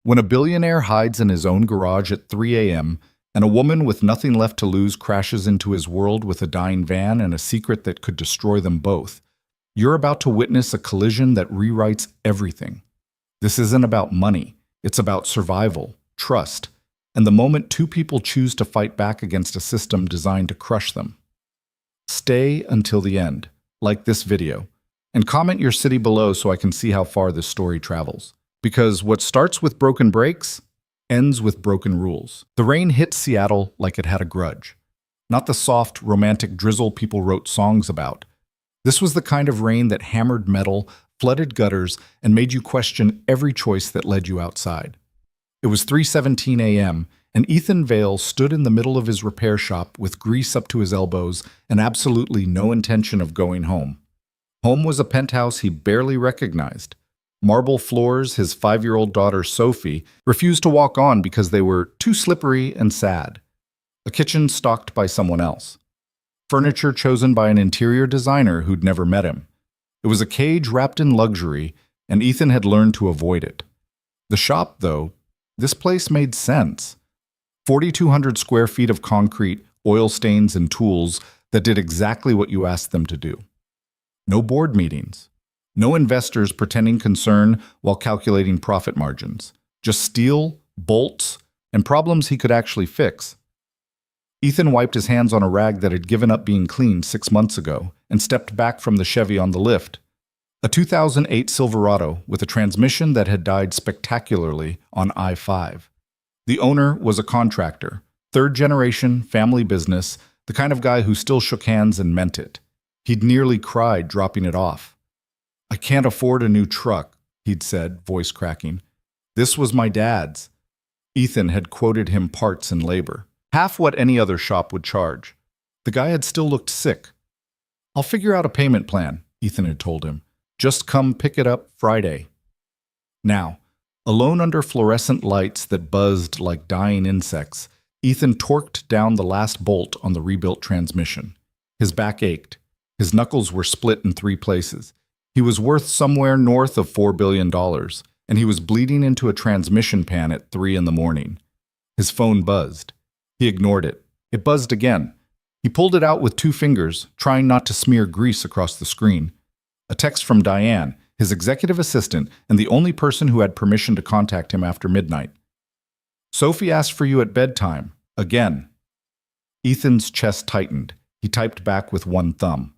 When a billionaire hides in his own garage at 3 a.m., and a woman with nothing left to lose crashes into his world with a dying van and a secret that could destroy them both, you're about to witness a collision that rewrites everything. This isn't about money, it's about survival, trust, and the moment two people choose to fight back against a system designed to crush them. Stay until the end, like this video, and comment your city below so I can see how far this story travels. Because what starts with broken brakes ends with broken rules. The rain hit Seattle like it had a grudge. Not the soft, romantic drizzle people wrote songs about. This was the kind of rain that hammered metal, flooded gutters, and made you question every choice that led you outside. It was 3:17 a.m., and Ethan Vale stood in the middle of his repair shop with grease up to his elbows and absolutely no intention of going home. Home was a penthouse he barely recognized. Marble floors his 5-year-old daughter Sophie refused to walk on because they were too slippery and sad. A kitchen stocked by someone else. Furniture chosen by an interior designer who'd never met him. It was a cage wrapped in luxury, and Ethan had learned to avoid it. The shop, though, this place made sense. 4,200 square feet of concrete, oil stains, and tools that did exactly what you asked them to do. No board meetings. No investors pretending concern while calculating profit margins. Just steel, bolts, and problems he could actually fix. Ethan wiped his hands on a rag that had given up being cleaned 6 months ago and stepped back from the Chevy on the lift. A 2008 Silverado with a transmission that had died spectacularly on I-5. The owner was a contractor, third-generation, family business, the kind of guy who still shook hands and meant it. He'd nearly cried dropping it off. "I can't afford a new truck," he'd said, voice cracking. This was my dad's. Ethan had quoted him parts and labor. Half what any other shop would charge. The guy had still looked sick. "I'll figure out a payment plan," Ethan had told him. "Just come pick it up Friday." Now, alone under fluorescent lights that buzzed like dying insects, Ethan torqued down the last bolt on the rebuilt transmission. His back ached. His knuckles were split in 3 places. He was worth somewhere north of $4 billion, and he was bleeding into a transmission pan at 3 in the morning. His phone buzzed. He ignored it. It buzzed again. He pulled it out with 2 fingers, trying not to smear grease across the screen. A text from Diane, his executive assistant, and the only person who had permission to contact him after midnight. "Sophie asked for you at bedtime. Again." Ethan's chest tightened. He typed back with 1 thumb.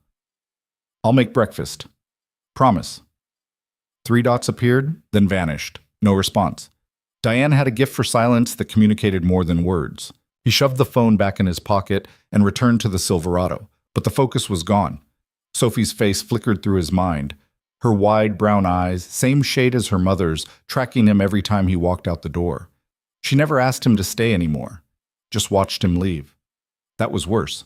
"I'll make breakfast. Promise." 3 dots appeared, then vanished. No response. Diane had a gift for silence that communicated more than words. He shoved the phone back in his pocket and returned to the Silverado, but the focus was gone. Sophie's face flickered through his mind. Her wide brown eyes, same shade as her mother's, tracking him every time he walked out the door. She never asked him to stay anymore, just watched him leave. That was worse.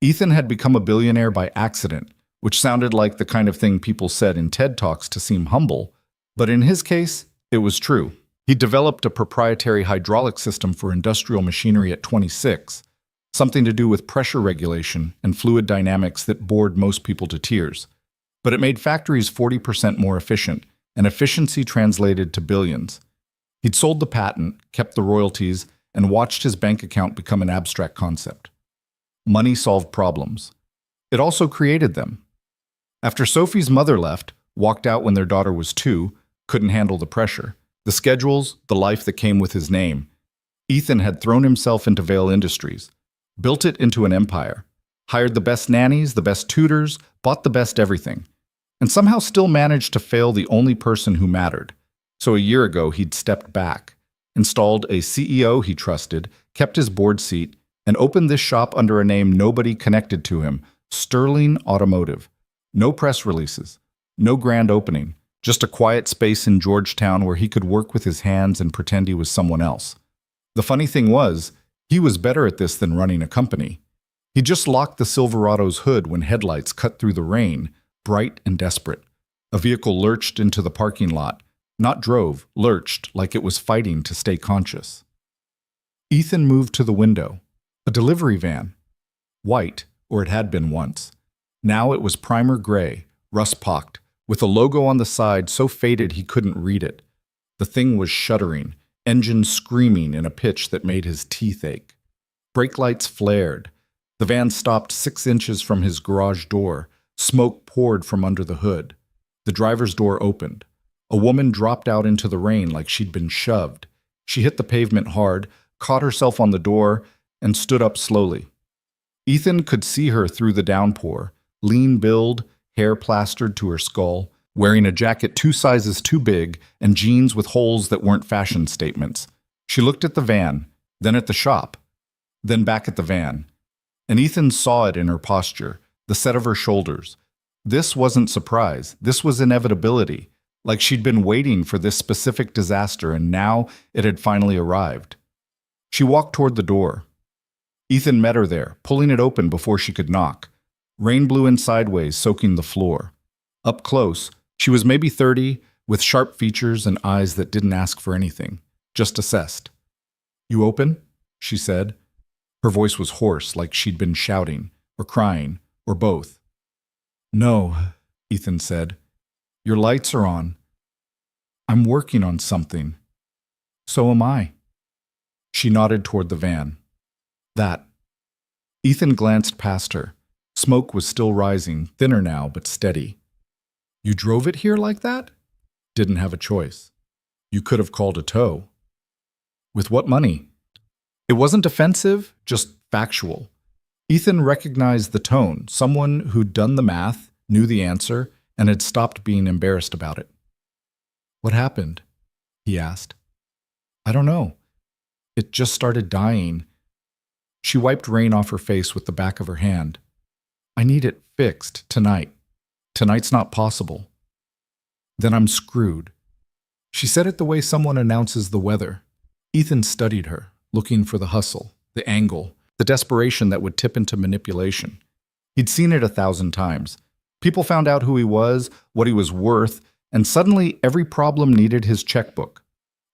Ethan had become a billionaire by accident, which sounded like the kind of thing people said in TED Talks to seem humble, but in his case, it was true. He developed a proprietary hydraulic system for industrial machinery at 26, something to do with pressure regulation and fluid dynamics that bored most people to tears. But it made factories 40% more efficient, and efficiency translated to billions. He'd sold the patent, kept the royalties, and watched his bank account become an abstract concept. Money solved problems. It also created them. After Sophie's mother left, walked out when their daughter was 2, couldn't handle the pressure, the schedules, the life that came with his name, Ethan had thrown himself into Vale Industries, built it into an empire, hired the best nannies, the best tutors, bought the best everything, and somehow still managed to fail the only person who mattered. So a year ago, he'd stepped back, installed a CEO he trusted, kept his board seat, and opened this shop under a name nobody connected to him, Sterling Automotive. No press releases, no grand opening, just a quiet space in Georgetown where he could work with his hands and pretend he was someone else. The funny thing was, he was better at this than running a company. He just locked the Silverado's hood when headlights cut through the rain, bright and desperate. A vehicle lurched into the parking lot, not drove, lurched like it was fighting to stay conscious. Ethan moved to the window. A delivery van. White, or it had been once. Now it was primer gray, rust-pocked, with a logo on the side so faded he couldn't read it. The thing was shuddering, engine screaming in a pitch that made his teeth ache. Brake lights flared. The van stopped 6 inches from his garage door. Smoke poured from under the hood. The driver's door opened. A woman dropped out into the rain like she'd been shoved. She hit the pavement hard, caught herself on the door, and stood up slowly. Ethan could see her through the downpour, lean build, hair plastered to her skull, wearing a jacket 2 sizes too big and jeans with holes that weren't fashion statements. She looked at the van, then at the shop, then back at the van. And Ethan saw it in her posture, the set of her shoulders. This wasn't surprise. This was inevitability, like she'd been waiting for this specific disaster and now it had finally arrived. She walked toward the door. Ethan met her there, pulling it open before she could knock. Rain blew in sideways, soaking the floor. Up close, she was maybe 30, with sharp features and eyes that didn't ask for anything, just assessed. "You open?" she said. Her voice was hoarse, like she'd been shouting, or crying, or both. "No," Ethan said. "Your lights are on. I'm working on something." "So am I." She nodded toward the van. "That." Ethan glanced past her. Smoke was still rising, thinner now, but steady. "You drove it here like that?" "Didn't have a choice. You could have called a tow." "With what money?" It wasn't defensive, just factual. Ethan recognized the tone, someone who'd done the math, knew the answer, and had stopped being embarrassed about it. "What happened?" he asked. "I don't know. It just started dying." She wiped rain off her face with the back of her hand. "I need it fixed tonight. Tonight's not possible." "Then I'm screwed." She said it the way someone announces the weather. Ethan studied her, looking for the hustle, the angle, the desperation that would tip into manipulation. He'd seen it 1,000 times. People found out who he was, what he was worth, and suddenly every problem needed his checkbook.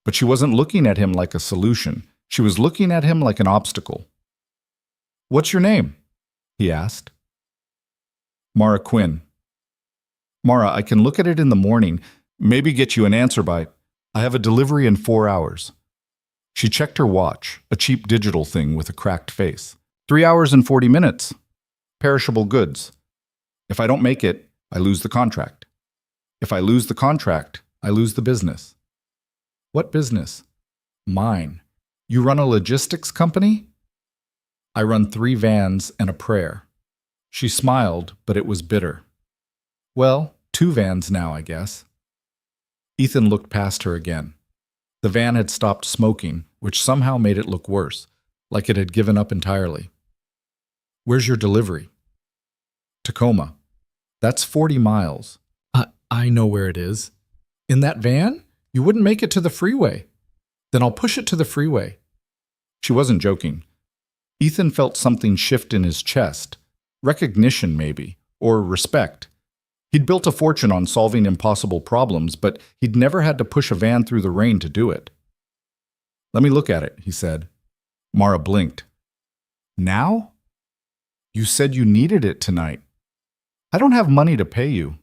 But she wasn't looking at him like a solution. She was looking at him like an obstacle. "What's your name?" he asked. "Mara Quinn." "Mara, I can look at it in the morning, maybe get you an answer by. I have a delivery in 4 hours. She checked her watch, a cheap digital thing with a cracked face. 3 hours and 40 minutes. Perishable goods. If I don't make it, I lose the contract. If I lose the contract, I lose the business." "What business?" "Mine. You run a logistics company?" "I run 3 vans and a prayer." She smiled, but it was bitter. "Well, 2 vans now, I guess." Ethan looked past her again. The van had stopped smoking, which somehow made it look worse, like it had given up entirely. "Where's your delivery?" "Tacoma." "That's 40 miles. I know where it is." "In that van? You wouldn't make it to the freeway." "Then I'll push it to the freeway." She wasn't joking. Ethan felt something shift in his chest. Recognition, maybe, or respect. He'd built a fortune on solving impossible problems, but he'd never had to push a van through the rain to do it. "Let me look at it," he said. Mara blinked. "Now? You said you needed it tonight." "I don't have money to pay you."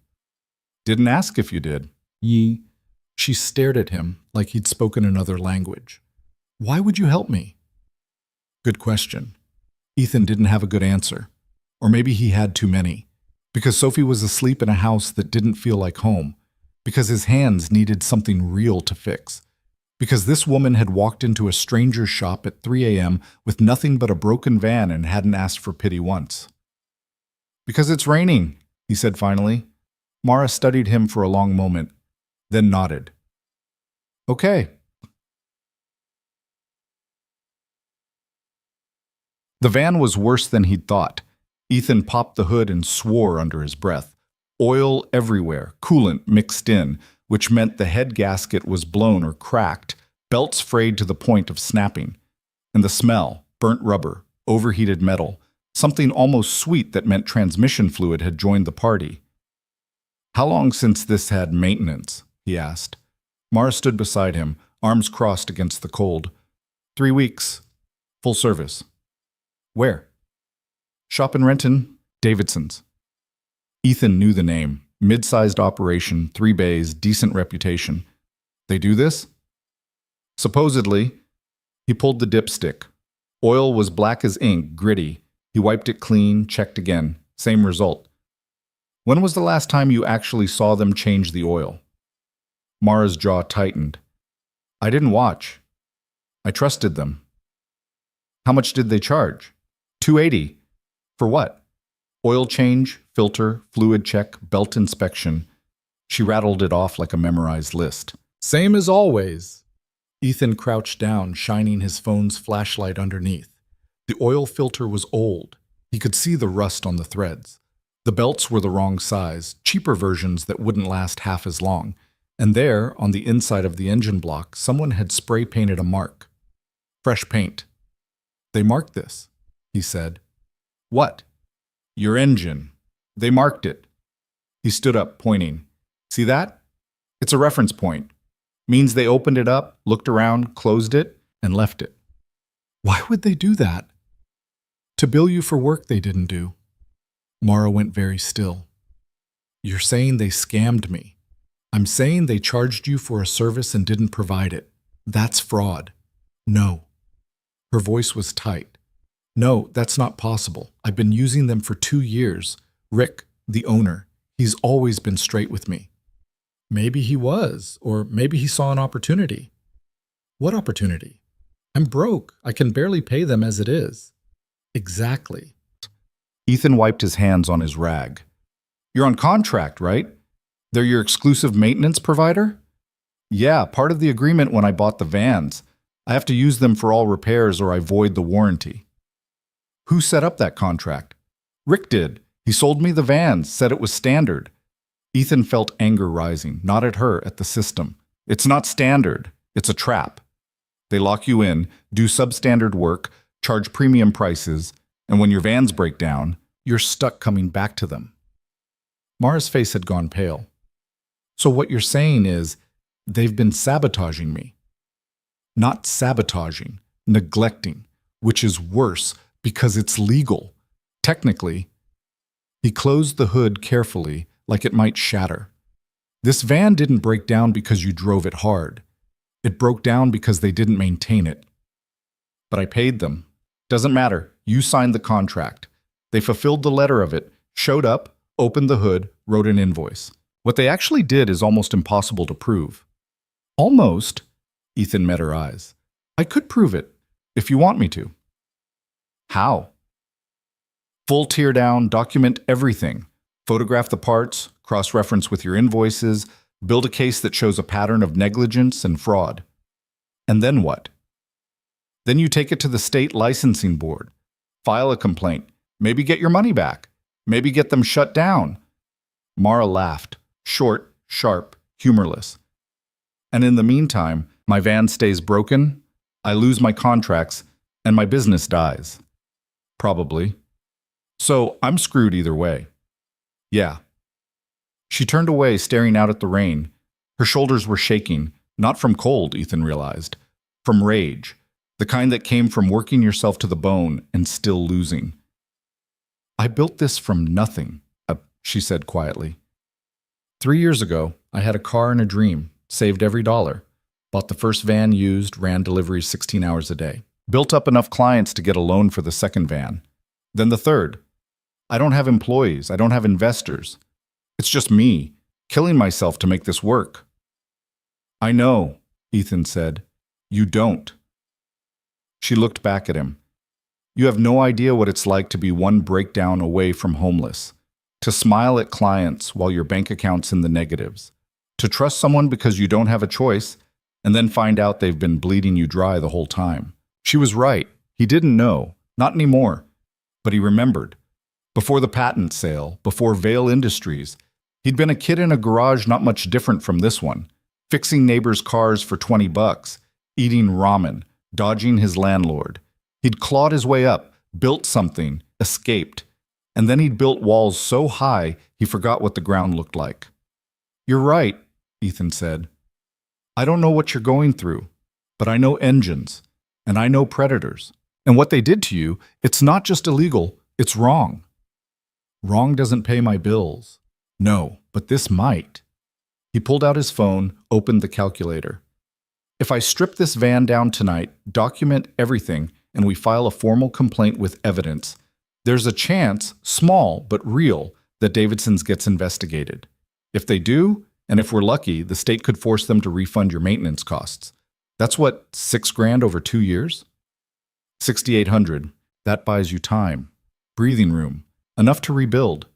"Didn't ask if you did." She stared at him like he'd spoken another language. "Why would you help me?" Good question. Ethan didn't have a good answer. Or maybe he had too many. Because Sophie was asleep in a house that didn't feel like home. Because his hands needed something real to fix. Because this woman had walked into a stranger's shop at 3 a.m. with nothing but a broken van and hadn't asked for pity once. "Because it's raining," he said finally. Mara studied him for a long moment, then nodded. "Okay." The van was worse than he'd thought. Ethan popped the hood and swore under his breath. Oil everywhere, coolant mixed in, which meant the head gasket was blown or cracked, belts frayed to the point of snapping. And the smell, burnt rubber, overheated metal, something almost sweet that meant transmission fluid had joined the party. "How long since this had maintenance?" he asked. Mara stood beside him, arms crossed against the cold. 3 weeks. Full service." "Where?" "Shop in Renton, Davidson's." Ethan knew the name. Mid-sized operation, 3 bays, decent reputation. "They do this?" Supposedly, he pulled the dipstick. Oil was black as ink, gritty. He wiped it clean, checked again. Same result. When was the last time you actually saw them change the oil? Mara's jaw tightened. I didn't watch. I trusted them. How much did they charge? $280. For what? Oil change, filter, fluid check, belt inspection. She rattled it off like a memorized list. Same as always. Ethan crouched down, shining his phone's flashlight underneath. The oil filter was old. He could see the rust on the threads. The belts were the wrong size, cheaper versions that wouldn't last half as long. And there, on the inside of the engine block, someone had spray painted a mark. Fresh paint. They marked this, he said. What? Your engine. They marked it. He stood up, pointing. See that? It's a reference point. Means they opened it up, looked around, closed it, and left it. Why would they do that? To bill you for work they didn't do. Mara went very still. You're saying they scammed me. I'm saying they charged you for a service and didn't provide it. That's fraud. No. Her voice was tight. No, that's not possible. I've been using them for 2 years. Rick, the owner, he's always been straight with me. Maybe he was, or maybe he saw an opportunity. What opportunity? I'm broke. I can barely pay them as it is. Exactly. Ethan wiped his hands on his rag. You're on contract, right? They're your exclusive maintenance provider? Yeah, part of the agreement when I bought the vans. I have to use them for all repairs or I void the warranty. Who set up that contract? Rick did. He sold me the vans, said it was standard. Ethan felt anger rising, not at her, at the system. It's not standard. It's a trap. They lock you in, do substandard work, charge premium prices, and when your vans break down, you're stuck coming back to them. Mara's face had gone pale. So what you're saying is, they've been sabotaging me. Not sabotaging, neglecting, which is worse because it's legal. Technically, he closed the hood carefully, like it might shatter. This van didn't break down because you drove it hard. It broke down because they didn't maintain it. But I paid them. Doesn't matter. You signed the contract. They fulfilled the letter of it, showed up, opened the hood, wrote an invoice. What they actually did is almost impossible to prove. Almost? Ethan met her eyes. I could prove it, if you want me to. How? Full tear down, document everything. Photograph the parts, cross-reference with your invoices, build a case that shows a pattern of negligence and fraud. And then what? Then you take it to the state licensing board, file a complaint, maybe get your money back, maybe get them shut down. Mara laughed, short, sharp, humorless. And in the meantime, my van stays broken, I lose my contracts, and my business dies. Probably. So I'm screwed either way. Yeah. She turned away, staring out at the rain. Her shoulders were shaking, not from cold, Ethan realized, from rage, the kind that came from working yourself to the bone and still losing. I built this from nothing, she said quietly. 3 years ago, I had a car and a dream, saved every dollar, bought the first van used, ran deliveries 16 hours a day, built up enough clients to get a loan for the second van, then the third. I don't have employees, I don't have investors. It's just me, killing myself to make this work. I know, Ethan said. You don't. She looked back at him. You have no idea what it's like to be one breakdown away from homeless, to smile at clients while your bank account's in the negatives, to trust someone because you don't have a choice, and then find out they've been bleeding you dry the whole time. She was right. He didn't know. Not anymore. But he remembered. Before the patent sale, before Vail Industries, he'd been a kid in a garage not much different from this one, fixing neighbors' cars for $20, eating ramen, dodging his landlord. He'd clawed his way up, built something, escaped, and then he'd built walls so high he forgot what the ground looked like. You're right, Ethan said. I don't know what you're going through, but I know engines, and I know predators. And what they did to you, it's not just illegal, it's wrong. Wrong doesn't pay my bills. No, but this might. He pulled out his phone, opened the calculator. If I strip this van down tonight, document everything, and we file a formal complaint with evidence, there's a chance, small but real, that Davidson's gets investigated. If they do, and if we're lucky, the state could force them to refund your maintenance costs. That's what, $6,000 over 2 years? $6,800. That buys you time, breathing room, enough to rebuild.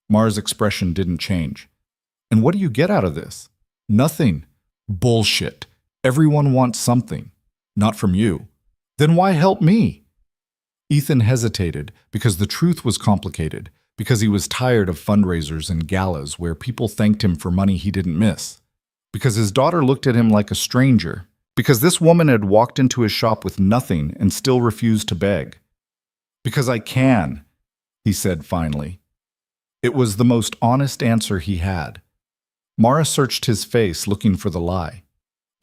Mara's expression didn't change. And what do you get out of this? Nothing. Bullshit. Everyone wants something. Not from you. Then why help me? Ethan hesitated because the truth was complicated, because he was tired of fundraisers and galas where people thanked him for money he didn't miss, because his daughter looked at him like a stranger, because this woman had walked into his shop with nothing and still refused to beg. Because I can, he said finally. It was the most honest answer he had. Mara searched his face looking for the lie.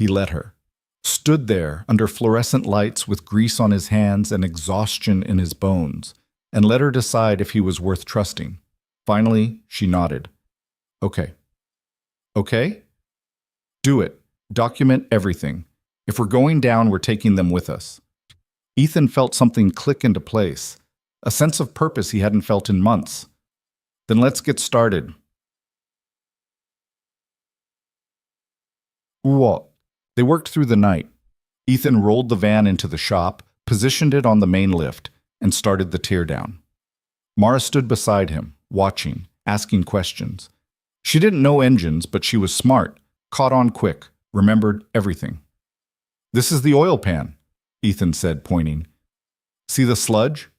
He let her. Stood there under fluorescent lights with grease on his hands and exhaustion in his bones, and let her decide if he was worth trusting. Finally, she nodded. Okay. Okay? Do it. Document everything. If we're going down, we're taking them with us. Ethan felt something click into place, a sense of purpose he hadn't felt in months. Then let's get started. What? They worked through the night. Ethan rolled the van into the shop, positioned it on the main lift, and started the teardown. Mara stood beside him, watching, asking questions. She didn't know engines, but she was smart, caught on quick, remembered everything. This is the oil pan, Ethan said, pointing. See the sludge?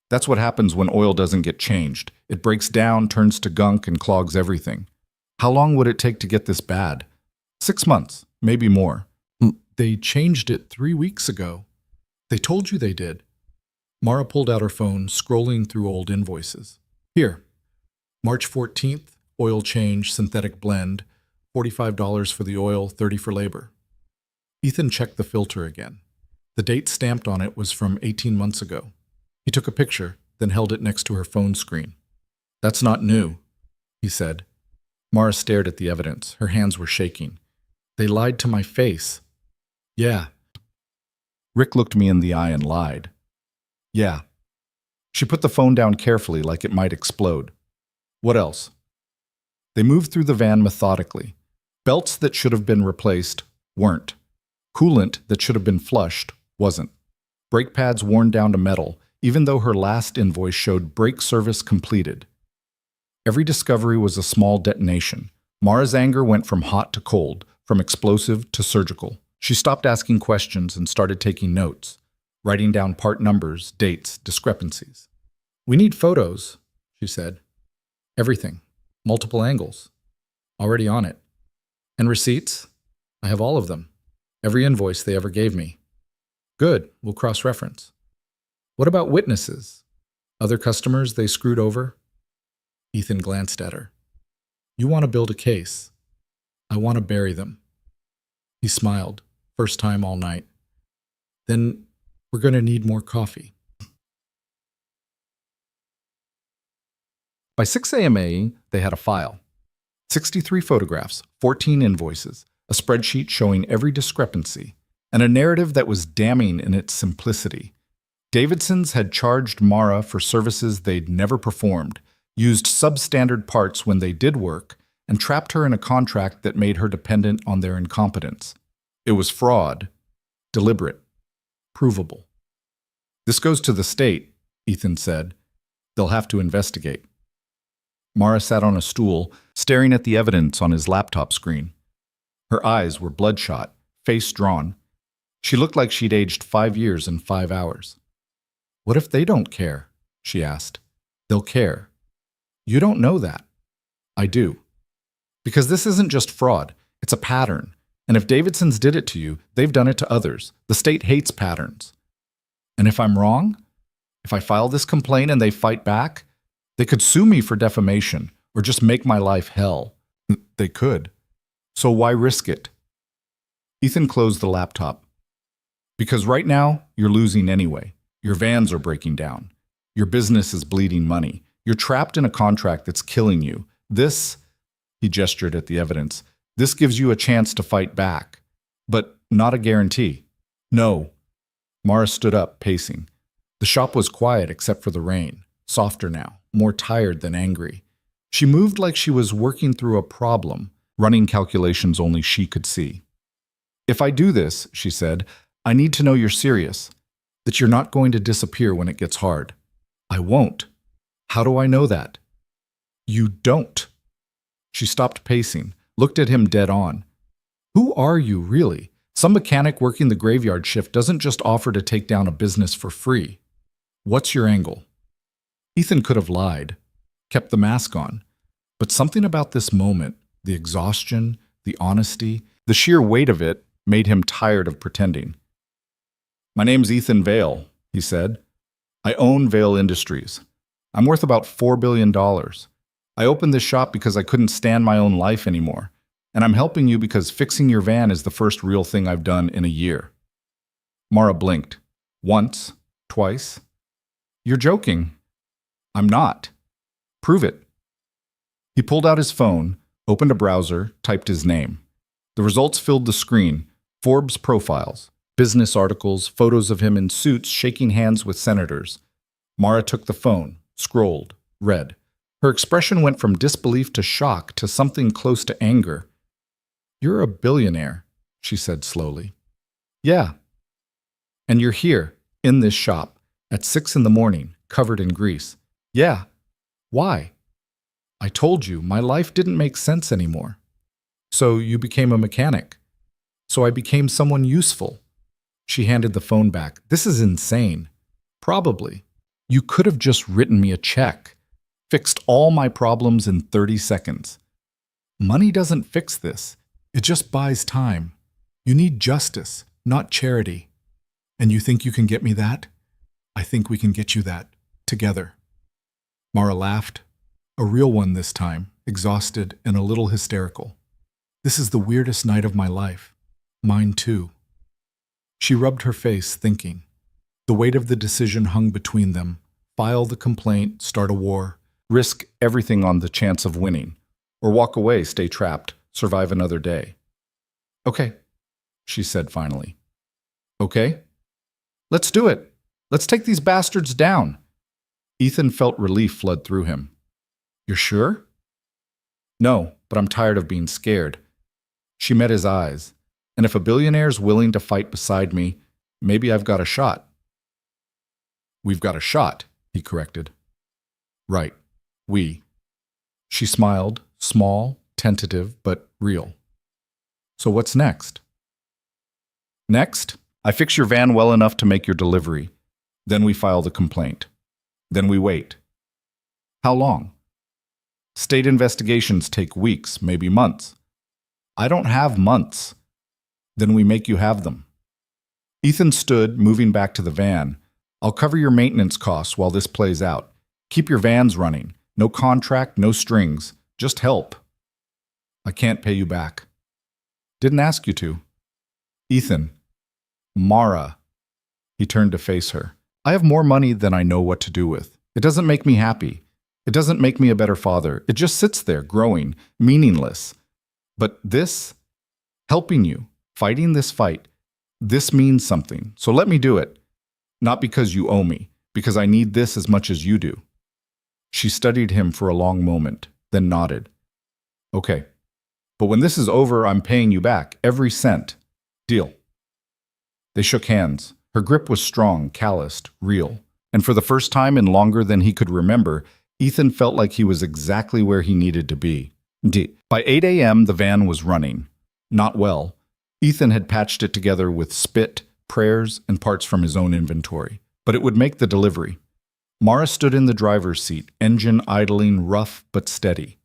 That's what happens when oil doesn't get changed. It breaks down, turns to gunk, and clogs everything. How long would it take to get this bad? 6 months, maybe more. They changed it 3 weeks ago. They told you they did. Mara pulled out her phone, scrolling through old invoices. Here. March 14th, oil change, synthetic blend, $45 for the oil, $30 for labor. Ethan checked the filter again. The date stamped on it was from 18 months ago. He took a picture, then held it next to her phone screen. That's not new, he said. Mara stared at the evidence. Her hands were shaking. They lied to my face. Yeah. Rick looked me in the eye and lied. Yeah. She put the phone down carefully like it might explode. What else? They moved through the van methodically. Belts that should have been replaced weren't. Coolant that should have been flushed wasn't. Brake pads worn down to metal, even though her last invoice showed brake service completed. Every discovery was a small detonation. Mara's anger went from hot to cold, from explosive to surgical. She stopped asking questions and started taking notes, writing down part numbers, dates, discrepancies. We need photos, she said. Everything. Multiple angles. Already on it. And receipts? I have all of them. Every invoice they ever gave me. Good, we'll cross-reference. What about witnesses? Other customers they screwed over? Ethan glanced at her. You want to build a case. I want to bury them. He smiled, first time all night. Then we're going to need more coffee. By 6 a.m. they had a file. 63 photographs, 14 invoices, a spreadsheet showing every discrepancy, and a narrative that was damning in its simplicity. Davidson's had charged Mara for services they'd never performed, used substandard parts when they did work, and trapped her in a contract that made her dependent on their incompetence. It was fraud, deliberate, provable. This goes to the state, Ethan said. They'll have to investigate. Mara sat on a stool, staring at the evidence on his laptop screen. Her eyes were bloodshot, face drawn. She looked like she'd aged 5 years in 5 hours. What if they don't care? She asked. They'll care. You don't know that. I do. Because this isn't just fraud, it's a pattern. And if Davidson's did it to you, they've done it to others. The state hates patterns. And if I'm wrong, if I file this complaint and they fight back, they could sue me for defamation or just make my life hell. They could. So why risk it? Ethan closed the laptop. Because right now, you're losing anyway. Your vans are breaking down. Your business is bleeding money. You're trapped in a contract that's killing you. This, he gestured at the evidence, this gives you a chance to fight back. But Not a guarantee. No. Mara stood up, pacing. The shop was quiet except for the rain, softer now, more tired than angry. She moved like she was working through a problem, running calculations only she could see. If I do this, she said, I need to know you're serious, that you're not going to disappear when it gets hard. I won't. How do I know that? You don't. She stopped pacing, looked at him dead on. Who are you, really? Some mechanic working the graveyard shift doesn't just offer to take down a business for free. What's your angle? Ethan could have lied, kept the mask on, but something about this moment, the exhaustion, the honesty, the sheer weight of it, made him tired of pretending. My name's Ethan Vale, he said. I own Vale Industries. I'm worth about $4 billion. I opened this shop because I couldn't stand my own life anymore, and I'm helping you because fixing your van is the first real thing I've done in a year. Mara blinked. Once, twice. You're joking. I'm not. Prove it. He pulled out his phone, opened a browser, typed his name. The results filled the screen. Forbes profiles, business articles, photos of him in suits shaking hands with senators. Mara took the phone, scrolled, read. Her expression went from disbelief to shock to something close to anger. You're a billionaire, she said slowly. Yeah. And you're here, in this shop, at 6 a.m, covered in grease. Yeah. Why? I told you, my life didn't make sense anymore. So you became a mechanic. So I became someone useful. She handed the phone back. This is insane. Probably. You could have just written me a check. Fixed all my problems in 30 seconds. Money doesn't fix this. It just buys time. You need justice, not charity. And you think you can get me that? I think we can get you that, together. Mara laughed. A real one this time, exhausted and a little hysterical. This is the weirdest night of my life. Mine too. She rubbed her face, thinking. The weight of the decision hung between them. File the complaint, start a war, risk everything on the chance of winning, or walk away, stay trapped, survive another day. Okay, she said finally. Okay? Let's do it. Let's take these bastards down. Ethan felt relief flood through him. You're sure? No, but I'm tired of being scared. She met his eyes. And if a billionaire's willing to fight beside me, maybe I've got a shot. We've got a shot, he corrected. Right. We. She smiled, small, tentative, but real. So what's next? Next, I fix your van well enough to make your delivery. Then we file the complaint. Then we wait. How long? State investigations take weeks, maybe months. I don't have months. Then we make you have them. Ethan stood, moving back to the van. I'll cover your maintenance costs while this plays out. Keep your vans running. No contract, no strings. Just help. I can't pay you back. Didn't ask you to. Ethan. Mara. He turned to face her. I have more money than I know what to do with. It doesn't make me happy. It doesn't make me a better father. It just sits there, growing, meaningless. But this, helping you, fighting this fight, this means something. So let me do it. Not because you owe me, because I need this as much as you do. She studied him for a long moment, then nodded. Okay. But when this is over, I'm paying you back, every cent. Deal. They shook hands. Her grip was strong, calloused, real. And for the first time in longer than he could remember, Ethan felt like he was exactly where he needed to be. By 8 a.m., the van was running. Not well. Ethan had patched it together with spit, prayers, and parts from his own inventory. But it would make the delivery. Mara stood in the driver's seat, engine idling, rough but steady.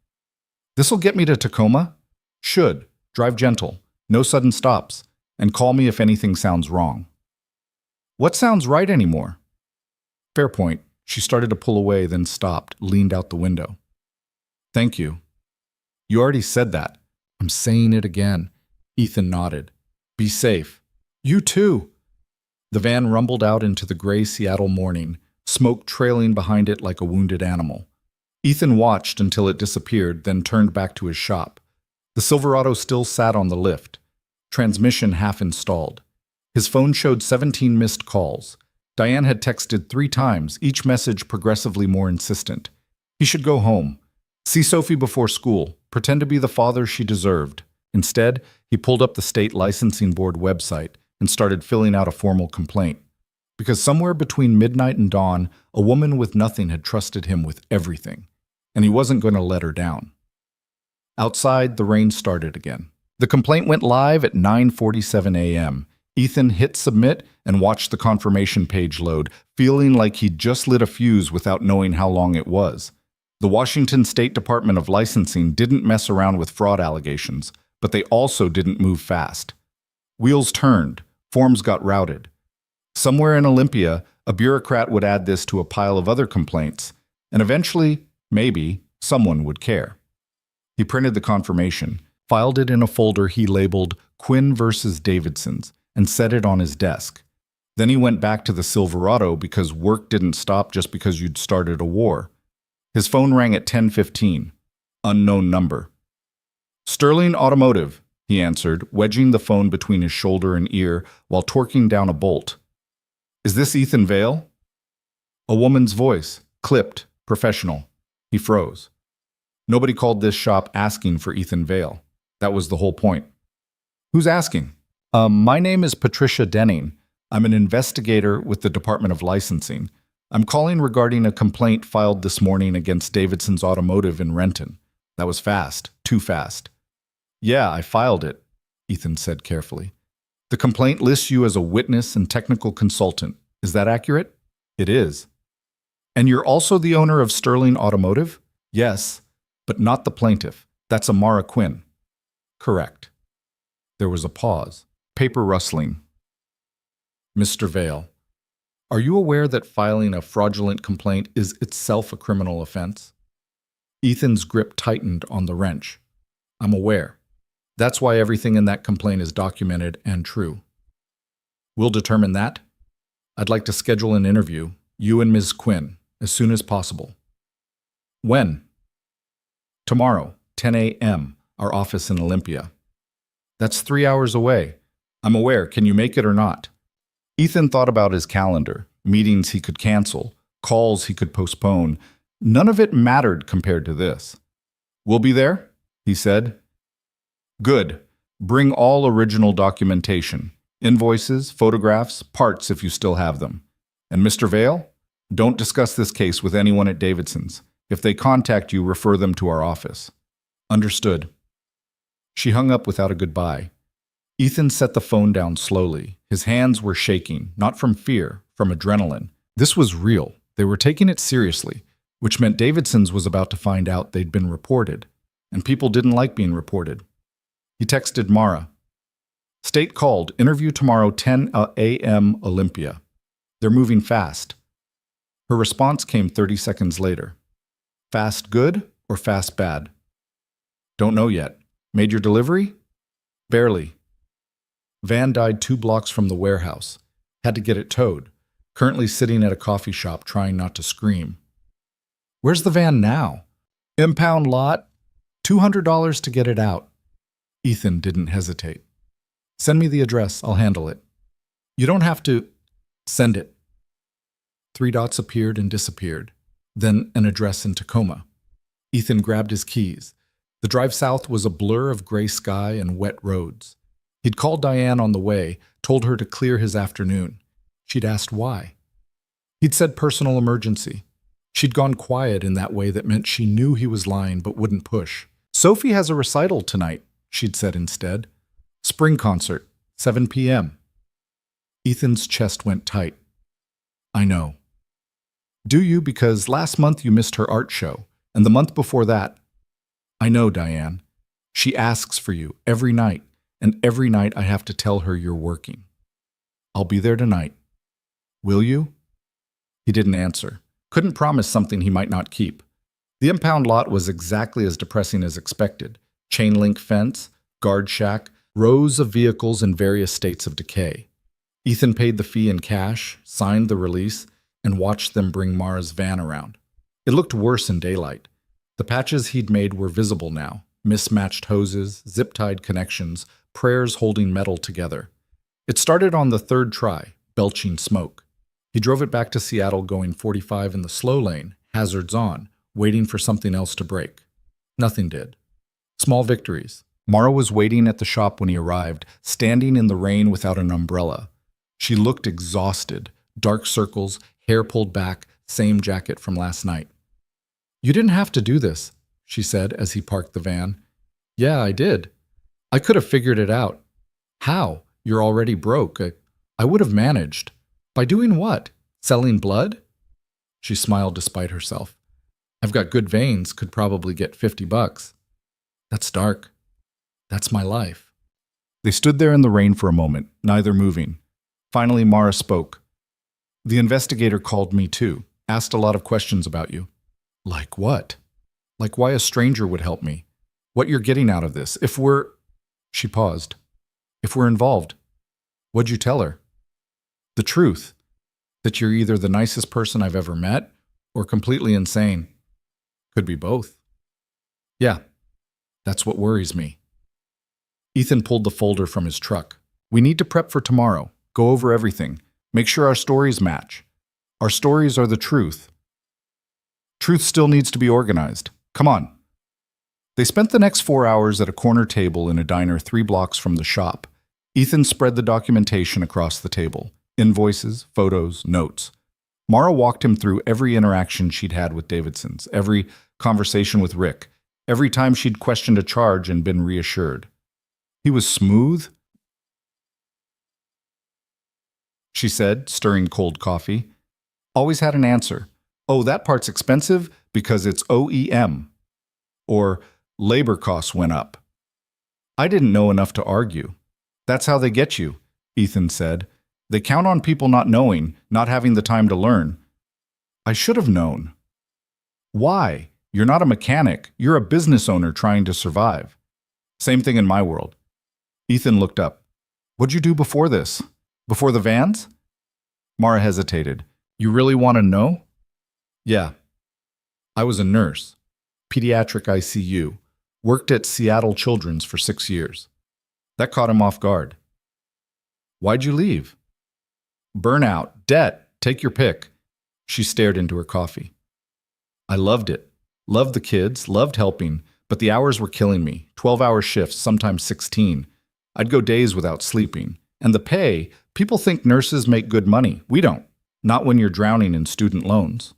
This'll get me to Tacoma? Should. Drive gentle. No sudden stops. And call me if anything sounds wrong. What sounds right anymore? Fair point. She started to pull away, then stopped, leaned out the window. Thank you. You already said that. I'm saying it again. Ethan nodded. Be safe. You too. The van rumbled out into the gray Seattle morning, smoke trailing behind it like a wounded animal. Ethan watched until it disappeared, then turned back to his shop. The Silverado still sat on the lift. transmission half installed. His phone showed 17 missed calls. Diane had texted 3 times, each message progressively more insistent. He should go home, see Sophie before school, pretend to be the father she deserved. Instead, he pulled up the state licensing board website and started filling out a formal complaint. Because somewhere between midnight and dawn, a woman with nothing had trusted him with everything, and he wasn't going to let her down. Outside, the rain started again. The complaint went live at 9:47 a.m. Ethan hit submit and watched the confirmation page load, feeling like he'd just lit a fuse without knowing how long it was. The Washington State Department of Licensing didn't mess around with fraud allegations, but they also didn't move fast. Wheels turned, forms got routed. Somewhere in Olympia, a bureaucrat would add this to a pile of other complaints, and eventually, maybe, someone would care. He printed the confirmation, filed it in a folder he labeled Quinn vs. Davidson's, and set it on his desk. Then he went back to the Silverado because work didn't stop just because you'd started a war. His phone rang at 10:15. Unknown number. Sterling Automotive, he answered, wedging the phone between his shoulder and ear while torquing down a bolt. Is this Ethan Vale? A woman's voice, clipped, professional. He froze. Nobody called this shop asking for Ethan Vale. That was the whole point. Who's asking? My name is Patricia Denning. I'm an investigator with the Department of Licensing. I'm calling regarding a complaint filed this morning against Davidson's Automotive in Renton. That was fast, too fast. Yeah, I filed it, Ethan said carefully. The complaint lists you as a witness and technical consultant. Is that accurate? It is. And you're also the owner of Sterling Automotive? Yes, but not the plaintiff. That's Amara Quinn. Correct. There was a pause. Paper rustling. Mr. Vale, are you aware that filing a fraudulent complaint is itself a criminal offense? Ethan's grip tightened on the wrench. I'm aware. That's why everything in that complaint is documented and true. We'll determine that. I'd like to schedule an interview, you and Ms. Quinn, as soon as possible. When? Tomorrow, 10 a.m., our office in Olympia. That's 3 hours away. I'm aware. Can you make it or not? Ethan thought about his calendar, meetings he could cancel, calls he could postpone. None of it mattered compared to this. We'll be there, he said. Good. Bring all original documentation. Invoices, photographs, parts if you still have them. And Mr. Vale, don't discuss this case with anyone at Davidson's. If they contact you, refer them to our office. Understood. She hung up without a goodbye. Ethan set the phone down slowly. His hands were shaking, not from fear, from adrenaline. This was real. They were taking it seriously, which meant Davidson's was about to find out they'd been reported, and people didn't like being reported. He texted Mara. State called. Interview tomorrow, 10 a.m. Olympia. They're moving fast. Her response came 30 seconds later. Fast good or fast bad? Don't know yet. Made your delivery? Barely. Van died 2 blocks from the warehouse. Had to get it towed. Currently sitting at a coffee shop trying not to scream. Where's the van now? Impound lot. $200 to get it out. Ethan didn't hesitate. Send me the address. I'll handle it. You don't have to. Send it. 3 dots appeared and disappeared. Then an address in Tacoma. Ethan grabbed his keys. The drive south was a blur of gray sky and wet roads. He'd called Diane on the way, told her to clear his afternoon. She'd asked why. He'd said personal emergency. She'd gone quiet in that way that meant she knew he was lying but wouldn't push. Sophie has a recital tonight, she'd said instead. Spring concert, 7 p.m. Ethan's chest went tight. I know. Do you? Because last month you missed her art show, and the month before that. I know, Diane. She asks for you every night, and every night I have to tell her you're working. I'll be there tonight. Will you? He didn't answer. Couldn't promise something he might not keep. The impound lot was exactly as depressing as expected. Chain link fence, guard shack, rows of vehicles in various states of decay. Ethan paid the fee in cash, signed the release, and watched them bring Mara's van around. It looked worse in daylight. The patches he'd made were visible now, Mismatched hoses, zip-tied connections, prayers holding metal together. It started on the third try, belching smoke. He drove it back to Seattle going 45 in the slow lane, hazards on, waiting for something else to break. Nothing did. Small victories. Mara was waiting at the shop when he arrived, standing in the rain without an umbrella. She looked exhausted, dark circles, hair pulled back, same jacket from last night. "You didn't have to do this," she said as he parked the van. "Yeah, I did. I could have figured it out." "How? You're already broke." I would have managed." "By doing what? Selling blood?" She smiled despite herself. "I've got good veins, could probably get $50. "That's dark. That's my life." They stood there in the rain for a moment, neither moving. Finally, Mara spoke. "The investigator called me too, asked a lot of questions about you." "Like what?" "Like why a stranger would help me. What you're getting out of this. If we're—" She paused. "If we're involved." "What'd you tell her?" "The truth. That you're either the nicest person I've ever met or completely insane. Could be both." "Yeah, that's what worries me." Ethan pulled the folder from his truck. "We need to prep for tomorrow. Go over everything. Make sure our stories match. Our stories are the truth. Truth still needs to be organized. Come on." They spent the next 4 hours at a corner table in a diner 3 blocks from the shop. Ethan spread the documentation across the table. Invoices, photos, notes. Mara walked him through every interaction she'd had with Davidson's, every conversation with Rick, every time she'd questioned a charge and been reassured. "He was smooth," she said, stirring cold coffee. "Always had an answer. Oh, that part's expensive because it's OEM. Or labor costs went up." I didn't know enough to argue. "That's how they get you," Ethan said. "They count on people not knowing, not having the time to learn." I should have known. "Why? You're not a mechanic. You're a business owner trying to survive." "Same thing in my world." Ethan looked up. "What'd you do before this? Before the vans?" Mara hesitated. "You really want to know?" "Yeah. I was a nurse. Pediatric ICU. Worked at Seattle Children's for 6 years. That caught him off guard." "Why'd you leave?" "Burnout. Debt. Take your pick." She stared into her coffee. "I loved it. Loved the kids. Loved helping. But the hours were killing me. 12-hour shifts, sometimes 16. I'd go days without sleeping. And the pay, people think nurses make good money. We don't. Not when you're drowning in student loans."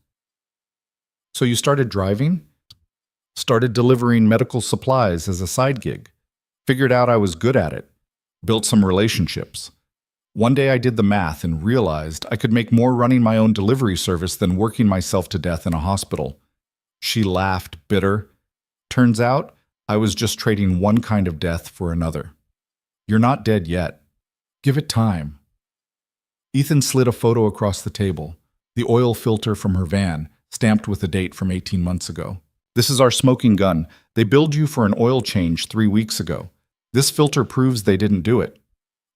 "So you started driving?" "Started delivering medical supplies as a side gig. Figured out I was good at it. Built some relationships. One day I did the math and realized I could make more running my own delivery service than working myself to death in a hospital." She laughed, bitter. "Turns out I was just trading one kind of death for another. You're not dead yet. Give it time." Ethan slid a photo across the table, the oil filter from her van, stamped with a date from 18 months ago. "This is our smoking gun. They billed you for an oil change 3 weeks ago. This filter proves they didn't do it.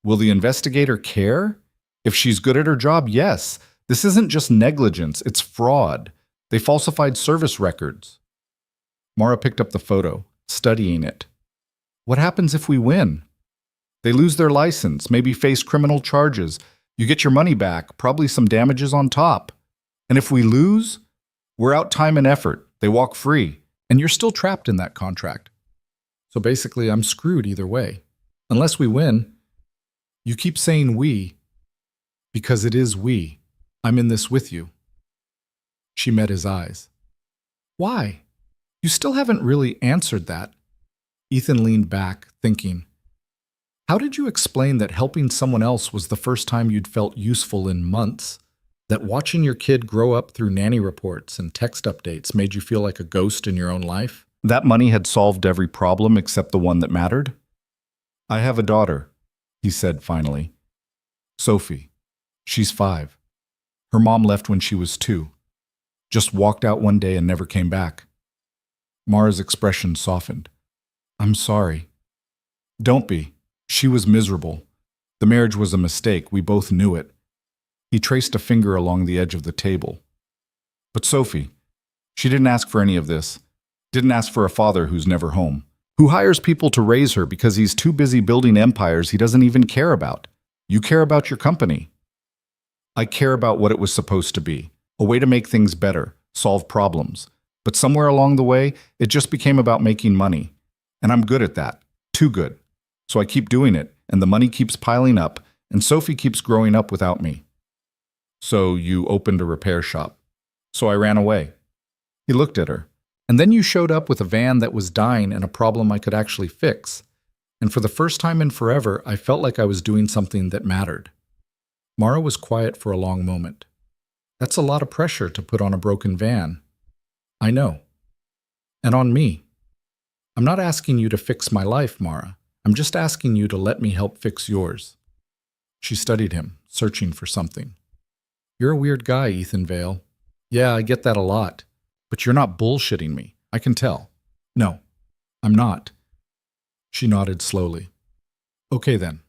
Will the investigator care? If she's good at her job, yes. This isn't just negligence, it's fraud. They falsified service records." Mara picked up the photo, studying it. "What happens if we win?" "They lose their license, maybe face criminal charges. You get your money back, probably some damages on top. And if we lose, we're out time and effort. They walk free, and you're still trapped in that contract. So basically, I'm screwed either way. Unless we win." "You keep saying we, because it is we. I'm in this with you." She met his eyes. "Why? You still haven't really answered that." Ethan leaned back, thinking. "How did you explain that helping someone else was the first time you'd felt useful in months? That watching your kid grow up through nanny reports and text updates made you feel like a ghost in your own life? That money had solved every problem except the one that mattered?" "I have a daughter," he said finally. "Sophie. She's 5. Her mom left when she was 2. Just walked out one day and never came back." Mara's expression softened. "I'm sorry." "Don't be. She was miserable. The marriage was a mistake. We both knew it." He traced a finger along the edge of the table. "But Sophie, she didn't ask for any of this. Didn't ask for a father who's never home. Who hires people to raise her because he's too busy building empires he doesn't even care about? You care about your company. I care about what it was supposed to be, a way to make things better, solve problems. But somewhere along the way, it just became about making money. And I'm good at that. Too good. So I keep doing it, and the money keeps piling up, and Sophie keeps growing up without me. So you opened a repair shop. So I ran away. He looked at her. And then you showed up with a van that was dying and a problem I could actually fix. And for the first time in forever, I felt like I was doing something that mattered. Mara was quiet for a long moment. That's a lot of pressure to put on a broken van. I know. And on me. I'm not asking you to fix my life, Mara. I'm just asking you to let me help fix yours. She studied him, searching for something. You're a weird guy, Ethan Vale. Yeah, I get that a lot. But you're not bullshitting me. I can tell. No, I'm not. She nodded slowly. Okay then.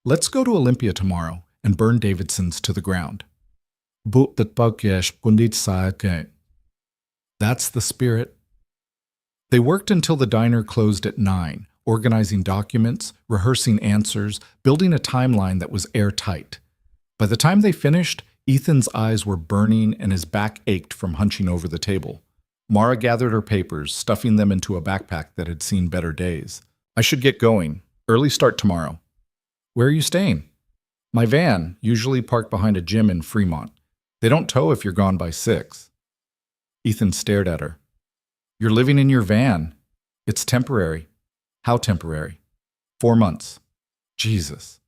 Let's go to Olympia tomorrow and burn Davidson's to the ground. That's the spirit. They worked until the diner closed at 9, organizing documents, rehearsing answers, building a timeline that was airtight. By the time they finished, Ethan's eyes were burning and his back ached from hunching over the table. Mara gathered her papers, stuffing them into a backpack that had seen better days. I should get going. Early start tomorrow. Where are you staying? My van, usually parked behind a gym in Fremont. They don't tow if you're gone by 6. Ethan stared at her. You're living in your van. It's temporary. How temporary? 4 months. Jesus.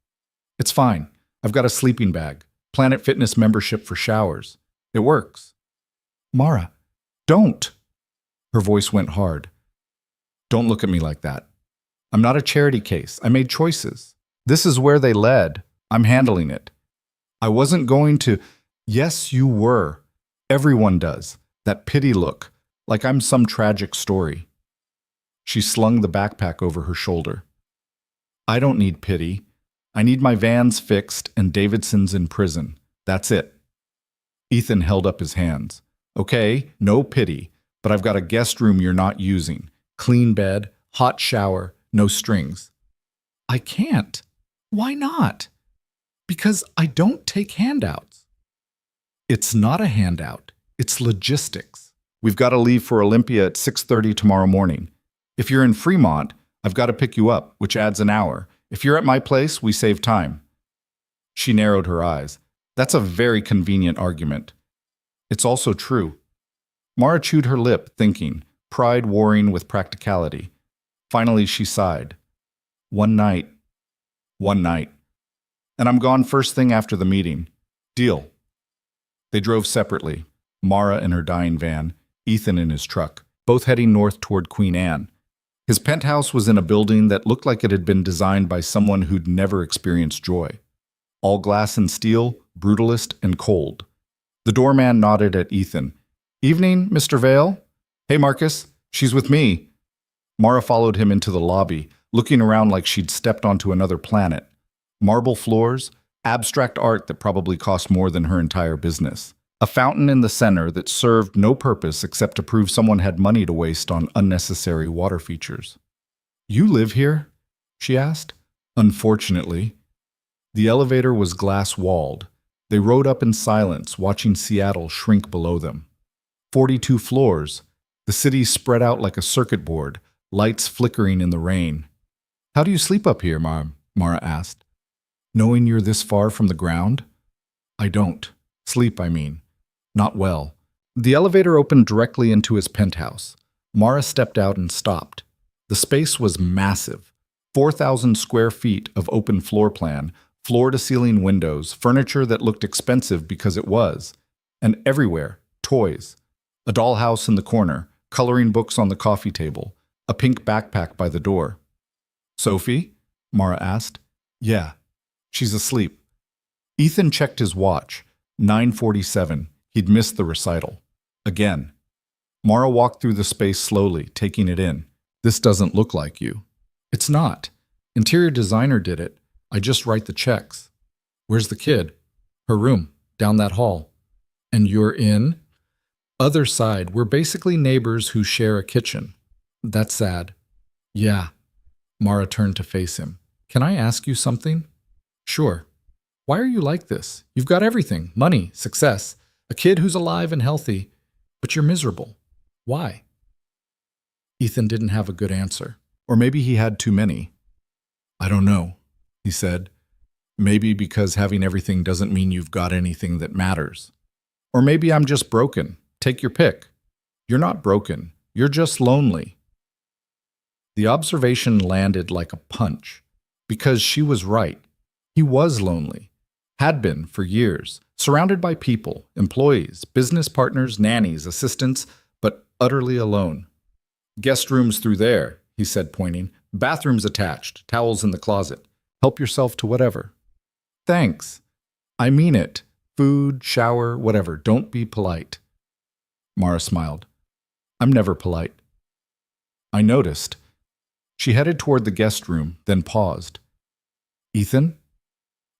It's fine. I've got a sleeping bag. Planet Fitness membership for showers. It works. Mara, don't. Her voice went hard. Don't look at me like that. I'm not a charity case. I made choices. This is where they led. I'm handling it. I wasn't going to... Yes, you were. Everyone does. That pity look, like I'm some tragic story. She slung the backpack over her shoulder. I don't need pity. I need my vans fixed and Davidson's in prison. That's it. Ethan held up his hands. Okay, no pity, but I've got a guest room you're not using. Clean bed, hot shower, no strings. I can't. Why not? Because I don't take handouts. It's not a handout. It's logistics. We've got to leave for Olympia at 6:30 tomorrow morning. If you're in Fremont, I've got to pick you up, which adds an hour. If you're at my place, we save time. She narrowed her eyes. That's a very convenient argument. It's also true. Mara chewed her lip, thinking, pride warring with practicality. Finally, she sighed. One night. And I'm gone first thing after the meeting. Deal. They drove separately, Mara in her dying van, Ethan in his truck, both heading north toward Queen Anne. His penthouse was in a building that looked like it had been designed by someone who'd never experienced joy. All glass and steel, brutalist and cold. The doorman nodded at Ethan. Evening, Mr. Vale? Hey, Marcus, she's with me. Mara followed him into the lobby, looking around like she'd stepped onto another planet. Marble floors, abstract art that probably cost more than her entire business. A fountain in the center that served no purpose except to prove someone had money to waste on unnecessary water features. You live here? She asked. Unfortunately. The elevator was glass-walled. They rode up in silence, watching Seattle shrink below them. 42 floors. The city spread out like a circuit board, lights flickering in the rain. How do you sleep up here, Mom? Mara asked. Knowing you're this far from the ground? I don't. Sleep, I mean. Not well. The elevator opened directly into his penthouse. Mara stepped out and stopped. The space was massive. 4,000 square feet of open floor plan, floor-to-ceiling windows, furniture that looked expensive because it was. And everywhere, toys. A dollhouse in the corner, coloring books on the coffee table, a pink backpack by the door. Sophie? Mara asked. Yeah. She's asleep. Ethan checked his watch. 9:47. He'd missed the recital. Again. Mara walked through the space slowly, taking it in. This doesn't look like you. It's not. Interior designer did it. I just write the checks. Where's the kid? Her room, down that hall. And you're in? Other side. We're basically neighbors who share a kitchen. That's sad. Yeah. Mara turned to face him. Can I ask you something? Sure. Why are you like this? You've got everything: money, success, a kid who's alive and healthy, but you're miserable. Why? Ethan didn't have a good answer. Or maybe he had too many. I don't know, he said. Maybe because having everything doesn't mean you've got anything that matters. Or maybe I'm just broken. Take your pick. You're not broken. You're just lonely. The observation landed like a punch, because she was right. He was lonely. Had been for years, surrounded by people, employees, business partners, nannies, assistants, but utterly alone. Guest rooms through there, he said, pointing. Bathrooms attached, towels in the closet. Help yourself to whatever. Thanks. I mean it. Food, shower, whatever. Don't be polite. Mara smiled. I'm never polite. I noticed. She headed toward the guest room, then paused. Ethan?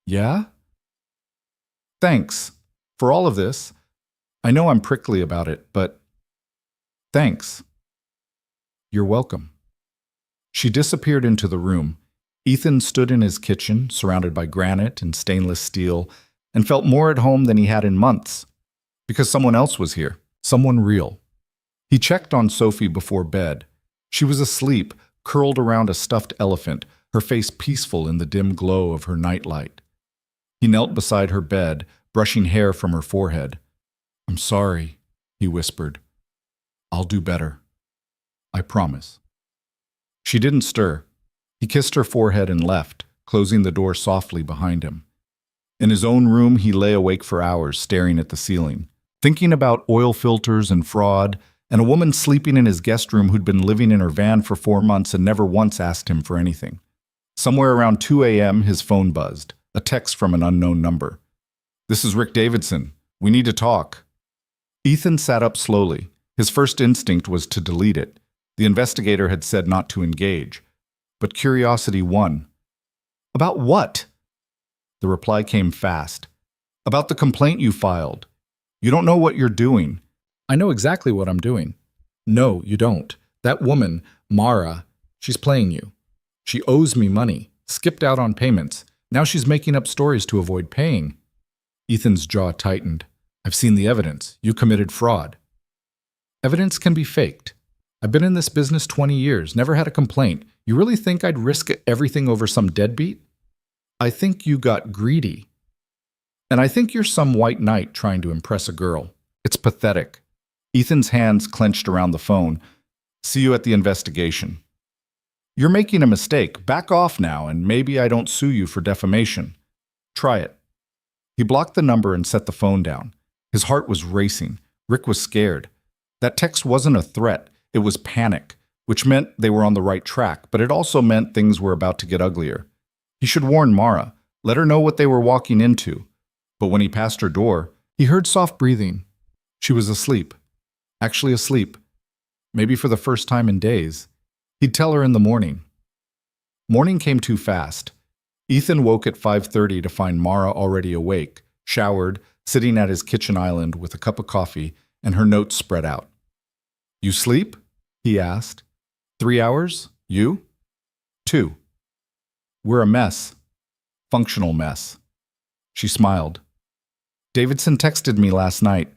Yeah? Thanks. For all of this. I know I'm prickly about it, but thanks. You're welcome. She disappeared into the room. Ethan stood in his kitchen, surrounded by granite and stainless steel, and felt more at home than he had in months. Because someone else was here, someone real. He checked on Sophie before bed. She was asleep, curled around a stuffed elephant, her face peaceful in the dim glow of her nightlight. He knelt beside her bed, brushing hair from her forehead. I'm sorry, he whispered. I'll do better. I promise. She didn't stir. He kissed her forehead and left, closing the door softly behind him. In his own room, he lay awake for hours, staring at the ceiling, thinking about oil filters and fraud, and a woman sleeping in his guest room who'd been living in her van for 4 months and never once asked him for anything. Somewhere around 2 a.m., his phone buzzed, a text from an unknown number. This is Rick Davidson. We need to talk. Ethan sat up slowly. His first instinct was to delete it. The investigator had said not to engage. But curiosity won. About what? The reply came fast. About the complaint you filed. You don't know what you're doing. I know exactly what I'm doing. No, you don't. That woman, Mara, she's playing you. She owes me money, skipped out on payments. Now she's making up stories to avoid paying. Ethan's jaw tightened. I've seen the evidence. You committed fraud. Evidence can be faked. I've been in this business 20 years, never had a complaint. You really think I'd risk everything over some deadbeat? I think you got greedy. And I think you're some white knight trying to impress a girl. It's pathetic. Ethan's hands clenched around the phone. See you at the investigation. You're making a mistake. Back off now, and maybe I don't sue you for defamation. Try it. He blocked the number and set the phone down. His heart was racing. Rick was scared. That text wasn't a threat. It was panic, which meant they were on the right track, but it also meant things were about to get uglier. He should warn Mara, let her know what they were walking into. But when he passed her door, he heard soft breathing. She was asleep. Actually asleep. Maybe for the first time in days. He'd tell her in the morning. Morning came too fast. Ethan woke at 5:30 to find Mara already awake, showered, sitting at his kitchen island with a cup of coffee and her notes spread out. You sleep? He asked. 3 hours? You? 2. We're a mess. Functional mess. She smiled. Davidson texted me last night.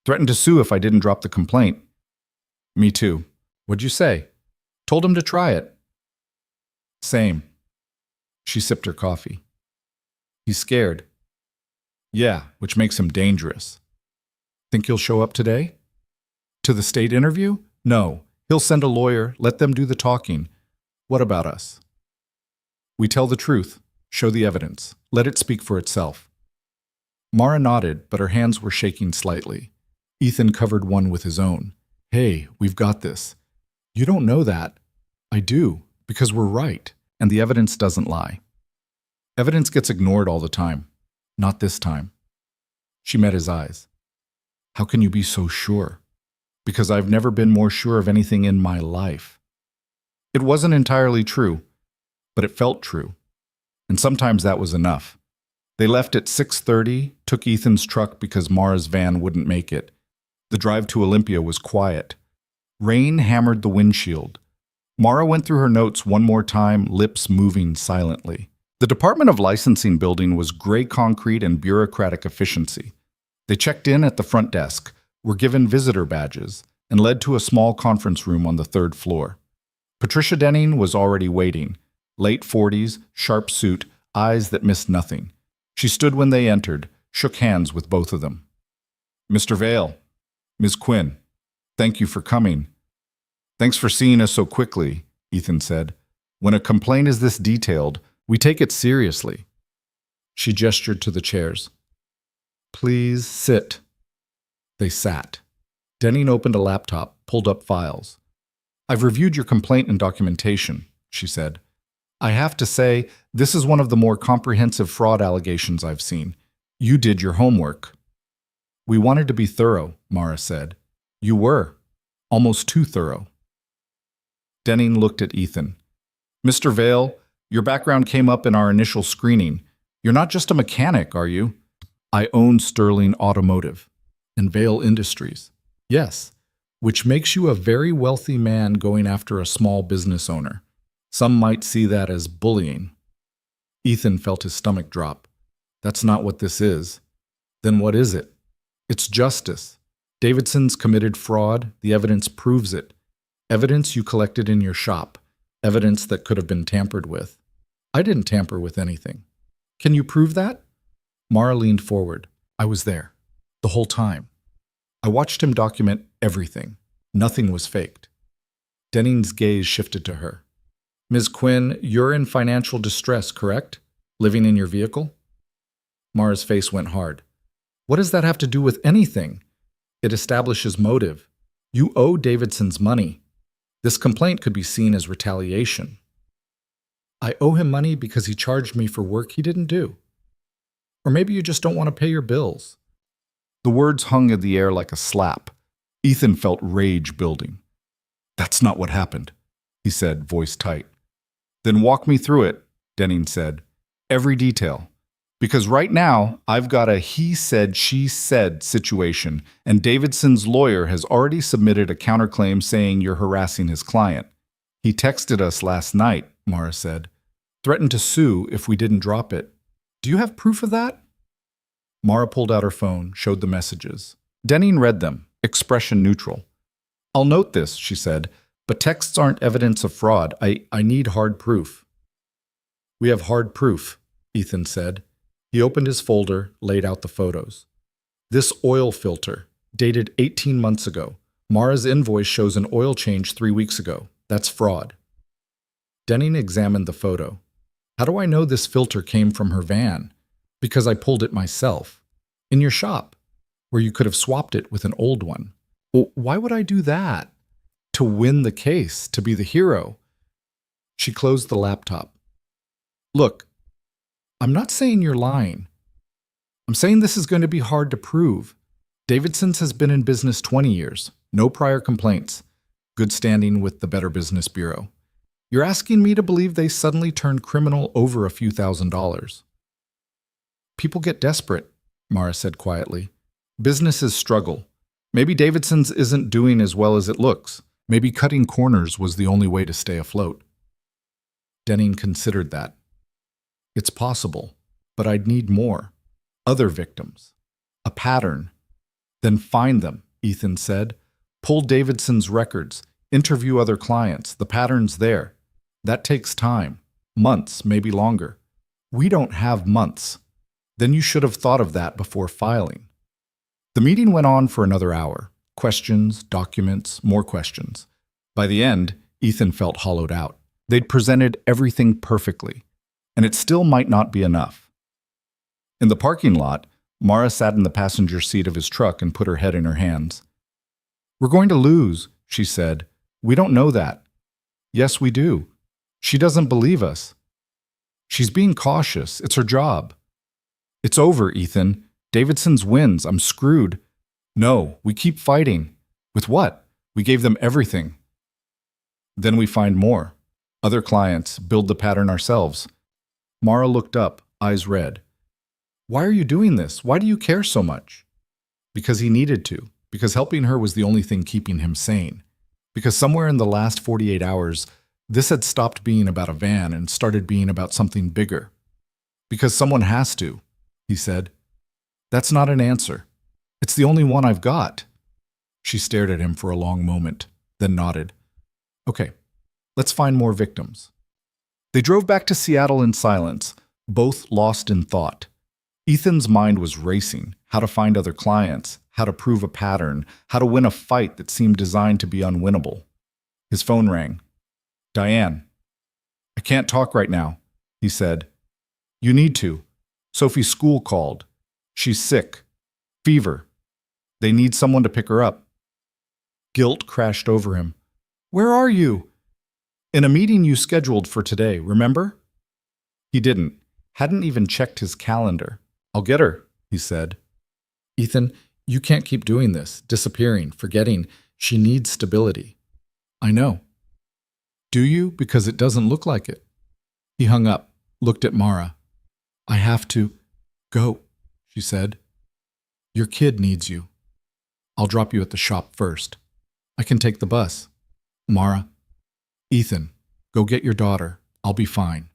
Threatened to sue if I didn't drop the complaint. Me too. What'd you say? Told him to try it. Same. She sipped her coffee. He's scared. Yeah, which makes him dangerous. Think he'll show up today? To the state interview? No. He'll send a lawyer, let them do the talking. What about us? We tell the truth, show the evidence, let it speak for itself. Mara nodded, but her hands were shaking slightly. Ethan covered one with his own. Hey, we've got this. You don't know that. I do, because we're right, and the evidence doesn't lie. Evidence gets ignored all the time. Not this time. She met his eyes. How can you be so sure? Because I've never been more sure of anything in my life. It wasn't entirely true, but it felt true. And sometimes that was enough. They left at 6:30, took Ethan's truck because Mara's van wouldn't make it. The drive to Olympia was quiet. Rain hammered the windshield. Mara went through her notes one more time, lips moving silently. The Department of Licensing building was gray concrete and bureaucratic efficiency. They checked in at the front desk, were given visitor badges, and led to a small conference room on the third floor. Patricia Denning was already waiting, late 40s, sharp suit, eyes that missed nothing. She stood when they entered, shook hands with both of them. Mr. Vale, Ms. Quinn, thank you for coming. Thanks for seeing us so quickly, Ethan said. When a complaint is this detailed, we take it seriously. She gestured to the chairs. Please sit. They sat. Denning opened a laptop, pulled up files. I've reviewed your complaint and documentation, she said. I have to say, this is one of the more comprehensive fraud allegations I've seen. You did your homework. We wanted to be thorough, Mara said. You were. Almost too thorough. Denning looked at Ethan. Mr. Vale, your background came up in our initial screening. You're not just a mechanic, are you? I own Sterling Automotive and Vale Industries. Yes, which makes you a very wealthy man going after a small business owner. Some might see that as bullying. Ethan felt his stomach drop. That's not what this is. Then what is it? It's justice. Davidson's committed fraud. The evidence proves it. Evidence you collected in your shop. Evidence that could have been tampered with. I didn't tamper with anything. Can you prove that? Mara leaned forward. I was there. The whole time. I watched him document everything. Nothing was faked. Denning's gaze shifted to her. Ms. Quinn, you're in financial distress, correct? Living in your vehicle? Mara's face went hard. What does that have to do with anything? It establishes motive. You owe Davidson's money. This complaint could be seen as retaliation. I owe him money because he charged me for work he didn't do. Or maybe you just don't want to pay your bills. The words hung in the air like a slap. Ethan felt rage building. That's not what happened, he said, voice tight. Then walk me through it, Denning said. Every detail. Because right now, I've got a he said, she said situation, and Davidson's lawyer has already submitted a counterclaim saying you're harassing his client. He texted us last night, Mara said. Threatened to sue if we didn't drop it. Do you have proof of that? Mara pulled out her phone, showed the messages. Denning read them, expression neutral. I'll note this, she said, but texts aren't evidence of fraud. I need hard proof. We have hard proof, Ethan said. He opened his folder, laid out the photos. This oil filter, dated 18 months ago. Mara's invoice shows an oil change 3 weeks ago. That's fraud. Denning examined the photo. How do I know this filter came from her van? Because I pulled it myself. In your shop, where you could have swapped it with an old one. Well, why would I do that? To win the case, to be the hero. She closed the laptop. Look, I'm not saying you're lying. I'm saying this is going to be hard to prove. Davidson's has been in business 20 years. No prior complaints. Good standing with the Better Business Bureau. You're asking me to believe they suddenly turned criminal over a few $1,000s. People get desperate, Mara said quietly. Businesses struggle. Maybe Davidson's isn't doing as well as it looks. Maybe cutting corners was the only way to stay afloat. Denning considered that. It's possible, but I'd need more. Other victims. A pattern. Then find them, Ethan said. Pull Davidson's records. Interview other clients. The pattern's there. That takes time. Months, maybe longer. We don't have months. Then you should have thought of that before filing. The meeting went on for another hour. Questions, documents, more questions. By the end, Ethan felt hollowed out. They'd presented everything perfectly. And it still might not be enough. In the parking lot, Mara sat in the passenger seat of his truck and put her head in her hands. We're going to lose, she said. We don't know that. Yes, we do. She doesn't believe us. She's being cautious. It's her job. It's over, Ethan. Davidson's wins. I'm screwed. No, we keep fighting. With what? We gave them everything. Then we find more. Other clients, build the pattern ourselves. Mara looked up, eyes red. Why are you doing this? Why do you care so much? Because he needed to. Because helping her was the only thing keeping him sane. Because somewhere in the last 48 hours, This had stopped being about a van and started being about something bigger. Because someone has to, he said. That's not an answer. It's the only one I've got. She stared at him for a long moment, then nodded. Okay, let's find more victims. They drove back to Seattle in silence, both lost in thought. Ethan's mind was racing, how to find other clients, how to prove a pattern, how to win a fight that seemed designed to be unwinnable. His phone rang. Diane. I can't talk right now, he said. You need to. Sophie's school called. She's sick. Fever. They need someone to pick her up. Guilt crashed over him. Where are you? In a meeting you scheduled for today, remember? He didn't. Hadn't even checked his calendar. I'll get her, he said. Ethan, you can't keep doing this, disappearing, forgetting. She needs stability. I know. Do you? Because it doesn't look like it. He hung up, looked at Mara. I have to go, she said. Your kid needs you. I'll drop you at the shop first. I can take the bus. Mara. Ethan, go get your daughter. I'll be fine.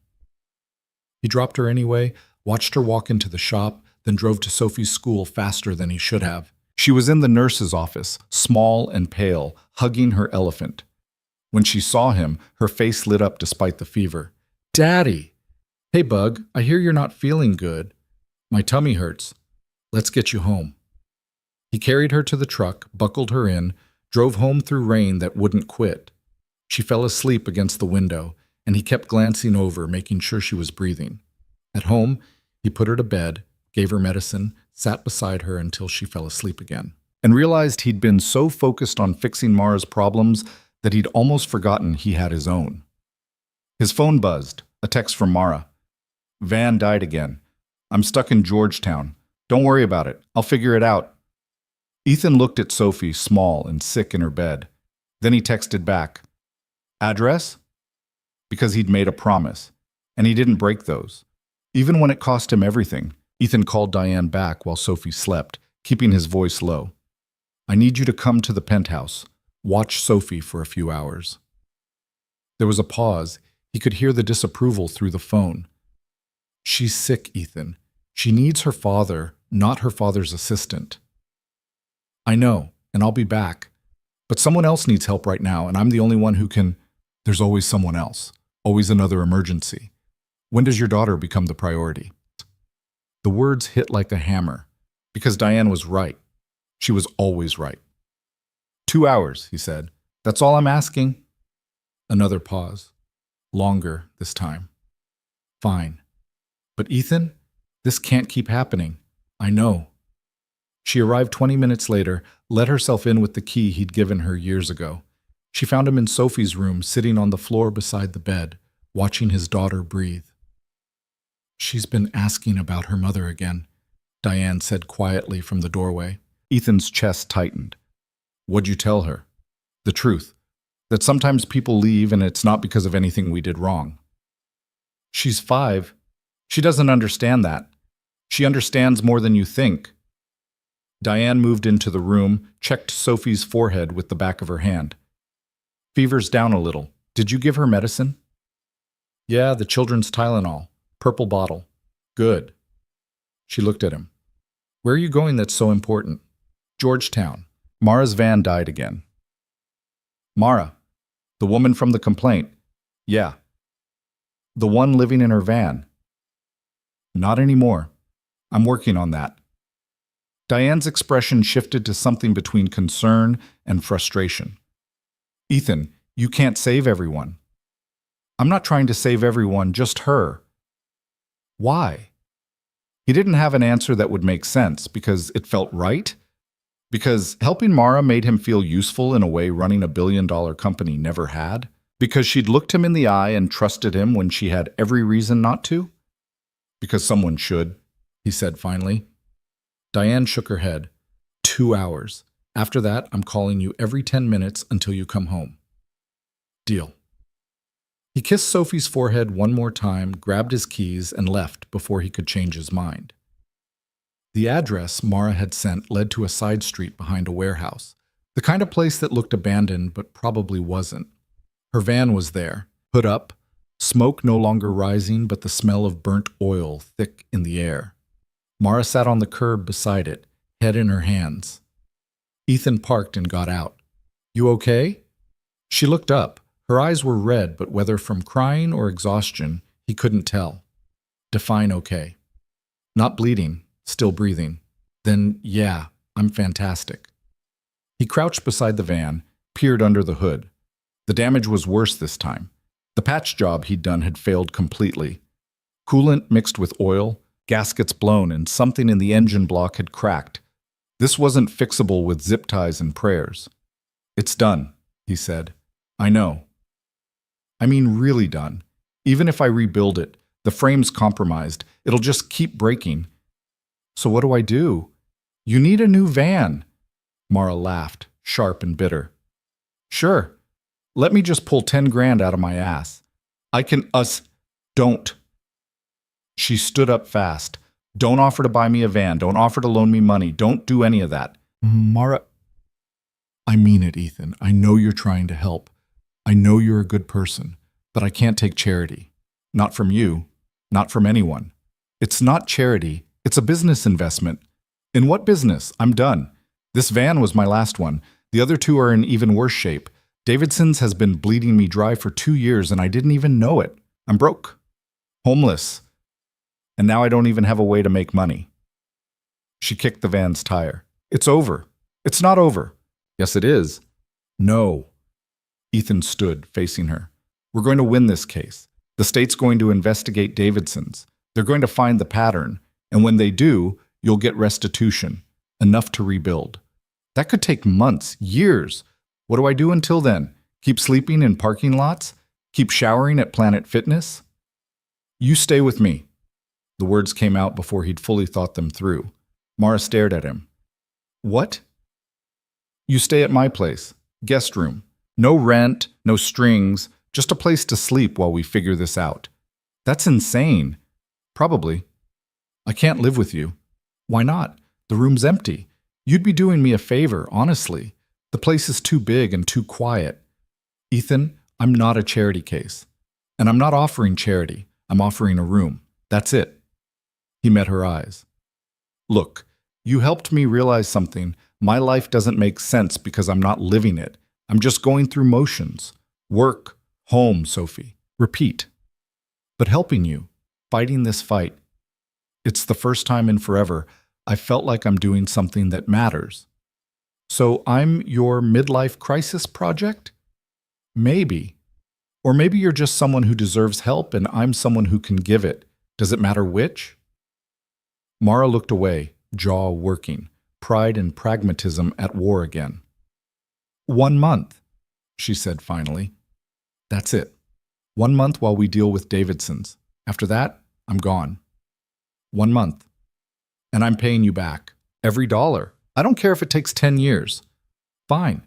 He dropped her anyway, watched her walk into the shop, then drove to Sophie's school faster than he should have. She was in the nurse's office, small and pale, hugging her elephant. When she saw him, her face lit up despite the fever. Daddy! Hey, Bug, I hear you're not feeling good. My tummy hurts. Let's get you home. He carried her to the truck, buckled her in, drove home through rain that wouldn't quit. She fell asleep against the window, and he kept glancing over, making sure she was breathing. At home, he put her to bed, gave her medicine, sat beside her until she fell asleep again, and realized he'd been so focused on fixing Mara's problems that he'd almost forgotten he had his own. His phone buzzed, a text from Mara. Van died again. I'm stuck in Georgetown. Don't worry about it. I'll figure it out. Ethan looked at Sophie, small and sick in her bed. Then he texted back. Address? Because he'd made a promise, and he didn't break those. Even when it cost him everything, Ethan called Diane back while Sophie slept, keeping his voice low. I need you to come to the penthouse. Watch Sophie for a few hours. There was a pause. He could hear the disapproval through the phone. She's sick, Ethan. She needs her father, not her father's assistant. I know, and I'll be back. But someone else needs help right now, and I'm the only one who can. There's always someone else. Always another emergency. When does your daughter become the priority? The words hit like a hammer, because Diane was right. She was always right. 2 hours, he said. That's all I'm asking. Another pause. Longer this time. Fine. But Ethan, this can't keep happening. I know. She arrived 20 minutes later, let herself in with the key he'd given her years ago. She found him in Sophie's room, sitting on the floor beside the bed, watching his daughter breathe. She's been asking about her mother again, Diane said quietly from the doorway. Ethan's chest tightened. What'd you tell her? The truth. That sometimes people leave and it's not because of anything we did wrong. She's 5. She doesn't understand that. She understands more than you think. Diane moved into the room, checked Sophie's forehead with the back of her hand. Fever's down a little. Did you give her medicine? Yeah, the children's Tylenol. Purple bottle. Good. She looked at him. Where are you going that's so important? Georgetown. Mara's van died again. Mara, the woman from the complaint. Yeah. The one living in her van. Not anymore. I'm working on that. Diane's expression shifted to something between concern and frustration. Ethan, you can't save everyone. I'm not trying to save everyone, just her. Why? He didn't have an answer that would make sense because it felt right. Because helping Mara made him feel useful in a way running a billion-dollar company never had. Because she'd looked him in the eye and trusted him when she had every reason not to. Because someone should, he said finally. Diane shook her head. 2 hours. After that, I'm calling you every 10 minutes until you come home. Deal. He kissed Sophie's forehead one more time, grabbed his keys, and left before he could change his mind. The address Mara had sent led to a side street behind a warehouse, the kind of place that looked abandoned but probably wasn't. Her van was there, Hood up, smoke no longer rising, but the smell of burnt oil thick in the air. Mara sat on the curb beside it, head in her hands. Ethan parked and got out. You okay? She looked up. Her eyes were red, but whether from crying or exhaustion, he couldn't tell. Define okay. Not bleeding, still breathing. Then, yeah, I'm fantastic. He crouched beside the van, peered under the hood. The damage was worse this time. The patch job he'd done had failed completely. Coolant mixed with oil, gaskets blown, and something in the engine block had cracked. This wasn't fixable with zip ties and prayers. It's done, he said. I know. I mean really done. Even if I rebuild it, the frame's compromised. It'll just keep breaking. So what do I do? You need a new van. Mara laughed, sharp and bitter. Sure. Let me just pull 10 grand out of my ass. I can Don't. She stood up fast. Don't offer to buy me a van. Don't offer to loan me money. Don't do any of that. Mara, I mean it, Ethan. I know you're trying to help. I know you're a good person, but I can't take charity. Not from you. Not from anyone. It's not charity. It's a business investment. In what business? I'm done. This van was my last one. The other two are in even worse shape. Davidson's has been bleeding me dry for 2 years and I didn't even know it. I'm broke. Homeless. And now I don't even have a way to make money. She kicked the van's tire. It's over. It's not over. Yes, it is. No. Ethan stood, facing her. We're going to win this case. The state's going to investigate Davidson's. They're going to find the pattern. And when they do, you'll get restitution. Enough to rebuild. That could take months, years. What do I do until then? Keep sleeping in parking lots? Keep showering at Planet Fitness? You stay with me. The words came out before he'd fully thought them through. Mara stared at him. What? You stay at my place. Guest room. No rent, no strings, just a place to sleep while we figure this out. That's insane. Probably. I can't live with you. Why not? The room's empty. You'd be doing me a favor, honestly. The place is too big and too quiet. Ethan, I'm not a charity case. And I'm not offering charity. I'm offering a room. That's it. He met her eyes. Look, you helped me realize something. My life doesn't make sense because I'm not living it. I'm just going through motions. Work, home, Sophie. Repeat. But helping you, fighting this fight, it's the first time in forever I felt like I'm doing something that matters. So I'm your midlife crisis project? Maybe. Or maybe you're just someone who deserves help and I'm someone who can give it. Does it matter which? Mara looked away, jaw working, pride and pragmatism at war again. 1 month, she said finally. That's it. 1 month while we deal with Davidson's. After that, I'm gone. 1 month. And I'm paying you back. Every dollar. I don't care if it takes 10 years. Fine.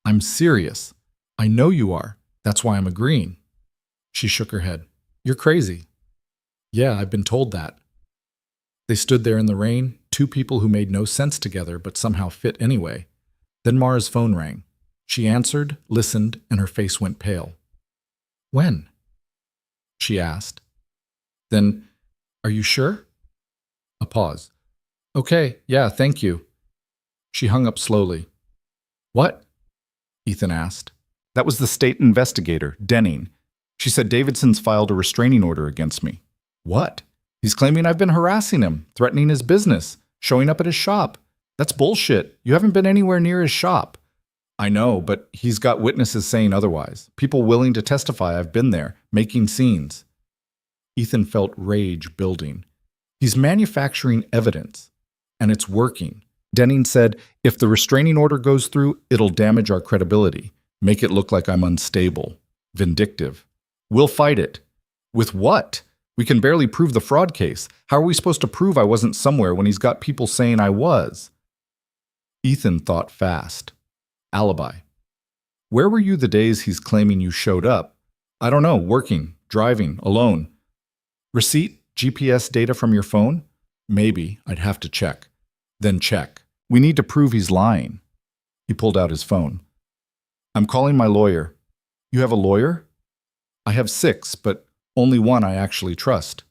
I'm serious. I know you are. That's why I'm agreeing. She shook her head. You're crazy. Yeah, I've been told that. They stood there in the rain, two people who made no sense together but somehow fit anyway. Then Mara's phone rang. She answered, listened, and her face went pale. When? She asked. Then, are you sure? A pause. Okay, yeah, thank you. She hung up slowly. What? Ethan asked. That was the state investigator, Denning. She said Davidson's filed a restraining order against me. What? He's claiming I've been harassing him, threatening his business, showing up at his shop. That's bullshit. You haven't been anywhere near his shop. I know, but he's got witnesses saying otherwise. People willing to testify I've been there, making scenes. Ethan felt rage building. He's manufacturing evidence, and it's working. Denning said, if the restraining order goes through, it'll damage our credibility, make it look like I'm unstable, vindictive. We'll fight it. With what? We can barely prove the fraud case. How are we supposed to prove I wasn't somewhere when he's got people saying I was? Ethan thought fast. Alibi. Where were you the days he's claiming you showed up? I don't know, working, driving, alone. Receipt, GPS data from your phone? Maybe, I'd have to check. Then check. We need to prove he's lying. He pulled out his phone. I'm calling my lawyer. You have a lawyer? I have 6, but only one I actually trust.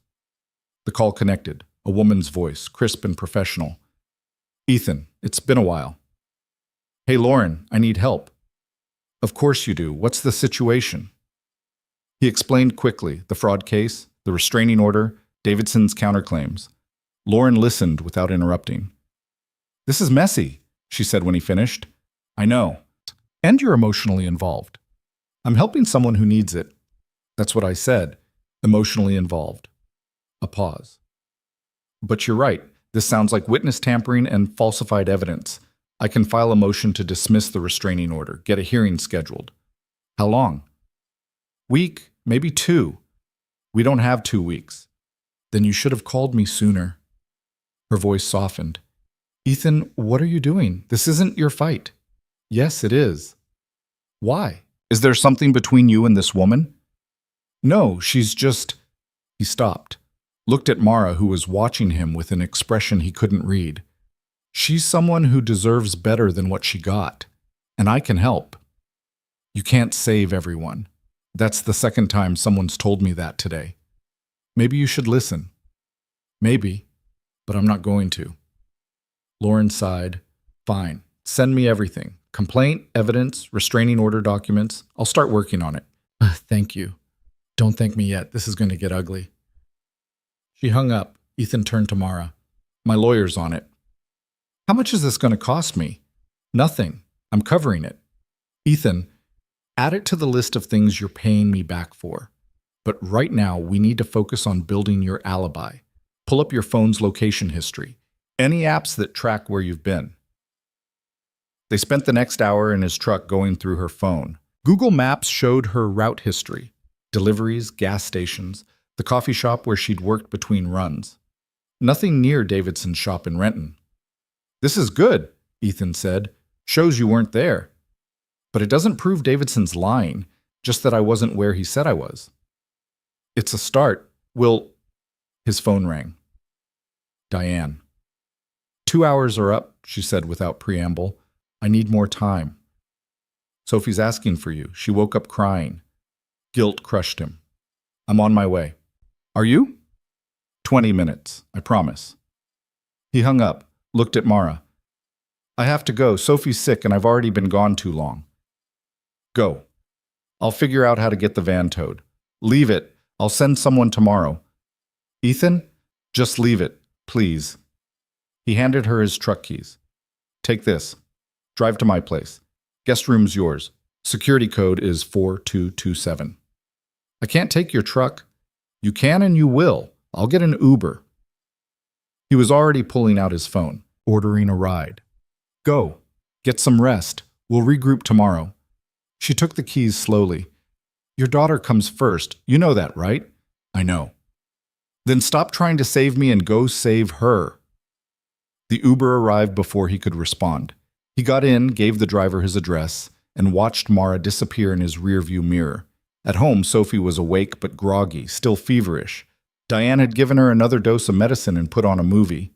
The call connected, a woman's voice, crisp and professional. Ethan, it's been a while. Hey, Lauren, I need help. Of course you do. What's the situation? He explained quickly the fraud case, the restraining order, Davidson's counterclaims. Lauren listened without interrupting. This is messy, she said when he finished. I know. And you're emotionally involved. I'm helping someone who needs it. That's what I said. Emotionally involved. A pause. But you're right. This sounds like witness tampering and falsified evidence. I can file a motion to dismiss the restraining order, get a hearing scheduled. How long? Week, maybe 2. We don't have 2 weeks. Then you should have called me sooner. Her voice softened. Ethan, what are you doing? This isn't your fight. Yes, it is. Why? Is there something between you and this woman? No, she's just... He stopped, looked at Mara, who was watching him with an expression he couldn't read. She's someone who deserves better than what she got, and I can help. You can't save everyone. That's the second time someone's told me that today. Maybe you should listen. Maybe, but I'm not going to. Lauren sighed. Fine, send me everything. Complaint, evidence, restraining order documents. I'll start working on it. Thank you. Don't thank me yet. This is going to get ugly. She hung up. Ethan turned to Mara. My lawyer's on it. How much is this going to cost me? Nothing. I'm covering it. Ethan, add it to the list of things you're paying me back for. But right now, we need to focus on building your alibi. Pull up your phone's location history. Any apps that track where you've been. They spent the next hour in his truck going through her phone. Google Maps showed her route history, deliveries, gas stations, the coffee shop where she'd worked between runs. Nothing near Davidson's shop in Renton. This is good, Ethan said. Shows you weren't there. But it doesn't prove Davidson's lying, just that I wasn't where he said I was. It's a start. His phone rang. Diane. 2 hours are up, she said without preamble. I need more time. Sophie's asking for you. She woke up crying. Guilt crushed him. I'm on my way. Are you? 20 minutes, I promise. He hung up, looked at Mara. I have to go. Sophie's sick and I've already been gone too long. Go. I'll figure out how to get the van towed. Leave it. I'll send someone tomorrow. Ethan, just leave it, please. He handed her his truck keys. Take this. Drive to my place. Guest room's yours. Security code is 4227. I can't take your truck. You can and you will. I'll get an Uber. He was already pulling out his phone, ordering a ride. Go. Get some rest. We'll regroup tomorrow. She took the keys slowly. Your daughter comes first. You know that, right? I know. Then stop trying to save me and go save her. The Uber arrived before he could respond. He got in, gave the driver his address, and watched Mara disappear in his rearview mirror. At home, Sophie was awake but groggy, still feverish. Diane had given her another dose of medicine and put on a movie.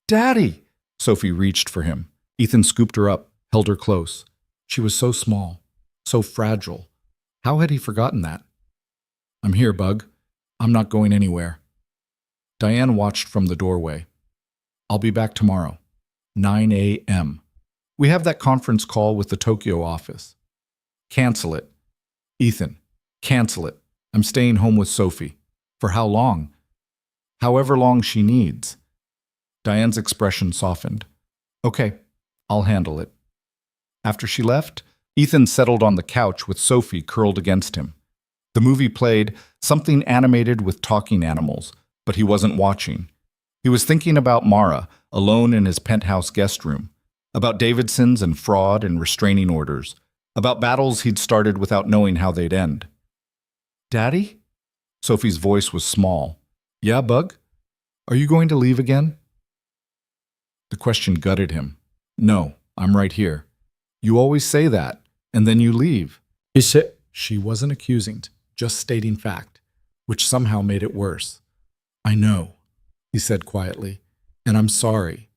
Daddy! Sophie reached for him. Ethan scooped her up, held her close. She was so small, so fragile. How had he forgotten that? I'm here, Bug. I'm not going anywhere. Diane watched from the doorway. I'll be back tomorrow, 9 a.m. We have that conference call with the Tokyo office. Cancel it. Ethan, cancel it. I'm staying home with Sophie. For how long? However long she needs. Diane's expression softened. Okay, I'll handle it. After she left, Ethan settled on the couch with Sophie curled against him. The movie played, something animated with talking animals, but he wasn't watching. He was thinking about Mara, alone in his penthouse guest room, about Davidson's and fraud and restraining orders, about battles he'd started without knowing how they'd end. Daddy? Sophie's voice was small. Yeah, Bug? Are you going to leave again? The question gutted him. No, I'm right here. You always say that, and then you leave. She wasn't accusing, just stating fact, which somehow made it worse. I know, he said quietly, and I'm sorry.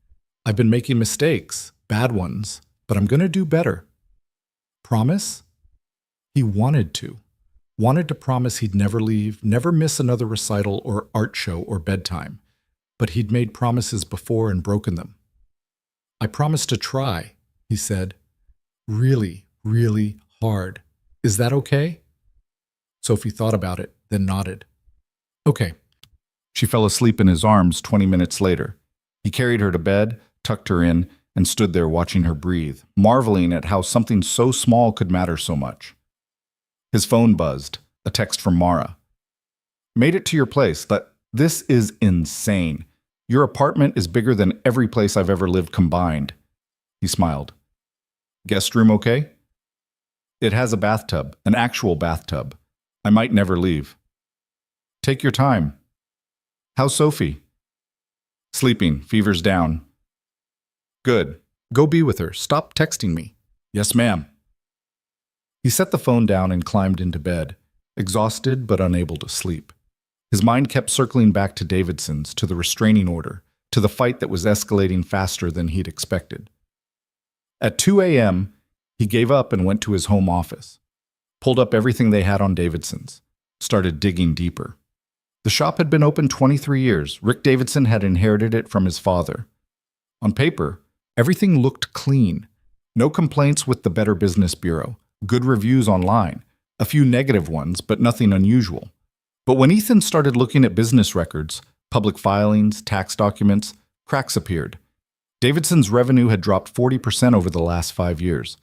I've been making mistakes, bad ones, but I'm going to do better. Promise? He wanted to. Wanted to promise he'd never leave, never miss another recital or art show or bedtime. But he'd made promises before and broken them. I promised to try, he said. Really, really hard. Is that okay? Sophie thought about it, then nodded. Okay. She fell asleep in his arms 20 minutes later. He carried her to bed, tucked her in, and stood there watching her breathe, marveling at how something so small could matter so much. His phone buzzed, a text from Mara. Made it to your place. This is insane. Your apartment is bigger than every place I've ever lived combined. He smiled. Guest room okay? It has a bathtub, an actual bathtub. I might never leave. Take your time. How's Sophie? Sleeping, fever's down. Good. Go be with her. Stop texting me. Yes, ma'am. He set the phone down and climbed into bed, exhausted but unable to sleep. His mind kept circling back to Davidson's, to the restraining order, to the fight that was escalating faster than he'd expected. At 2 a.m., he gave up and went to his home office, pulled up everything they had on Davidson's, started digging deeper. The shop had been open 23 years. Rick Davidson had inherited it from his father. On paper, everything looked clean. No complaints with the Better Business Bureau, good reviews online, a few negative ones, but nothing unusual. But when Ethan started looking at business records, public filings, tax documents, cracks appeared. Davidson's revenue had dropped 40% over the last 5 years.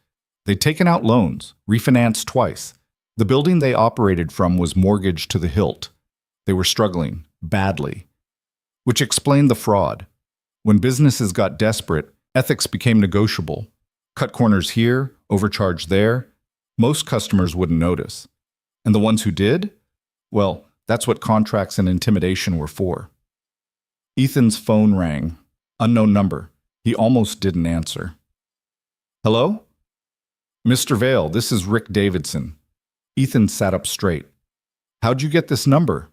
They'd taken out loans, refinanced twice. The building they operated from was mortgaged to the hilt. They were struggling, badly. Which explained the fraud. When businesses got desperate, ethics became negotiable. Cut corners here, overcharge there. Most customers wouldn't notice. And the ones who did? Well, that's what contracts and intimidation were for. Ethan's phone rang. Unknown number. He almost didn't answer. Hello? Mr. Vale, this is Rick Davidson. Ethan sat up straight. How'd you get this number?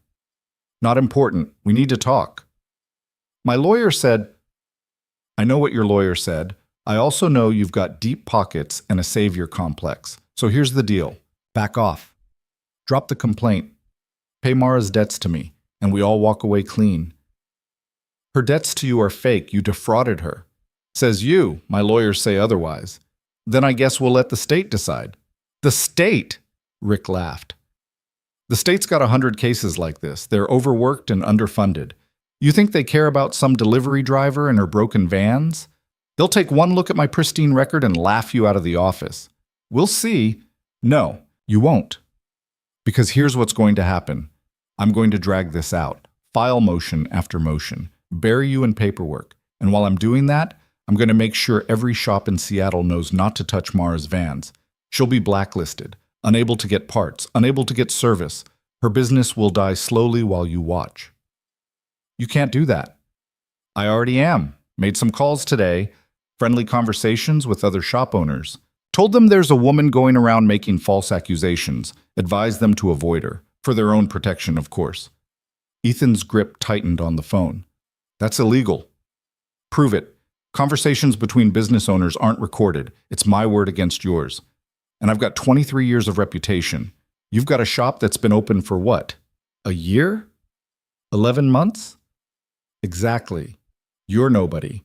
Not important. We need to talk. My lawyer said, I know what your lawyer said. I also know you've got deep pockets and a savior complex. So here's the deal. Back off. Drop the complaint. Pay Mara's debts to me, and we all walk away clean. Her debts to you are fake. You defrauded her. Says you. My lawyers say otherwise. Then I guess we'll let the state decide. The state? Rick laughed. The state's got 100 cases like this. They're overworked and underfunded. You think they care about some delivery driver and her broken vans? They'll take one look at my pristine record and laugh you out of the office. We'll see. No, you won't. Because here's what's going to happen. I'm going to drag this out. File motion after motion. Bury you in paperwork. And while I'm doing that, I'm going to make sure every shop in Seattle knows not to touch Mara's vans. She'll be blacklisted, unable to get parts, unable to get service. Her business will die slowly while you watch. You can't do that. I already am. Made some calls today, friendly conversations with other shop owners. Told them there's a woman going around making false accusations. Advised them to avoid her, for their own protection, of course. Ethan's grip tightened on the phone. That's illegal. Prove it. Conversations between business owners aren't recorded. It's my word against yours. And I've got 23 years of reputation. You've got a shop that's been open for what? A year? 11 months? Exactly. You're nobody.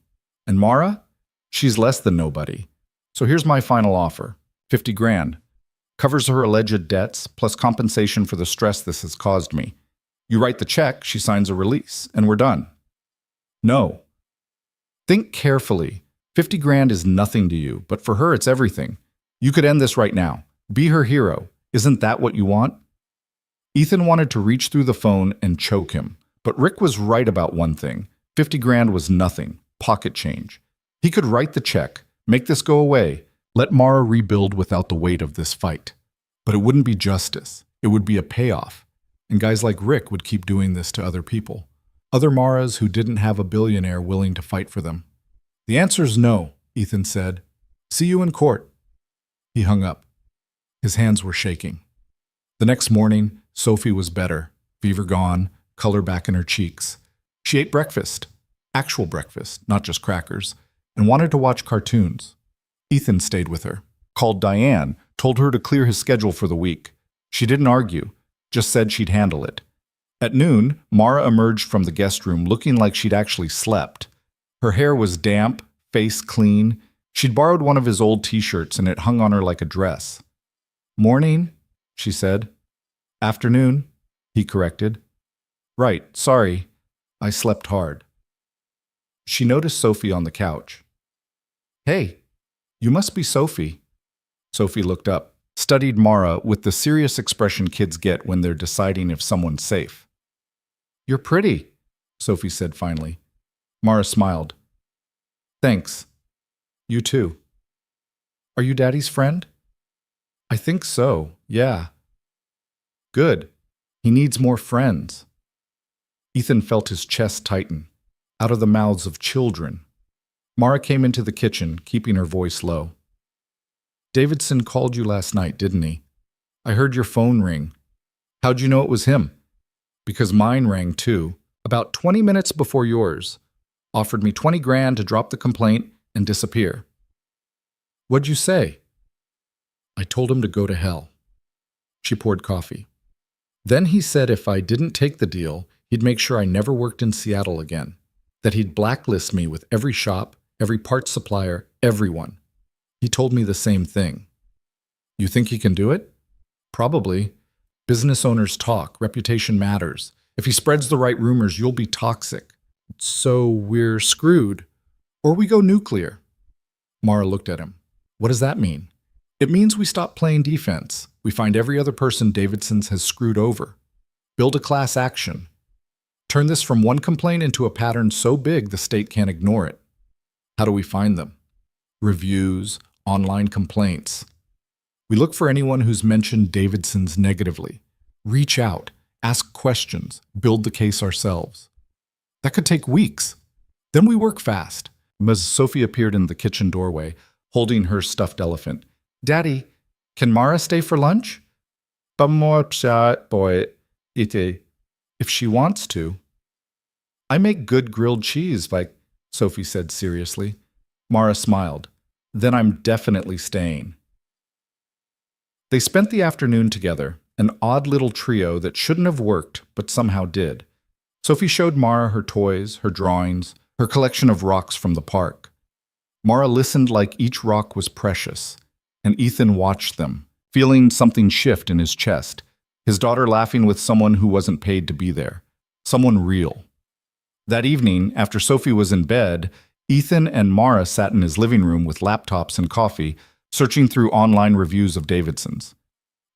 And Mara? She's less than nobody. So here's my final offer. 50 grand. Covers her alleged debts, plus compensation for the stress this has caused me. You write the check, she signs a release, and we're done. No. Think carefully. 50 grand is nothing to you, but for her it's everything. You could end this right now. Be her hero. Isn't that what you want? Ethan wanted to reach through the phone and choke him, but Rick was right about one thing. 50 grand was nothing. Pocket change. He could write the check, make this go away, let Mara rebuild without the weight of this fight. But it wouldn't be justice. It would be a payoff. And guys like Rick would keep doing this to other people. Other Maras who didn't have a billionaire willing to fight for them. The answer's no, Ethan said. See you in court. He hung up. His hands were shaking. The next morning, Sophie was better, fever gone, color back in her cheeks. She ate breakfast, actual breakfast, not just crackers, and wanted to watch cartoons. Ethan stayed with her, called Diane, told her to clear his schedule for the week. She didn't argue, just said she'd handle it. At noon, Mara emerged from the guest room looking like she'd actually slept. Her hair was damp, face clean. She'd borrowed one of his old t-shirts and it hung on her like a dress. "Morning," she said. "Afternoon," he corrected. "Right, sorry. I slept hard." She noticed Sophie on the couch. "Hey, you must be Sophie." Sophie looked up, studied Mara with the serious expression kids get when they're deciding if someone's safe. "You're pretty," Sophie said finally. Mara smiled. "Thanks. You too." "Are you Daddy's friend?" "I think so, yeah." "Good. He needs more friends." Ethan felt his chest tighten, out of the mouths of children. Mara came into the kitchen, keeping her voice low. "Davidson called you last night, didn't he? I heard your phone ring. How'd you know it was him?" "Because mine rang too, about 20 minutes before yours. Offered me 20 grand to drop the complaint and disappear." "What'd you say?" "I told him to go to hell." She poured coffee. "Then he said if I didn't take the deal, he'd make sure I never worked in Seattle again. That he'd blacklist me with every shop, every parts supplier, everyone. He told me the same thing." "You think he can do it?" "Probably. Business owners talk. Reputation matters. If he spreads the right rumors, you'll be toxic. So we're screwed. Or we go nuclear." Mara looked at him. "What does that mean?" "It means we stop playing defense. We find every other person Davidson's has screwed over. Build a class action. Turn this from one complaint into a pattern so big the state can't ignore it." "How do we find them?" "Reviews, online complaints. We look for anyone who's mentioned Davidson's negatively. Reach out, ask questions, build the case ourselves. That could take weeks. Then we work fast." Ms. Sophie appeared in the kitchen doorway, holding her stuffed elephant. "Daddy, can Mara stay for lunch?" "If she wants to." "I make good grilled cheese, like," Sophie said seriously. Mara smiled. "Then I'm definitely staying." They spent the afternoon together, an odd little trio that shouldn't have worked, but somehow did. Sophie showed Mara her toys, her drawings, her collection of rocks from the park. Mara listened like each rock was precious, and Ethan watched them, feeling something shift in his chest, his daughter laughing with someone who wasn't paid to be there, someone real. That evening, after Sophie was in bed, Ethan and Mara sat in his living room with laptops and coffee, searching through online reviews of Davidson's.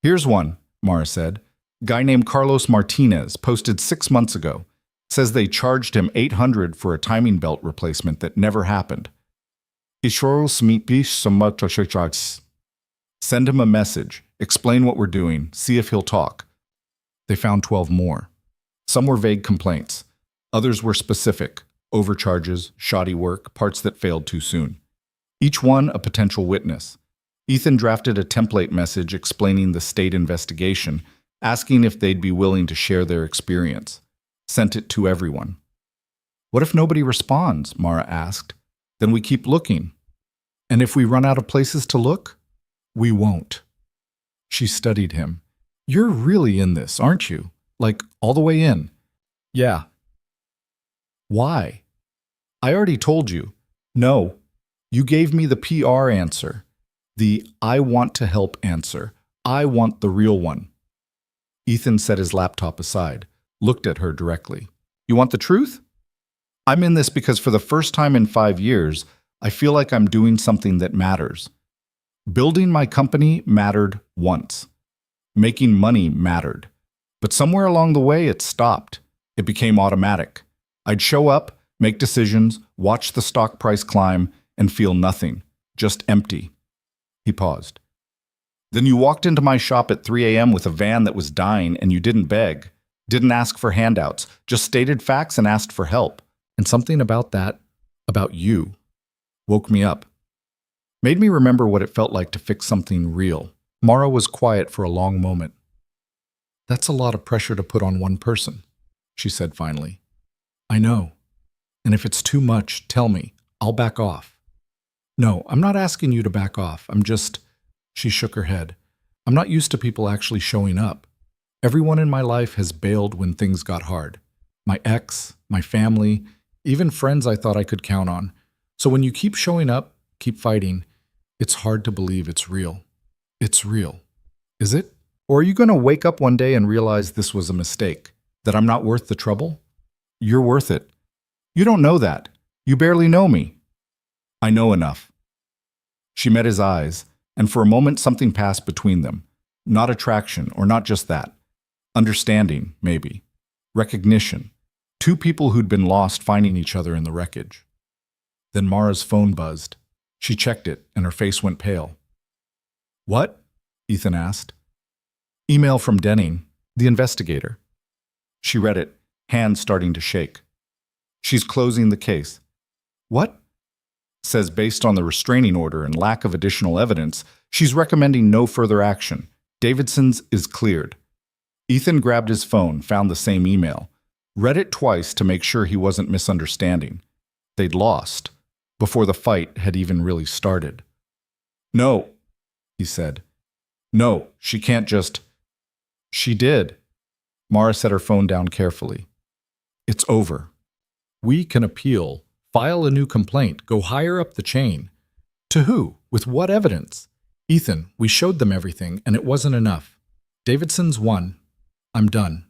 "Here's one," Mara said. "Guy named Carlos Martinez, posted 6 months ago. Says they charged him $800 for a timing belt replacement that never happened. Send him a message, explain what we're doing, see if he'll talk." They found 12 more. Some were vague complaints. Others were specific, overcharges, shoddy work, parts that failed too soon. Each one a potential witness. Ethan drafted a template message explaining the state investigation, asking if they'd be willing to share their experience. Sent it to everyone. "What if nobody responds?" Mara asked. "Then we keep looking. And if we run out of places to look, we won't." She studied him. "You're really in this, aren't you? Like, all the way in?" "Yeah." "Why?" "I already told you." "No. You gave me the PR answer. The I want to help answer. I want the real one." Ethan set his laptop aside, looked at her directly. "You want the truth? I'm in this because for the first time in 5 years, I feel like I'm doing something that matters. Building my company mattered once. Making money mattered. But somewhere along the way, it stopped. It became automatic. I'd show up, make decisions, watch the stock price climb, and feel nothing, just empty." He paused. "Then you walked into my shop at 3 a.m. with a van that was dying and you didn't beg, didn't ask for handouts, just stated facts and asked for help. And something about that, about you, woke me up. Made me remember what it felt like to fix something real." Mara was quiet for a long moment. "That's a lot of pressure to put on one person," she said finally. "I know. And if it's too much, tell me. I'll back off." "No, I'm not asking you to back off. I'm just..." She shook her head. I'm not used to people actually showing up. Everyone in my life has bailed when things got hard. My ex, my family, even friends I thought I could count on. So when you keep showing up, keep fighting, it's hard to believe it's real. It's real. Is it? Or are you going to wake up one day and realize this was a mistake? That I'm not worth the trouble? You're worth it. You don't know that. You barely know me. I know enough. She met his eyes, and for a moment something passed between them. Not attraction, or not just that. Understanding, maybe. Recognition. Two people who'd been lost finding each other in the wreckage. Then Mara's phone buzzed. She checked it, and her face went pale. What? Ethan asked. Email from Denning, the investigator. She read it, hands starting to shake. She's closing the case. What? Says based on the restraining order and lack of additional evidence, she's recommending no further action. Davidson's is cleared. Ethan grabbed his phone, found the same email, read it twice to make sure he wasn't misunderstanding. They'd lost, before the fight had even really started. No, he said. No, she can't just... She did. Mara set her phone down carefully. It's over. We can appeal, file a new complaint, go higher up the chain. To who? With what evidence? Ethan, we showed them everything, and it wasn't enough. Davidson's won. I'm done.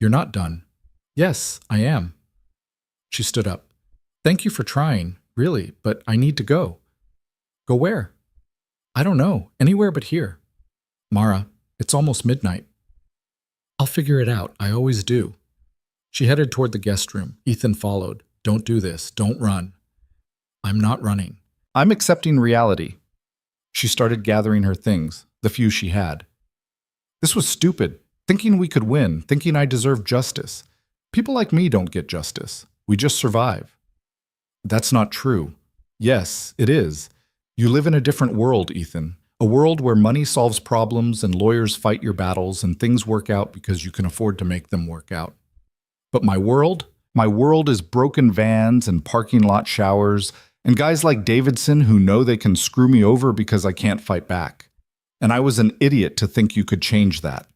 You're not done. Yes, I am. She stood up. Thank you for trying, really, but I need to go. Go where? I don't know, anywhere but here. Mara, it's almost midnight. I'll figure it out, I always do. She headed toward the guest room. Ethan followed. Don't do this, don't run. I'm not running. I'm accepting reality. She started gathering her things, the few she had. This was stupid, thinking we could win, thinking I deserved justice. People like me don't get justice. We just survive. That's not true. Yes, it is. You live in a different world, Ethan. A world where money solves problems and lawyers fight your battles and things work out because you can afford to make them work out. But my world is broken vans and parking lot showers and guys like Davidson who know they can screw me over because I can't fight back. And I was an idiot to think you could change that.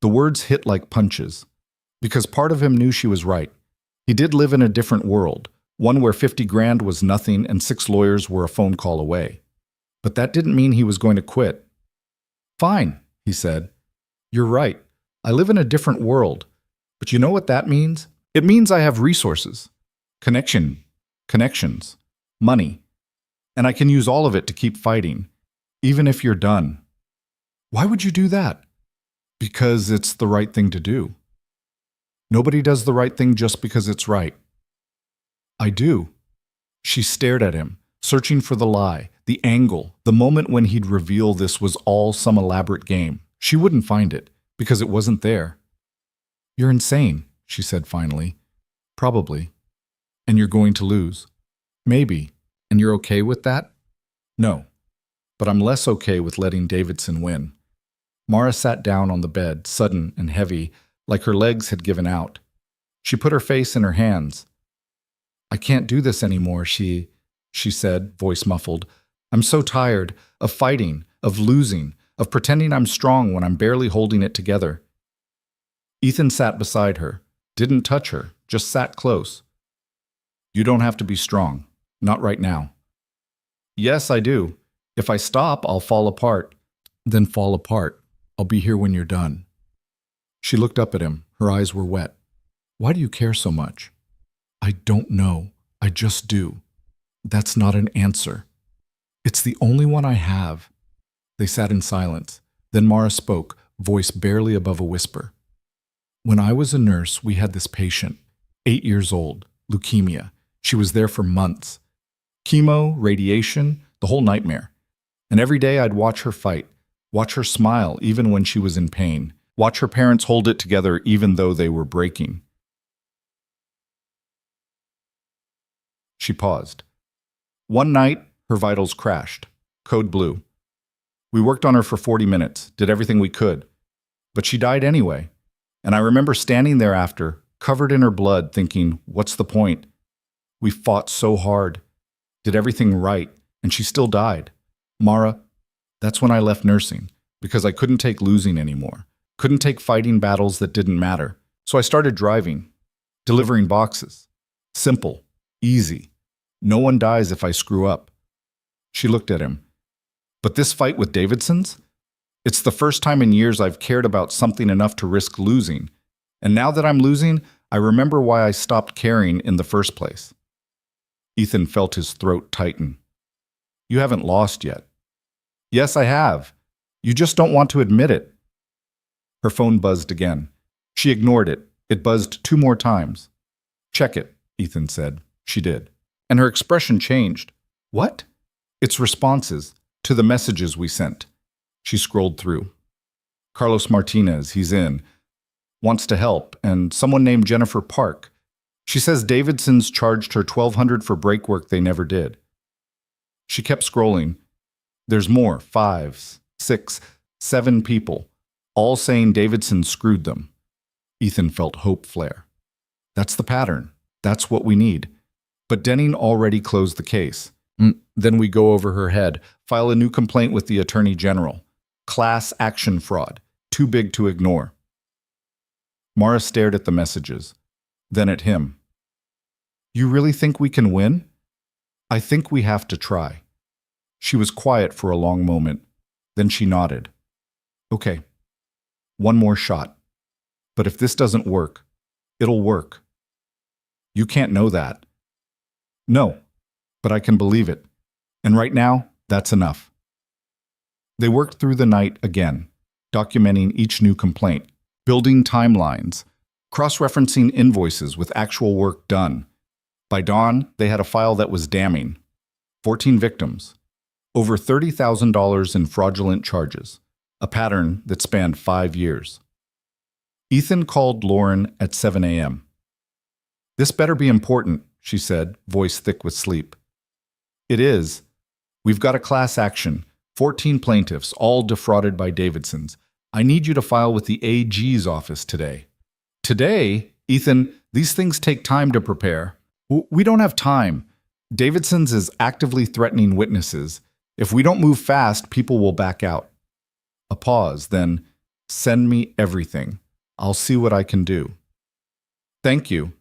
The words hit like punches, because part of him knew she was right. He did live in a different world, one where 50 grand was nothing and 6 lawyers were a phone call away. But that didn't mean he was going to quit. Fine, he said. You're right. I live in a different world. But you know what that means? It means I have resources, connections, money, and I can use all of it to keep fighting, even if you're done. Why would you do that? Because it's the right thing to do. Nobody does the right thing just because it's right. I do. She stared at him, searching for the lie, the angle, the moment when he'd reveal this was all some elaborate game. She wouldn't find it, because it wasn't there. You're insane, she said finally. Probably. And you're going to lose. Maybe. And you're okay with that? No. But I'm less okay with letting Davidson win. Mara sat down on the bed, sudden and heavy, like her legs had given out. She put her face in her hands. I can't do this anymore, she said, voice muffled. I'm so tired of fighting, of losing, of pretending I'm strong when I'm barely holding it together. Ethan sat beside her, didn't touch her, just sat close. You don't have to be strong, not right now. Yes, I do. If I stop, I'll fall apart. Then fall apart. I'll be here when you're done. She looked up at him, her eyes were wet. Why do you care so much? I don't know. I just do. That's not an answer. It's the only one I have. They sat in silence. Then Mara spoke, voice barely above a whisper. When I was a nurse, we had this patient, 8 years old, leukemia. She was there for months. Chemo, radiation, the whole nightmare. And every day I'd watch her fight, watch her smile even when she was in pain, watch her parents hold it together even though they were breaking. She paused. One night, her vitals crashed. Code blue. We worked on her for 40 minutes, did everything we could. But she died anyway. And I remember standing there after, covered in her blood, thinking, what's the point? We fought so hard, did everything right, and she still died. Mara, That's when I left nursing, because I couldn't take losing anymore. Couldn't take fighting battles that didn't matter. So I started driving, delivering boxes. Simple, easy. No one dies if I screw up. She looked at him. But this fight with Davidson's? It's the first time in years I've cared about something enough to risk losing. And now that I'm losing, I remember why I stopped caring in the first place. Ethan felt his throat tighten. You haven't lost yet. Yes, I have. You just don't want to admit it. Her phone buzzed again. She ignored it. It buzzed 2 more times. Check it, Ethan said. She did. And her expression changed. What? It's responses to the messages we sent. She scrolled through. Carlos Martinez, he's in. Wants to help, and someone named Jennifer Park. She says Davidson's charged her $1,200 for break work they never did. She kept scrolling. There's more, 5, 6, 7 people, all saying Davidson screwed them. Ethan felt hope flare. That's the pattern. That's what we need. But Denning already closed the case. Then we go over her head, file a new complaint with the Attorney General. Class action fraud. Too big to ignore. Mara stared at the messages, then at him. You really think we can win? I think we have to try. She was quiet for a long moment. Then she nodded. Okay. One more shot. But if this doesn't work, it'll work. You can't know that. No, but I can believe it. And right now, that's enough. They worked through the night again, documenting each new complaint, building timelines, cross-referencing invoices with actual work done. By dawn, they had a file that was damning. 14 victims. Over $30,000 in fraudulent charges. A pattern that spanned 5 years. Ethan called Lauren at 7 a.m. This better be important, she said, voice thick with sleep. It is. We've got a class action. 14 plaintiffs, all defrauded by Davidson's. I need you to file with the AG's office today. Today? Ethan, these things take time to prepare. We don't have time. Davidson's is actively threatening witnesses. If we don't move fast, people will back out. A pause, then, send me everything. I'll see what I can do. Thank you.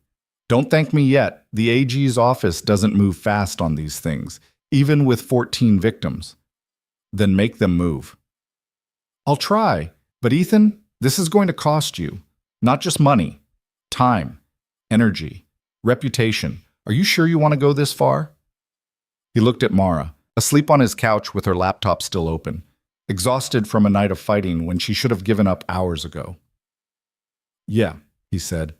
Don't thank me yet. The AG's office doesn't move fast on these things, even with 14 victims. Then make them move. I'll try, but Ethan, this is going to cost you. Not just money, time, energy, reputation. Are you sure you want to go this far? He looked at Mara, asleep on his couch with her laptop still open, exhausted from a night of fighting when she should have given up hours ago. Yeah, he said.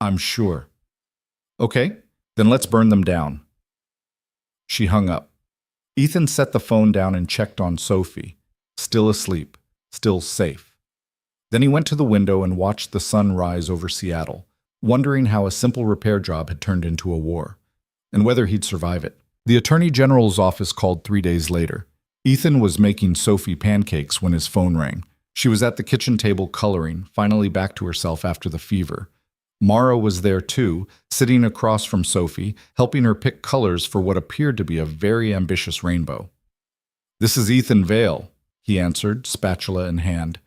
I'm sure. Okay, then let's burn them down. She hung up. Ethan set the phone down and checked on Sophie, still asleep, still safe. Then he went to the window and watched the sun rise over Seattle, wondering how a simple repair job had turned into a war, and whether he'd survive it. The Attorney General's office called 3 days later. Ethan was making Sophie pancakes when his phone rang. She was at the kitchen table coloring, finally back to herself after the fever. Mara was there too, sitting across from Sophie, helping her pick colors for what appeared to be a very ambitious rainbow. This is Ethan Vale, he answered, spatula in hand.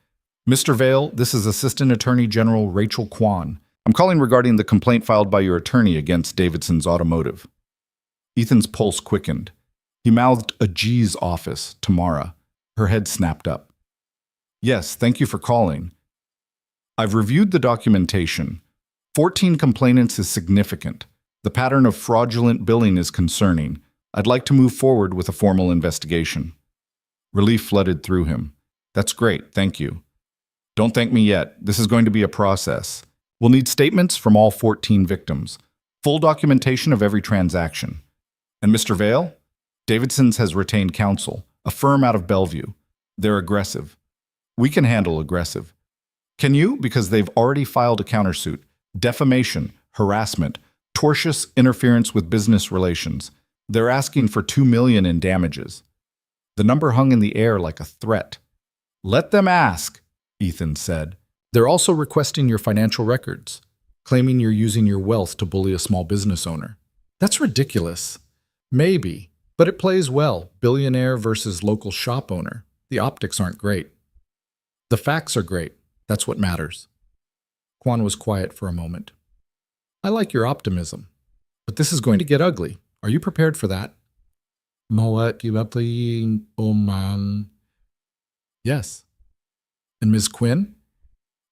Mr. Vale, this is Assistant Attorney General Rachel Kwan. I'm calling regarding the complaint filed by your attorney against Davidson's Automotive. Ethan's pulse quickened. He mouthed a G's office to Mara. Her head snapped up. Yes, thank you for calling. I've reviewed the documentation. 14 complainants is significant. The pattern of fraudulent billing is concerning. I'd like to move forward with a formal investigation. Relief flooded through him. That's great, thank you. Don't thank me yet. This is going to be a process. We'll need statements from all 14 victims. Full documentation of every transaction. And Mr. Vale? Davidson's has retained counsel, a firm out of Bellevue. They're aggressive. We can handle aggressive. Can you? Because they've already filed a countersuit. Defamation, harassment, tortious interference with business relations. They're asking for $2 million in damages. The number hung in the air like a threat. Let them ask, Ethan said. They're also requesting your financial records, claiming you're using your wealth to bully a small business owner. That's ridiculous. Maybe, but it plays well, billionaire versus local shop owner. The optics aren't great. The facts are great. That's what matters. Quan was quiet for a moment. I like your optimism, but this is going to get ugly. Are you prepared for that? Yes. And Ms. Quinn?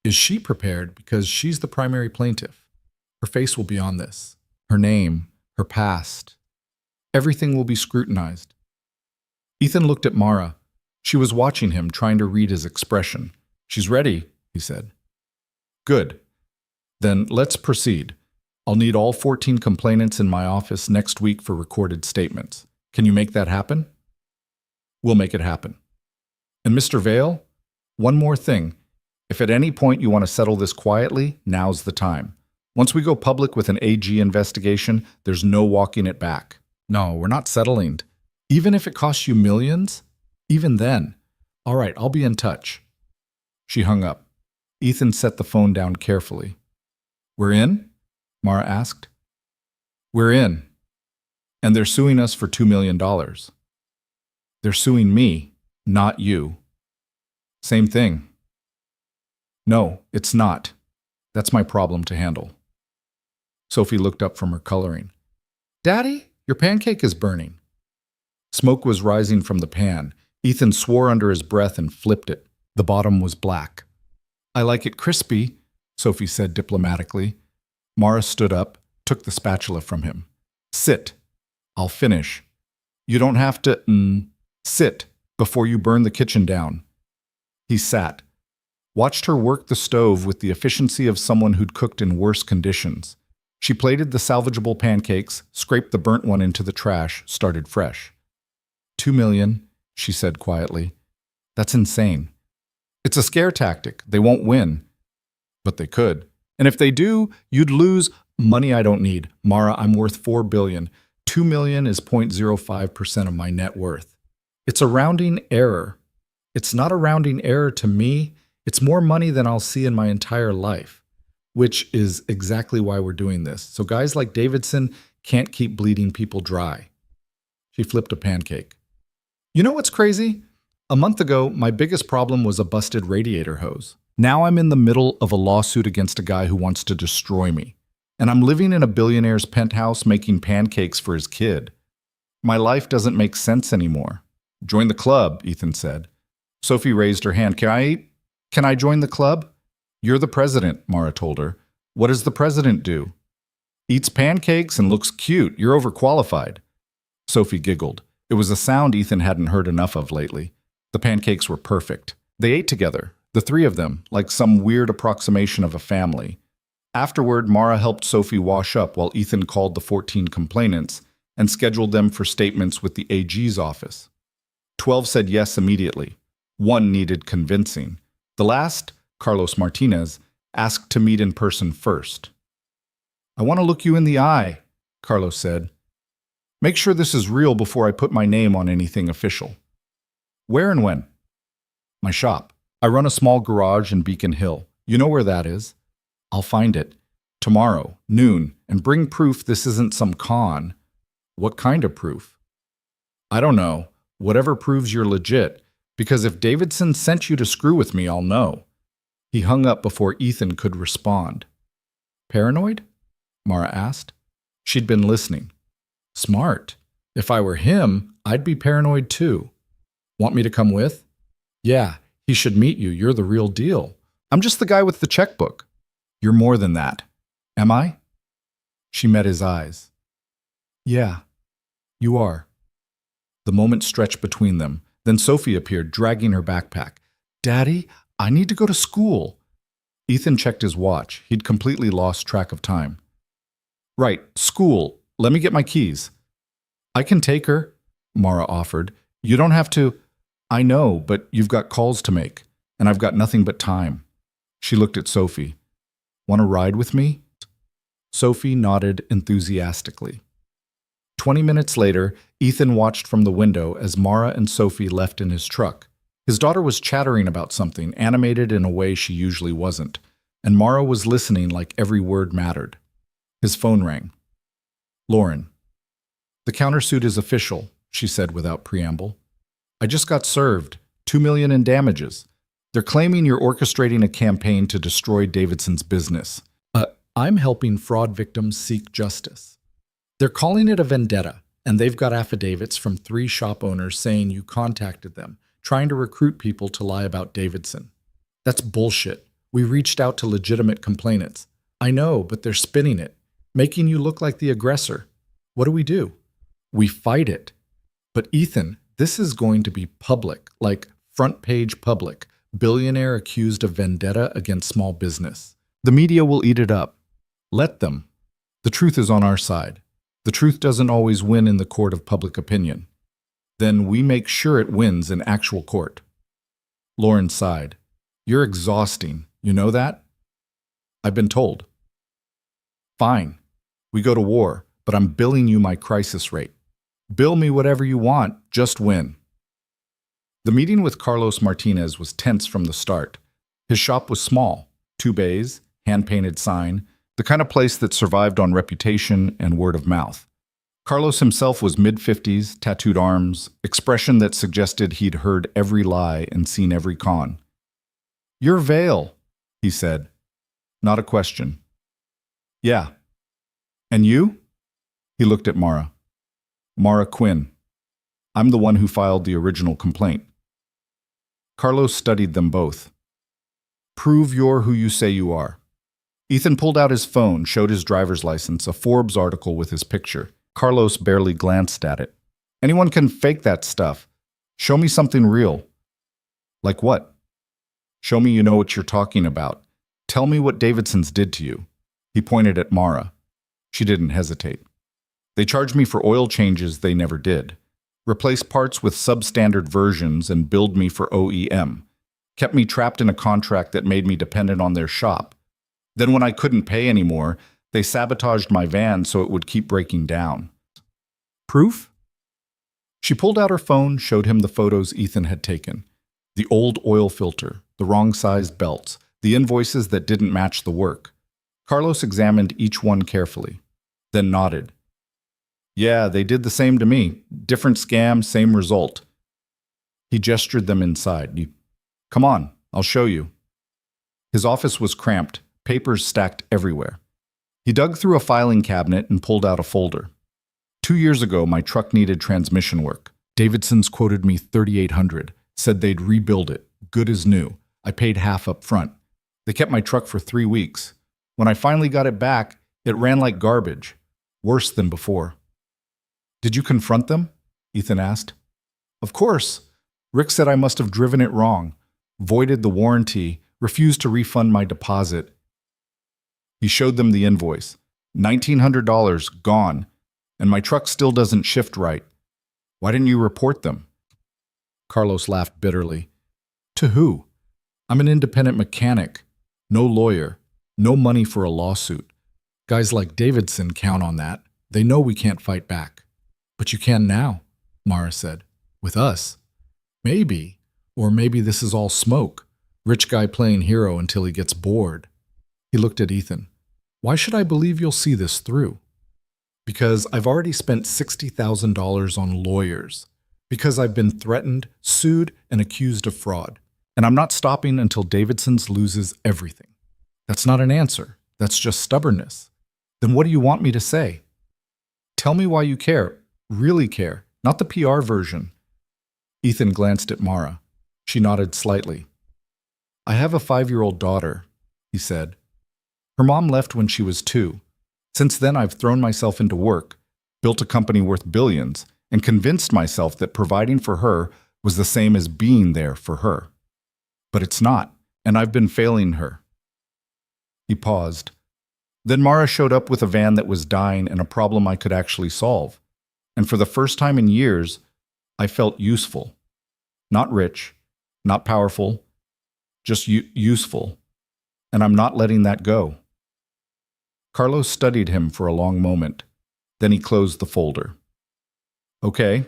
Is she prepared because she's the primary plaintiff? Her face will be on this. Her name, her past. Everything will be scrutinized. Ethan looked at Mara. She was watching him, trying to read his expression. She's ready, he said. Good. Then let's proceed. I'll need all 14 complainants in my office next week for recorded statements. Can you make that happen? We'll make it happen. And Mr. Vale, one more thing. If at any point you want to settle this quietly, now's the time. Once we go public with an AG investigation, there's no walking it back. No, we're not settling. Even if it costs you millions? Even then. All right, I'll be in touch. She hung up. Ethan set the phone down carefully. We're in? Mara asked. We're in. And they're suing us for $2 million. They're suing me, not you. Same thing. No, it's not. That's my problem to handle. Sophie looked up from her coloring. Daddy, your pancake is burning. Smoke was rising from the pan. Ethan swore under his breath and flipped it. The bottom was black. I like it crispy, Sophie said diplomatically. Mara stood up, took the spatula from him. Sit. I'll finish. You don't have to, sit before you burn the kitchen down. He sat, watched her work the stove with the efficiency of someone who'd cooked in worse conditions. She plated the salvageable pancakes, scraped the burnt one into the trash, started fresh. $2 million, she said quietly. That's insane. It's a scare tactic. They won't win. But they could. And if they do, you'd lose money I don't need. Mara, I'm worth $4 billion. $2 million is 0.05% of my net worth. It's a rounding error. It's not a rounding error to me. It's more money than I'll see in my entire life, which is exactly why we're doing this. So guys like Davidson can't keep bleeding people dry. She flipped a pancake. You know what's crazy? A month ago, my biggest problem was a busted radiator hose. Now I'm in the middle of a lawsuit against a guy who wants to destroy me. And I'm living in a billionaire's penthouse making pancakes for his kid. My life doesn't make sense anymore. Join the club, Ethan said. Sophie raised her hand. Can I join the club? You're the president, Mara told her. What does the president do? Eats pancakes and looks cute. You're overqualified. Sophie giggled. It was a sound Ethan hadn't heard enough of lately. The pancakes were perfect. They ate together, the three of them, like some weird approximation of a family. Afterward, Mara helped Sophie wash up while Ethan called the 14 complainants and scheduled them for statements with the AG's office. 12 said yes immediately. 1 needed convincing. The last, Carlos Martinez, asked to meet in person first. I want to look you in the eye, Carlos said. Make sure this is real before I put my name on anything official. Where and when? My shop. I run a small garage in Beacon Hill. You know where that is? I'll find it. Tomorrow, noon, and bring proof this isn't some con. What kind of proof? I don't know. Whatever proves you're legit, because if Davidson sent you to screw with me, I'll know. He hung up before Ethan could respond. Paranoid? Mara asked. She'd been listening. Smart. If I were him, I'd be paranoid too. Want me to come with? Yeah, he should meet you. You're the real deal. I'm just the guy with the checkbook. You're more than that. Am I? She met his eyes. Yeah, you are. The moment stretched between them. Then Sophie appeared, dragging her backpack. Daddy, I need to go to school. Ethan checked his watch. He'd completely lost track of time. Right, school. Let me get my keys. I can take her, Mara offered. You don't have to. I know, but you've got calls to make, and I've got nothing but time. She looked at Sophie. Want to ride with me? Sophie nodded enthusiastically. 20 minutes later, Ethan watched from the window as Mara and Sophie left in his truck. His daughter was chattering about something, animated in a way she usually wasn't, and Mara was listening like every word mattered. His phone rang. Lauren. The countersuit is official, she said without preamble. I just got served. $2 million in damages. They're claiming you're orchestrating a campaign to destroy Davidson's business. I'm helping fraud victims seek justice. They're calling it a vendetta, and they've got affidavits from 3 shop owners saying you contacted them, trying to recruit people to lie about Davidson. That's bullshit. We reached out to legitimate complainants. I know, but they're spinning it, making you look like the aggressor. What do? We fight it. But Ethan, this is going to be public, like front page public. Billionaire accused of vendetta against small business. The media will eat it up. Let them. The truth is on our side. The truth doesn't always win in the court of public opinion. Then we make sure it wins in actual court. Lauren sighed. You're exhausting. You know that? I've been told. Fine. We go to war, but I'm billing you my crisis rate. Bill me whatever you want, just win. The meeting with Carlos Martinez was tense from the start. His shop was small, 2 bays, hand-painted sign, the kind of place that survived on reputation and word of mouth. Carlos himself was mid-50s, tattooed arms, expression that suggested he'd heard every lie and seen every con. You're Vale, he said. Not a question. Yeah. And you? He looked at Mara. Mara Quinn. I'm the one who filed the original complaint. Carlos studied them both. Prove you're who you say you are. Ethan pulled out his phone, showed his driver's license, a Forbes article with his picture. Carlos barely glanced at it. Anyone can fake that stuff. Show me something real. Like what? Show me you know what you're talking about. Tell me what Davidson's did to you. He pointed at Mara. She didn't hesitate. They charged me for oil changes they never did. Replaced parts with substandard versions and billed me for OEM. Kept me trapped in a contract that made me dependent on their shop. Then when I couldn't pay anymore, they sabotaged my van so it would keep breaking down. Proof? She pulled out her phone, showed him the photos Ethan had taken. The old oil filter, the wrong-sized belts, the invoices that didn't match the work. Carlos examined each one carefully, then nodded. Yeah, they did the same to me. Different scam, same result. He gestured them inside. Come on, I'll show you. His office was cramped, papers stacked everywhere. He dug through a filing cabinet and pulled out a folder. 2 years ago, my truck needed transmission work. Davidson's quoted me $3,800, said they'd rebuild it, good as new. I paid half up front. They kept my truck for 3 weeks. When I finally got it back, it ran like garbage, worse than before. Did you confront them? Ethan asked. Of course. Rick said I must have driven it wrong, voided the warranty, refused to refund my deposit. He showed them the invoice. $1,900 gone, and my truck still doesn't shift right. Why didn't you report them? Carlos laughed bitterly. To who? I'm an independent mechanic. No lawyer. No money for a lawsuit. Guys like Davidson count on that. They know we can't fight back. But you can now, Mara said. With us. Maybe. Or maybe this is all smoke. Rich guy playing hero until he gets bored. He looked at Ethan. Why should I believe you'll see this through? Because I've already spent $60,000 on lawyers. Because I've been threatened, sued, and accused of fraud. And I'm not stopping until Davidson's loses everything. That's not an answer. That's just stubbornness. Then what do you want me to say? Tell me why you care. Really care. Not the PR version. Ethan glanced at Mara. She nodded slightly. I have a 5-year-old daughter, he said. Her mom left when she was 2. Since then, I've thrown myself into work, built a company worth billions, and convinced myself that providing for her was the same as being there for her. But it's not, and I've been failing her. He paused. Then Mara showed up with a van that was dying and a problem I could actually solve. And for the first time in years, I felt useful. Not rich, not powerful, just useful. And I'm not letting that go. Carlos studied him for a long moment. Then he closed the folder. Okay,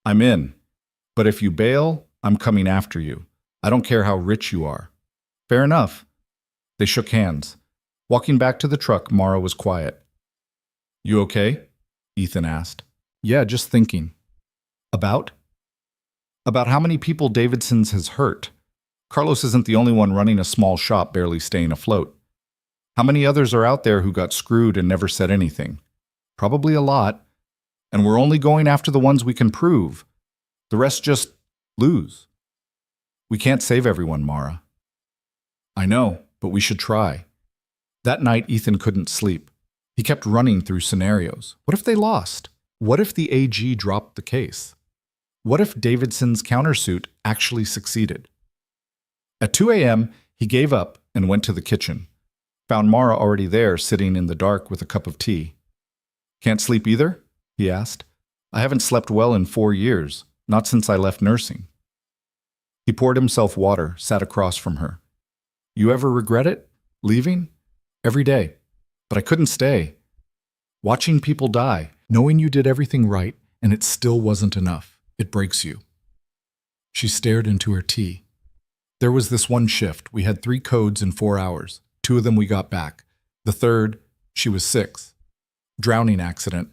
I'm in. But if you bail, I'm coming after you. I don't care how rich you are. Fair enough. They shook hands. Walking back to the truck, Mara was quiet. You okay? Ethan asked. Yeah, just thinking. About? About how many people Davidson's has hurt. Carlos isn't the only one running a small shop barely staying afloat. How many others are out there who got screwed and never said anything? Probably a lot. And we're only going after the ones we can prove. The rest just lose. We can't save everyone, Mara. I know, but we should try. That night, Ethan couldn't sleep. He kept running through scenarios. What if they lost? What if the AG dropped the case? What if Davidson's countersuit actually succeeded? At 2 a.m., he gave up and went to the kitchen. Found Mara already there, sitting in the dark with a cup of tea. Can't sleep either? He asked. I haven't slept well in 4 years, not since I left nursing. He poured himself water, sat across from her. You ever regret it? Leaving? Every day. But I couldn't stay. Watching people die, knowing you did everything right, and it still wasn't enough. It breaks you. She stared into her tea. There was this one shift. We had 3 codes in 4 hours. 2 of them we got back. The third, she was 6. Drowning accident.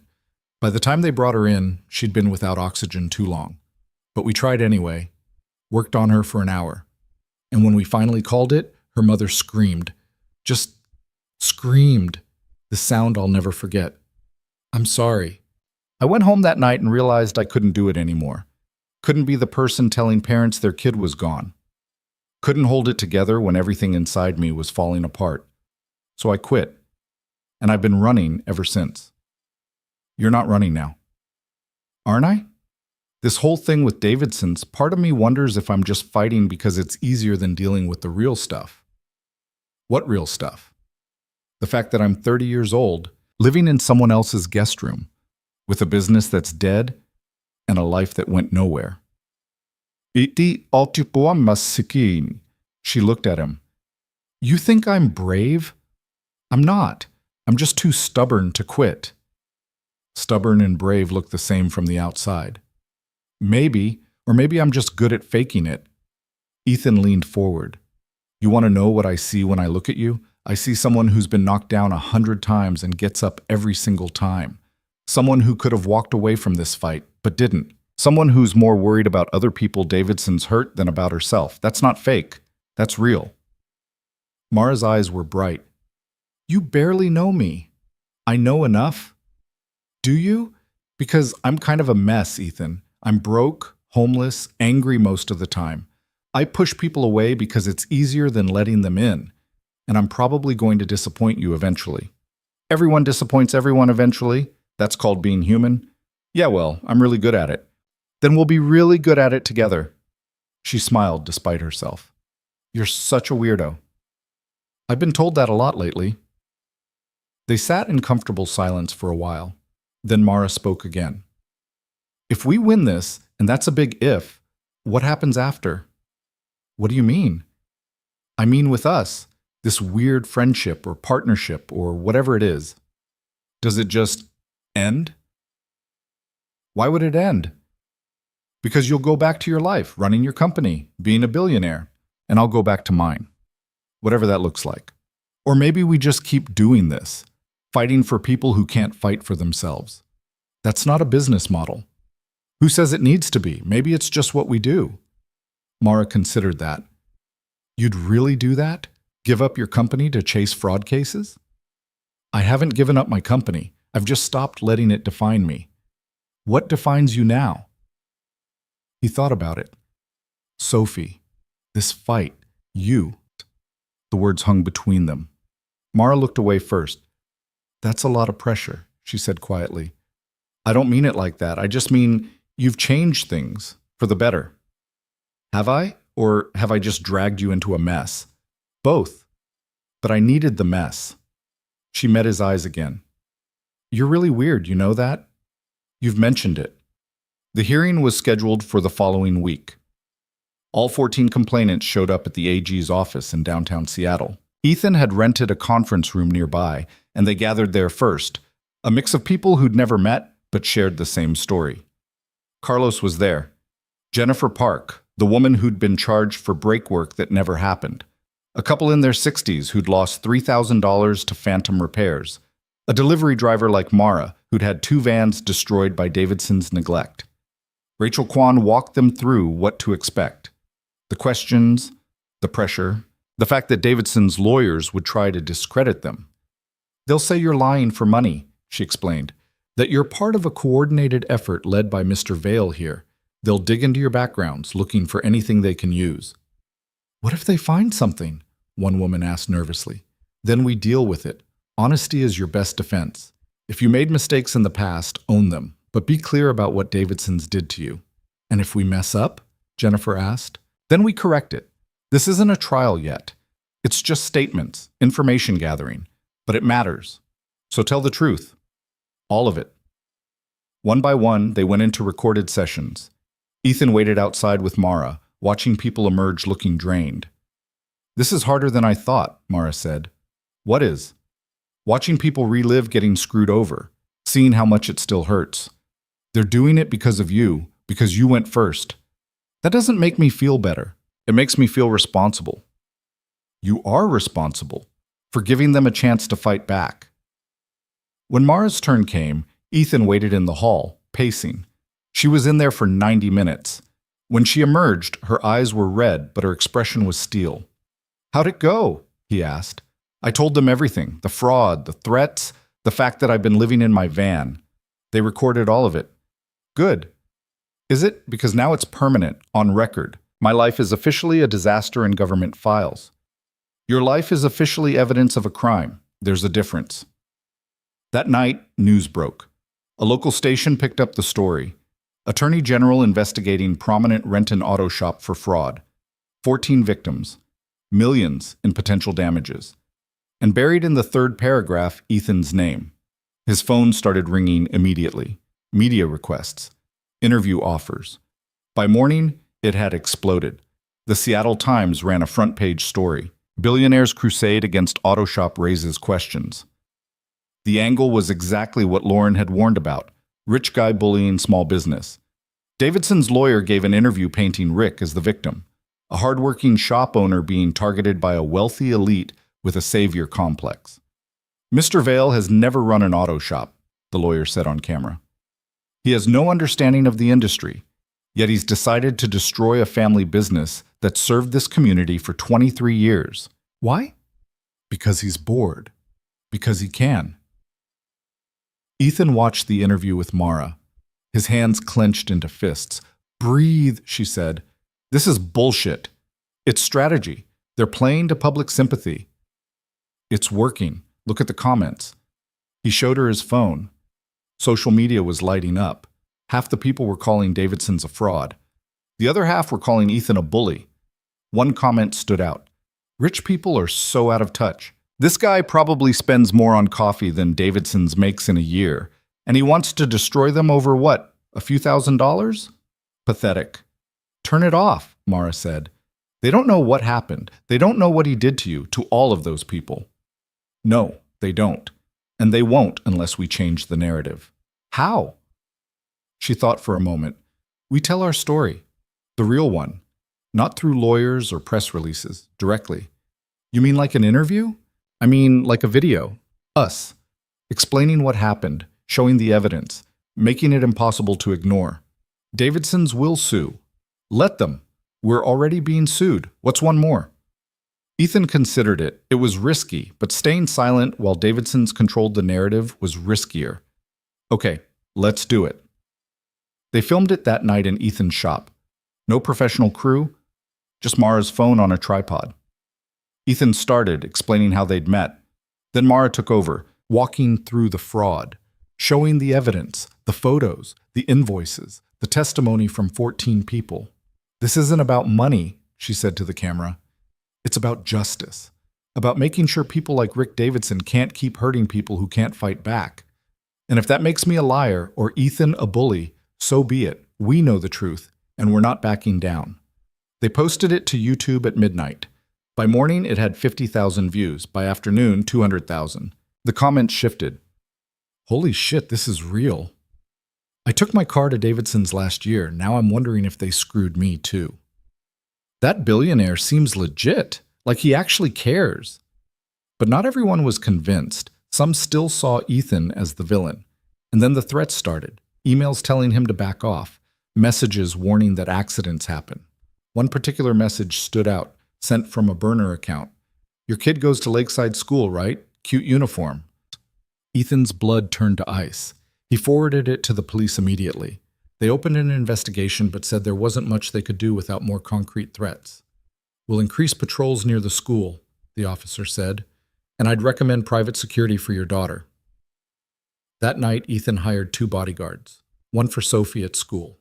By the time they brought her in, she'd been without oxygen too long. But we tried anyway. Worked on her for an hour. And when we finally called it, her mother screamed. Just screamed. The sound I'll never forget. I'm sorry. I went home that night and realized I couldn't do it anymore. Couldn't be the person telling parents their kid was gone. Couldn't hold it together when everything inside me was falling apart. So I quit. And I've been running ever since. You're not running now. Aren't I? This whole thing with Davidson's, part of me wonders if I'm just fighting because it's easier than dealing with the real stuff. What real stuff? The fact that I'm 30 years old, living in someone else's guest room, with a business that's dead and a life that went nowhere. Iti altipuan masikin. She looked at him. You think I'm brave? I'm not. I'm just too stubborn to quit. Stubborn and brave look the same from the outside. Maybe, or maybe I'm just good at faking it. Ethan leaned forward. You want to know what I see when I look at you? I see someone who's been knocked down 100 times and gets up every single time. Someone who could have walked away from this fight, but didn't. Someone who's more worried about other people Davidson's hurt than about herself. That's not fake. That's real. Mara's eyes were bright. You barely know me. I know enough. Do you? Because I'm kind of a mess, Ethan. I'm broke, homeless, angry most of the time. I push people away because it's easier than letting them in. And I'm probably going to disappoint you eventually. Everyone disappoints everyone eventually. That's called being human. Yeah, well, I'm really good at it. Then we'll be really good at it together. She smiled despite herself. You're such a weirdo. I've been told that a lot lately. They sat in comfortable silence for a while. Then Mara spoke again. If we win this, and that's a big if, what happens after? What do you mean? I mean with us, this weird friendship or partnership or whatever it is. Does it just end? Why would it end? Because you'll go back to your life, running your company, being a billionaire, and I'll go back to mine. Whatever that looks like. Or maybe we just keep doing this, fighting for people who can't fight for themselves. That's not a business model. Who says it needs to be? Maybe it's just what we do. Mara considered that. You'd really do that? Give up your company to chase fraud cases? I haven't given up my company. I've just stopped letting it define me. What defines you now? He thought about it. Sophie, this fight, you. The words hung between them. Mara looked away first. That's a lot of pressure, she said quietly. I don't mean it like that. I just mean you've changed things for the better. Have I? Or have I just dragged you into a mess? Both. But I needed the mess. She met his eyes again. You're really weird, you know that? You've mentioned it. The hearing was scheduled for the following week. All 14 complainants showed up at the AG's office in downtown Seattle. Ethan had rented a conference room nearby, and they gathered there first, a mix of people who'd never met but shared the same story. Carlos was there. Jennifer Park, the woman who'd been charged for brake work that never happened. A couple in their 60s who'd lost $3,000 to phantom repairs. A delivery driver like Mara who'd had 2 vans destroyed by Davidson's neglect. Rachel Kwan walked them through what to expect. The questions, the pressure, the fact that Davidson's lawyers would try to discredit them. They'll say you're lying for money, she explained, that you're part of a coordinated effort led by Mr. Vale here. They'll dig into your backgrounds, looking for anything they can use. What if they find something? One woman asked nervously. Then we deal with it. Honesty is your best defense. If you made mistakes in the past, own them, but be clear about what Davidson's did to you. And if we mess up, Jennifer asked, then we correct it. This isn't a trial yet. It's just statements, information gathering, but it matters. So tell the truth. All of it. One by one, they went into recorded sessions. Ethan waited outside with Mara, watching people emerge looking drained. This is harder than I thought, Mara said. What is? Watching people relive getting screwed over, seeing how much it still hurts. They're doing it because of you, because you went first. That doesn't make me feel better. It makes me feel responsible. You are responsible for giving them a chance to fight back. When Mara's turn came, Ethan waited in the hall, pacing. She was in there for 90 minutes. When she emerged, her eyes were red, but her expression was steel. How'd it go? He asked. I told them everything, the fraud, the threats, the fact that I've been living in my van. They recorded all of it. Good. Is it? Because now it's permanent, on record. My life is officially a disaster in government files. Your life is officially evidence of a crime. There's a difference. That night, news broke. A local station picked up the story. Attorney General investigating prominent Renton auto shop for fraud. 14 victims. Millions in potential damages. And buried in the third paragraph, Ethan's name. His phone started ringing immediately. Media requests. Interview offers. By morning, it had exploded. The Seattle Times ran a front-page story. Billionaire's crusade against auto shop raises questions. The angle was exactly what Lauren had warned about. Rich guy bullying small business. Davidson's lawyer gave an interview painting Rick as the victim. A hardworking shop owner being targeted by a wealthy elite with a savior complex. Mr. Vale has never run an auto shop, the lawyer said on camera. He has no understanding of the industry, yet he's decided to destroy a family business that served this community for 23 years. Why? Because he's bored. Because he can. Ethan watched the interview with Mara. His hands clenched into fists. Breathe, she said. This is bullshit. It's strategy. They're playing to public sympathy. It's working. Look at the comments. He showed her his phone. Social media was lighting up. Half the people were calling Davidson's a fraud. The other half were calling Ethan a bully. One comment stood out. Rich people are so out of touch. This guy probably spends more on coffee than Davidson's makes in a year, and he wants to destroy them over what, a few $1,000s? Pathetic. Turn it off, Mara said. They don't know what happened. They don't know what he did to you, to all of those people. No, they don't. And they won't unless we change the narrative. How? She thought for a moment. We tell our story, the real one, not through lawyers or press releases, directly. You mean like an interview? I mean like a video. Us. Explaining what happened, showing the evidence, making it impossible to ignore. Davidson's will sue. Let them. We're already being sued. What's one more? Ethan considered it. It was risky, but staying silent while Davidson's controlled the narrative was riskier. Okay, let's do it. They filmed it that night in Ethan's shop. No professional crew, just Mara's phone on a tripod. Ethan started, explaining how they'd met. Then Mara took over, walking through the fraud, showing the evidence, the photos, the invoices, the testimony from 14 people. This isn't about money, she said to the camera. It's about justice, about making sure people like Rick Davidson can't keep hurting people who can't fight back. And if that makes me a liar or Ethan a bully, so be it. We know the truth, and we're not backing down. They posted it to YouTube at midnight. By morning, it had 50,000 views. By afternoon, 200,000. The comments shifted. Holy shit, this is real. I took my car to Davidson's last year. Now I'm wondering if they screwed me too. That billionaire seems legit, like he actually cares. But not everyone was convinced. Some still saw Ethan as the villain. And then the threats started, emails telling him to back off, messages warning that accidents happen. One particular message stood out, sent from a burner account. "Your kid goes to Lakeside School, right? Cute uniform." Ethan's blood turned to ice. He forwarded it to the police immediately. They opened an investigation but said there wasn't much they could do without more concrete threats. "We'll increase patrols near the school," the officer said, "and I'd recommend private security for your daughter." That night, Ethan hired 2 bodyguards, one for Sophie at school,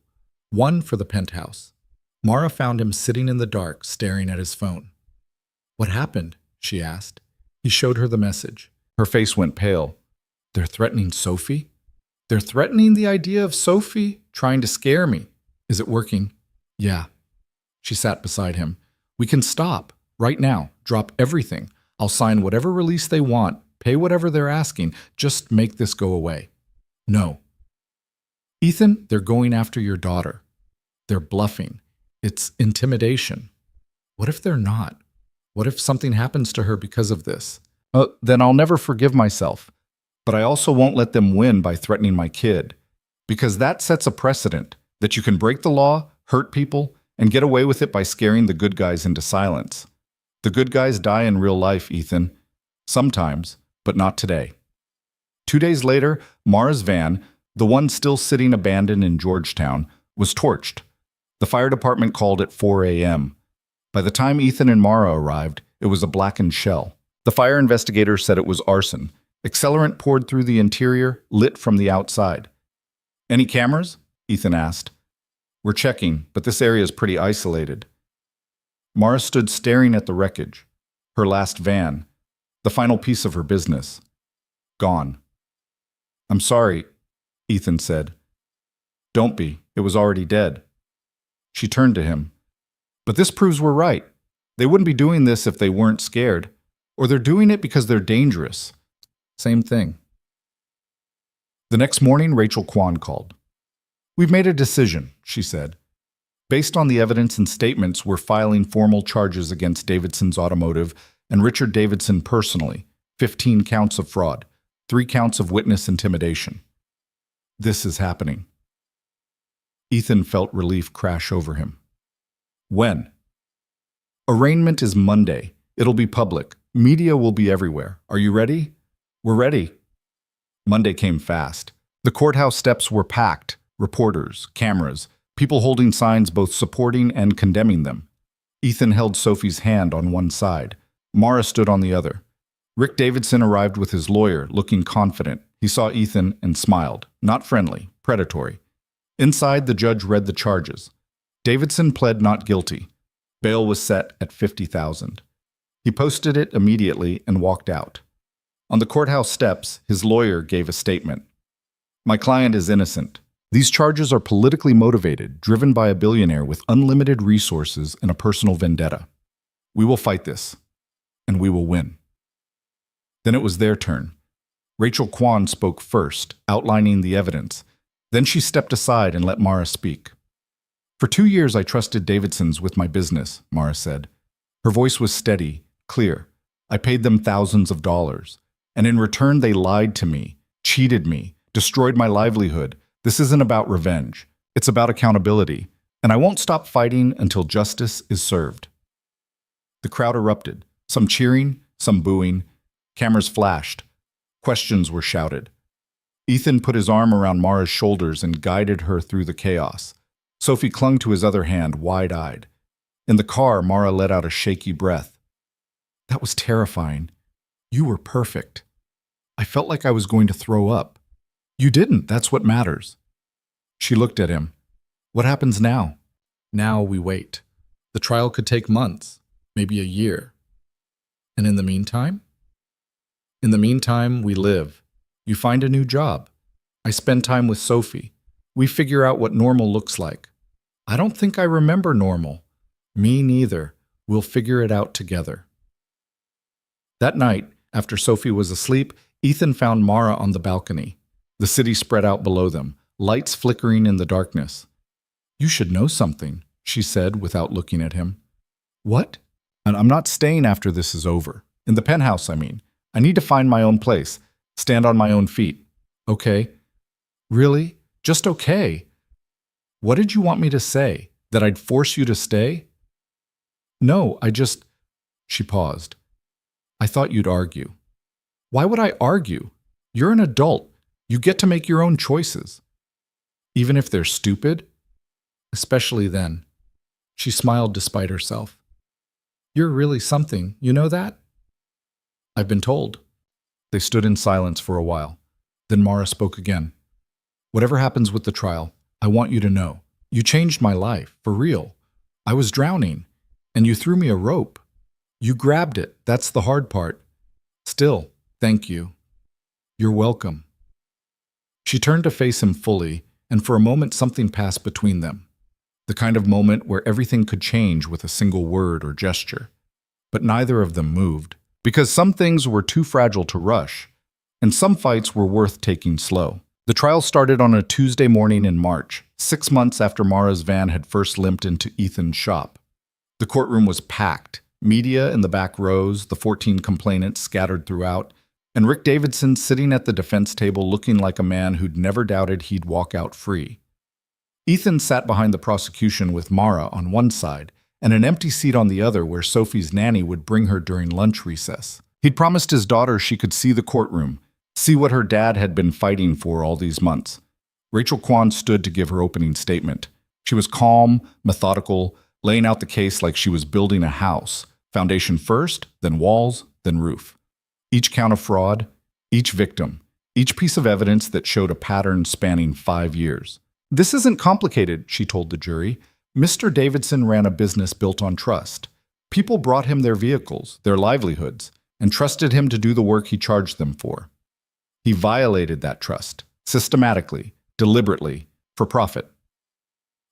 one for the penthouse. Mara found him sitting in the dark, staring at his phone. "What happened?" she asked. He showed her the message. Her face went pale. "They're threatening Sophie? They're threatening the idea of Sophie, trying to scare me. Is it working?" "Yeah." She sat beside him. "We can stop, right now, drop everything. I'll sign whatever release they want, pay whatever they're asking, just make this go away." "No." "Ethan, they're going after your daughter. They're bluffing. It's intimidation." "What if they're not? What if something happens to her because of this?" Then I'll never forgive myself. But I also won't let them win by threatening my kid. Because that sets a precedent that you can break the law, hurt people, and get away with it by scaring the good guys into silence. The good guys die in real life, Ethan. Sometimes, but not today. 2 days later, Mara's van, the one still sitting abandoned in Georgetown, was torched. The fire department called at 4 a.m. By the time Ethan and Mara arrived, it was a blackened shell. The fire investigators said it was arson. Accelerant poured through the interior, lit from the outside. "Any cameras?" Ethan asked. "We're checking, but this area is pretty isolated." Mara stood staring at the wreckage. Her last van, the final piece of her business. Gone. "I'm sorry," Ethan said. "Don't be. It was already dead." She turned to him. "But this proves we're right. They wouldn't be doing this if they weren't scared. Or they're doing it because they're dangerous. Same thing." The next morning, Rachel Kwan called. "We've made a decision," she said. "Based on the evidence and statements, we're filing formal charges against Davidson's Automotive and Richard Davidson personally, 15 counts of fraud, 3 counts of witness intimidation. This is happening." Ethan felt relief crash over him. "When?" "Arraignment is Monday. It'll be public. Media will be everywhere. Are you ready?" "We're ready." Monday came fast. The courthouse steps were packed. Reporters, cameras, people holding signs both supporting and condemning them. Ethan held Sophie's hand on one side. Mara stood on the other. Rick Davidson arrived with his lawyer, looking confident. He saw Ethan and smiled. Not friendly, predatory. Inside, the judge read the charges. Davidson pled not guilty. Bail was set at $50,000. He posted it immediately and walked out. On the courthouse steps, his lawyer gave a statement. "My client is innocent. These charges are politically motivated, driven by a billionaire with unlimited resources and a personal vendetta. We will fight this, and we will win." Then it was their turn. Rachel Kwan spoke first, outlining the evidence. Then she stepped aside and let Mara speak. "For 2 years I trusted Davidson's with my business," Mara said. Her voice was steady, clear. "I paid them thousands of dollars. And in return they lied to me, cheated me, destroyed my livelihood. This isn't about revenge. It's about accountability. And I won't stop fighting until justice is served." The crowd erupted, some cheering, some booing. Cameras flashed. Questions were shouted. Ethan put his arm around Mara's shoulders and guided her through the chaos. Sophie clung to his other hand, wide-eyed. In the car, Mara let out a shaky breath. "That was terrifying. You were perfect. I felt like I was going to throw up." "You didn't. That's what matters." She looked at him. "What happens now?" "Now we wait. The trial could take months, maybe a year." "And in the meantime?" "In the meantime, we live. You find a new job. I spend time with Sophie. We figure out what normal looks like." "I don't think I remember normal." "Me neither. We'll figure it out together." That night, after Sophie was asleep, Ethan found Mara on the balcony. The city spread out below them, lights flickering in the darkness. "You should know something," she said without looking at him. "What?" "And I'm not staying after this is over. In the penthouse, I mean. I need to find my own place, stand on my own feet." "Okay." "Really? Just okay?" What did you want me to say? That I'd force you to stay? No, She paused. I thought you'd argue. Why would I argue? You're an adult. You get to make your own choices. Even if they're stupid? Especially then. She smiled despite herself. You're really something, you know that? I've been told. They stood in silence for a while. Then Mara spoke again. Whatever happens with the trial, I want you to know. You changed my life, for real. I was drowning, and you threw me a rope. You grabbed it, that's the hard part. Still, thank you. You're welcome. She turned to face him fully, and for a moment something passed between them. The kind of moment where everything could change with a single word or gesture. But neither of them moved, because some things were too fragile to rush, and some fights were worth taking slow. The trial started on a Tuesday morning in March, 6 months after Mara's van had first limped into Ethan's shop. The courtroom was packed, media in the back rows, the 14 complainants scattered throughout, and Rick Davidson sitting at the defense table looking like a man who'd never doubted he'd walk out free. Ethan sat behind the prosecution with Mara on one side and an empty seat on the other where Sophie's nanny would bring her during lunch recess. He'd promised his daughter she could see the courtroom, see what her dad had been fighting for all these months. Rachel Kwan stood to give her opening statement. She was calm, methodical, laying out the case like she was building a house. Foundation first, then walls, then roof. Each count of fraud, each victim, each piece of evidence that showed a pattern spanning 5 years. This isn't complicated, she told the jury. Mr. Davidson ran a business built on trust. People brought him their vehicles, their livelihoods, and trusted him to do the work he charged them for. He violated that trust, systematically, deliberately, for profit.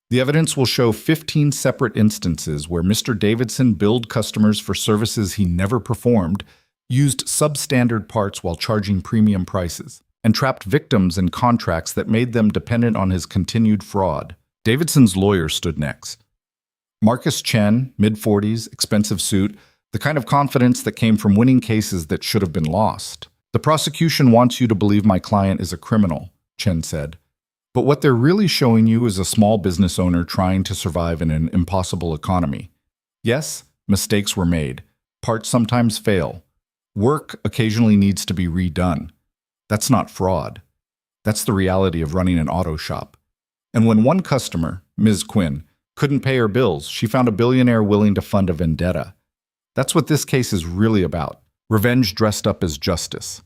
The evidence will show 15 separate instances where Mr. Davidson billed customers for services he never performed, used substandard parts while charging premium prices, and trapped victims in contracts that made them dependent on his continued fraud. Davidson's lawyer stood next. Marcus Chen, mid-40s, expensive suit, the kind of confidence that came from winning cases that should have been lost. The prosecution wants you to believe my client is a criminal, Chen said. But what they're really showing you is a small business owner trying to survive in an impossible economy. Yes, mistakes were made. Parts sometimes fail. Work occasionally needs to be redone. That's not fraud. That's the reality of running an auto shop. And when one customer, Ms. Quinn, couldn't pay her bills, she found a billionaire willing to fund a vendetta. That's what this case is really about. Revenge dressed up as justice.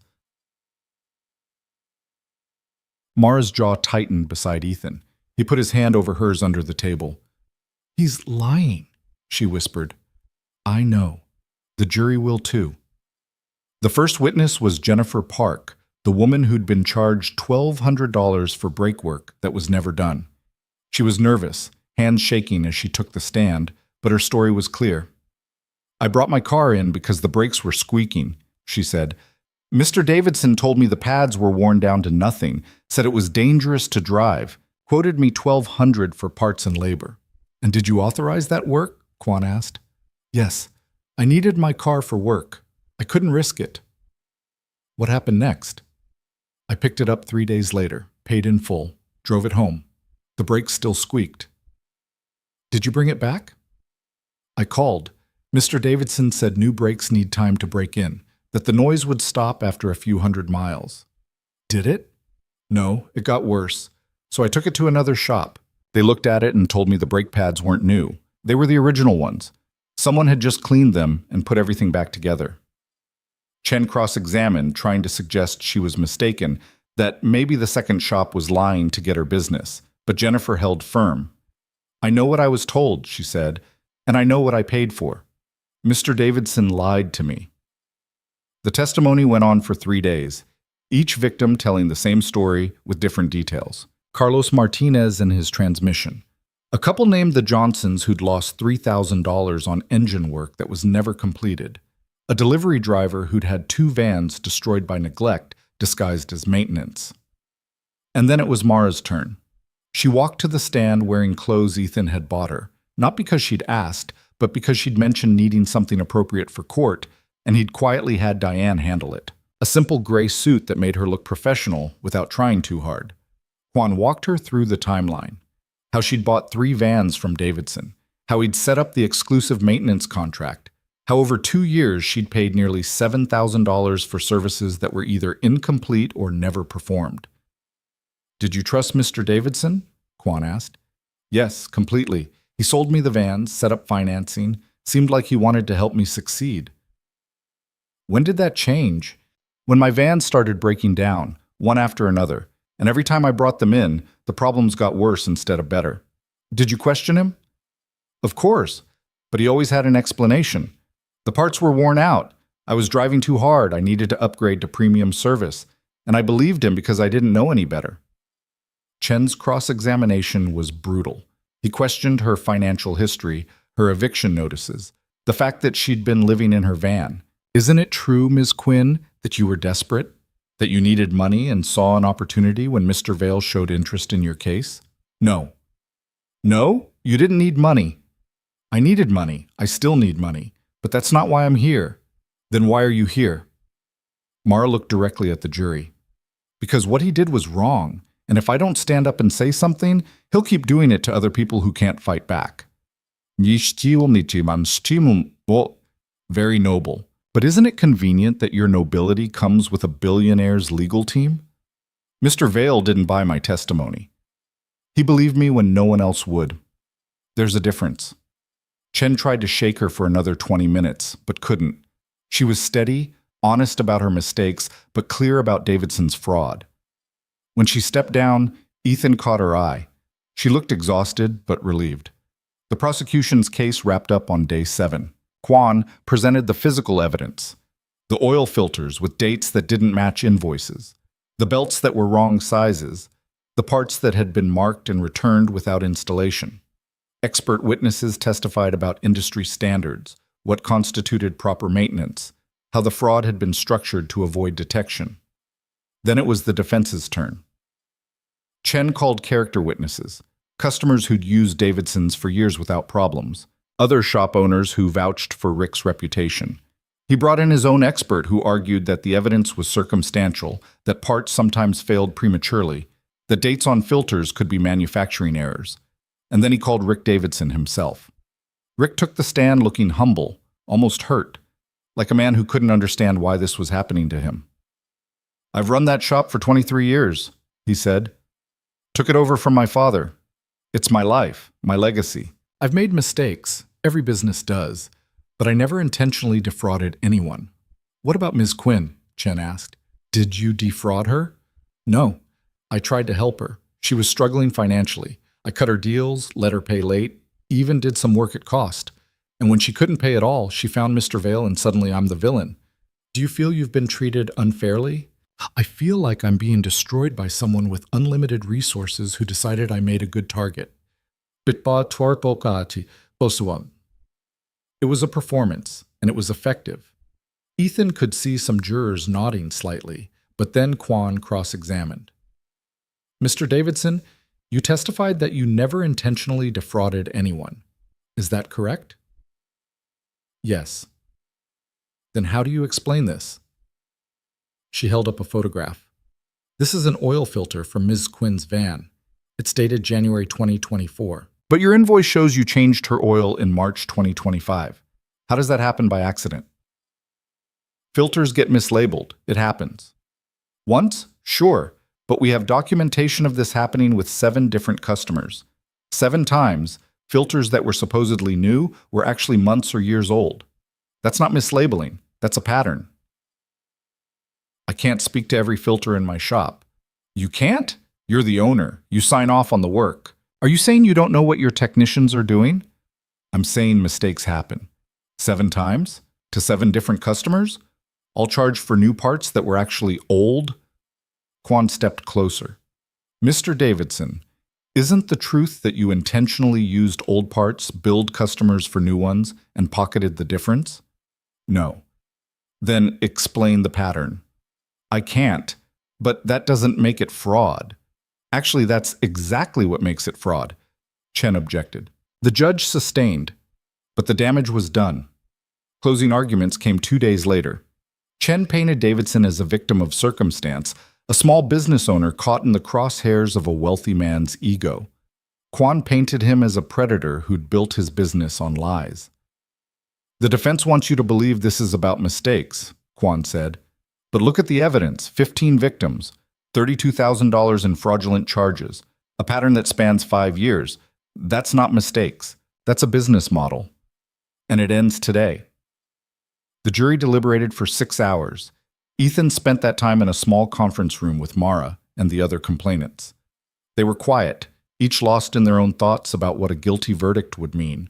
Mara's jaw tightened beside Ethan. He put his hand over hers under the table. He's lying, she whispered. I know. The jury will too. The first witness was Jennifer Park, the woman who'd been charged $1,200 for brake work that was never done. She was nervous, hands shaking as she took the stand, but her story was clear. I brought my car in because the brakes were squeaking, she said. Mr. Davidson told me the pads were worn down to nothing, said it was dangerous to drive, quoted me $1,200 for parts and labor. And did you authorize that work? Kwan asked. Yes. I needed my car for work. I couldn't risk it. What happened next? I picked it up 3 days later, paid in full, drove it home. The brakes still squeaked. Did you bring it back? I called. Mr. Davidson said new brakes need time to break in, that the noise would stop after a few hundred miles. Did it? No, it got worse. So I took it to another shop. They looked at it and told me the brake pads weren't new. They were the original ones. Someone had just cleaned them and put everything back together. Chen cross-examined, trying to suggest she was mistaken, that maybe the second shop was lying to get her business, but Jennifer held firm. I know what I was told, she said, and I know what I paid for. Mr. Davidson lied to me. The testimony went on for 3 days, each victim telling the same story with different details. Carlos Martinez and his transmission. A couple named the Johnsons who'd lost $3,000 on engine work that was never completed. A delivery driver who'd had 2 vans destroyed by neglect disguised as maintenance. And then it was Mara's turn. She walked to the stand wearing clothes Ethan had bought her, not because she'd asked, but because she'd mentioned needing something appropriate for court, and he'd quietly had Diane handle it. A simple gray suit that made her look professional without trying too hard. Juan walked her through the timeline. how she'd bought 3 vans from Davidson, how he'd set up the exclusive maintenance contract, how over 2 years she'd paid nearly $7,000 for services that were either incomplete or never performed. "Did you trust Mr. Davidson?" Kwan asked. "Yes, completely. He sold me the vans, set up financing, seemed like he wanted to help me succeed." "When did that change?" "When my vans started breaking down, one after another, and every time I brought them in, the problems got worse instead of better." "Did you question him?" "Of course, but he always had an explanation. The parts were worn out. I was driving too hard. I needed to upgrade to premium service, and I believed him because I didn't know any better." Chen's cross-examination was brutal. He questioned her financial history, her eviction notices, the fact that she'd been living in her van. "Isn't it true, Ms. Quinn, that you were desperate? That you needed money and saw an opportunity when Mr. Vale showed interest in your case?" "No." "No? You didn't need money." "I needed money. I still need money. But that's not why I'm here." "Then why are you here?" Mara looked directly at the jury. "Because what he did was wrong, and if I don't stand up and say something, he'll keep doing it to other people who can't fight back." Well, very noble. But isn't it convenient that your nobility comes with a billionaire's legal team? Mr. Vale didn't buy my testimony. He believed me when no one else would. There's a difference. Chen tried to shake her for another 20 minutes, but couldn't. She was steady, honest about her mistakes, but clear about Davidson's fraud. When she stepped down, Ethan caught her eye. She looked exhausted, but relieved. The prosecution's case wrapped up on day 7. Kwan presented the physical evidence. The oil filters with dates that didn't match invoices. The belts that were wrong sizes. The parts that had been marked and returned without installation. Expert witnesses testified about industry standards, what constituted proper maintenance, how the fraud had been structured to avoid detection. Then it was the defense's turn. Chen called character witnesses, customers who'd used Davidson's for years without problems, other shop owners who vouched for Rick's reputation. He brought in his own expert who argued that the evidence was circumstantial, that parts sometimes failed prematurely, that dates on filters could be manufacturing errors. And then he called Rick Davidson himself. Rick took the stand looking humble, almost hurt, like a man who couldn't understand why this was happening to him. "I've run that shop for 23 years, he said. "Took it over from my father. It's my life, my legacy. I've made mistakes, every business does, but I never intentionally defrauded anyone." "What about Ms. Quinn?" Chen asked. "Did you defraud her?" "No. I tried to help her. She was struggling financially. I cut her deals, let her pay late, even did some work at cost. And when she couldn't pay at all, she found Mr. Vale and suddenly I'm the villain. Do you feel you've been treated unfairly?" "I feel like I'm being destroyed by someone with unlimited resources who decided I made a good target." It was a performance, and it was effective. Ethan could see some jurors nodding slightly, but then Kwan cross-examined. "Mr. Davidson, you testified that you never intentionally defrauded anyone. Is that correct?" "Yes." "Then how do you explain this?" She held up a photograph. "This is an oil filter from Ms. Quinn's van. It's dated January 2024. But your invoice shows you changed her oil in March 2025. How does that happen by accident?" "Filters get mislabeled. It happens." "Once? Sure. But we have documentation of this happening with 7 different customers. 7 times, filters that were supposedly new were actually months or years old. That's not mislabeling. That's a pattern." "I can't speak to every filter in my shop." "You can't? You're the owner. You sign off on the work. Are you saying you don't know what your technicians are doing?" "I'm saying mistakes happen. 7 times? To 7 different customers? All charged for new parts that were actually old?" Kwan stepped closer. "Mr. Davidson, isn't the truth that you intentionally used old parts, billed customers for new ones, and pocketed the difference?" "No." "Then explain the pattern." "I can't, but that doesn't make it fraud." "Actually, that's exactly what makes it fraud," Chen objected. The judge sustained, but the damage was done. Closing arguments came 2 days later. Chen painted Davidson as a victim of circumstance, a small business owner caught in the crosshairs of a wealthy man's ego. Quan painted him as a predator who'd built his business on lies. The defense wants you to believe this is about mistakes, Quan said. But look at the evidence: 15 victims, $32,000 in fraudulent charges, a pattern that spans 5 years. That's not mistakes. That's a business model. And it ends today. The jury deliberated for 6 hours. Ethan spent that time in a small conference room with Mara and the other complainants. They were quiet, each lost in their own thoughts about what a guilty verdict would mean,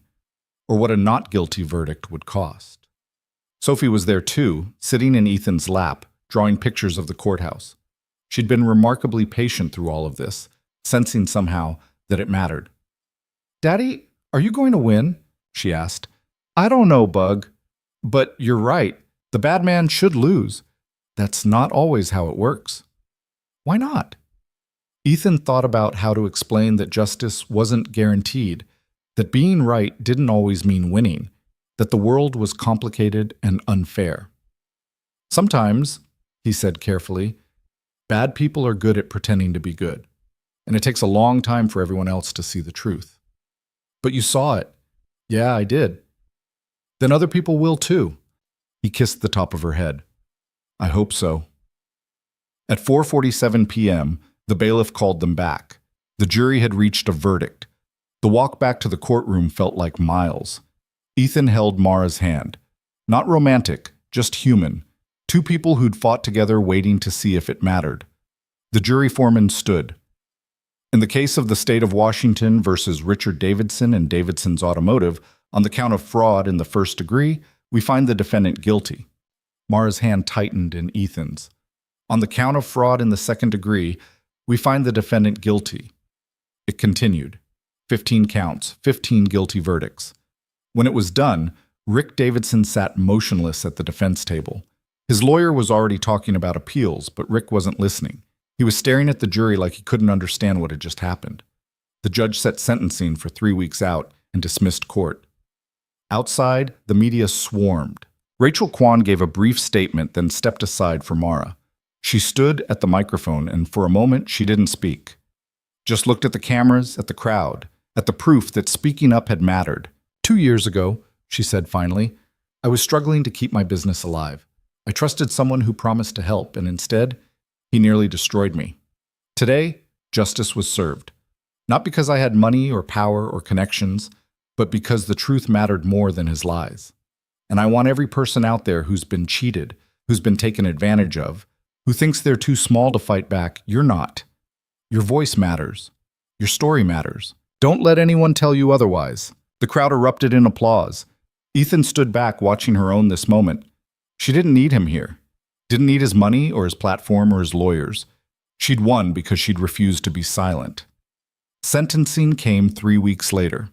or what a not guilty verdict would cost. Sophie was there too, sitting in Ethan's lap, drawing pictures of the courthouse. She'd been remarkably patient through all of this, sensing somehow that it mattered. "Daddy, are you going to win?" she asked. "I don't know, Bug. But you're right. The bad man should lose. That's not always how it works." "Why not?" Ethan thought about how to explain that justice wasn't guaranteed, that being right didn't always mean winning, that the world was complicated and unfair. "Sometimes," he said carefully, "bad people are good at pretending to be good, and it takes a long time for everyone else to see the truth." "But you saw it." "Yeah, I did." "Then other people will too." He kissed the top of her head. "I hope so." At 4:47 p.m., the bailiff called them back. The jury had reached a verdict. The walk back to the courtroom felt like miles. Ethan held Mara's hand. Not romantic, just human. Two people who'd fought together waiting to see if it mattered. The jury foreman stood. In the case of the state of Washington versus Richard Davidson and Davidson's Automotive, on the count of fraud in the first degree, we find the defendant guilty. Mara's hand tightened in Ethan's. On the count of fraud in the second degree, we find the defendant guilty. It continued. 15 counts, 15 guilty verdicts. When it was done, Rick Davidson sat motionless at the defense table. His lawyer was already talking about appeals, but Rick wasn't listening. He was staring at the jury like he couldn't understand what had just happened. The judge set sentencing for 3 weeks out and dismissed court. Outside, the media swarmed. Rachel Kwan gave a brief statement, then stepped aside for Mara. She stood at the microphone, and for a moment she didn't speak. Just looked at the cameras, at the crowd, at the proof that speaking up had mattered. 2 years ago, she said finally, I was struggling to keep my business alive. I trusted someone who promised to help, and instead, he nearly destroyed me. Today, justice was served. Not because I had money or power or connections, but because the truth mattered more than his lies. And I want every person out there who's been cheated, who's been taken advantage of, who thinks they're too small to fight back. You're not. Your voice matters. Your story matters. Don't let anyone tell you otherwise. The crowd erupted in applause. Ethan stood back, watching her own this moment. She didn't need him here. Didn't need his money or his platform or his lawyers. She'd won because she'd refused to be silent. Sentencing came 3 weeks later.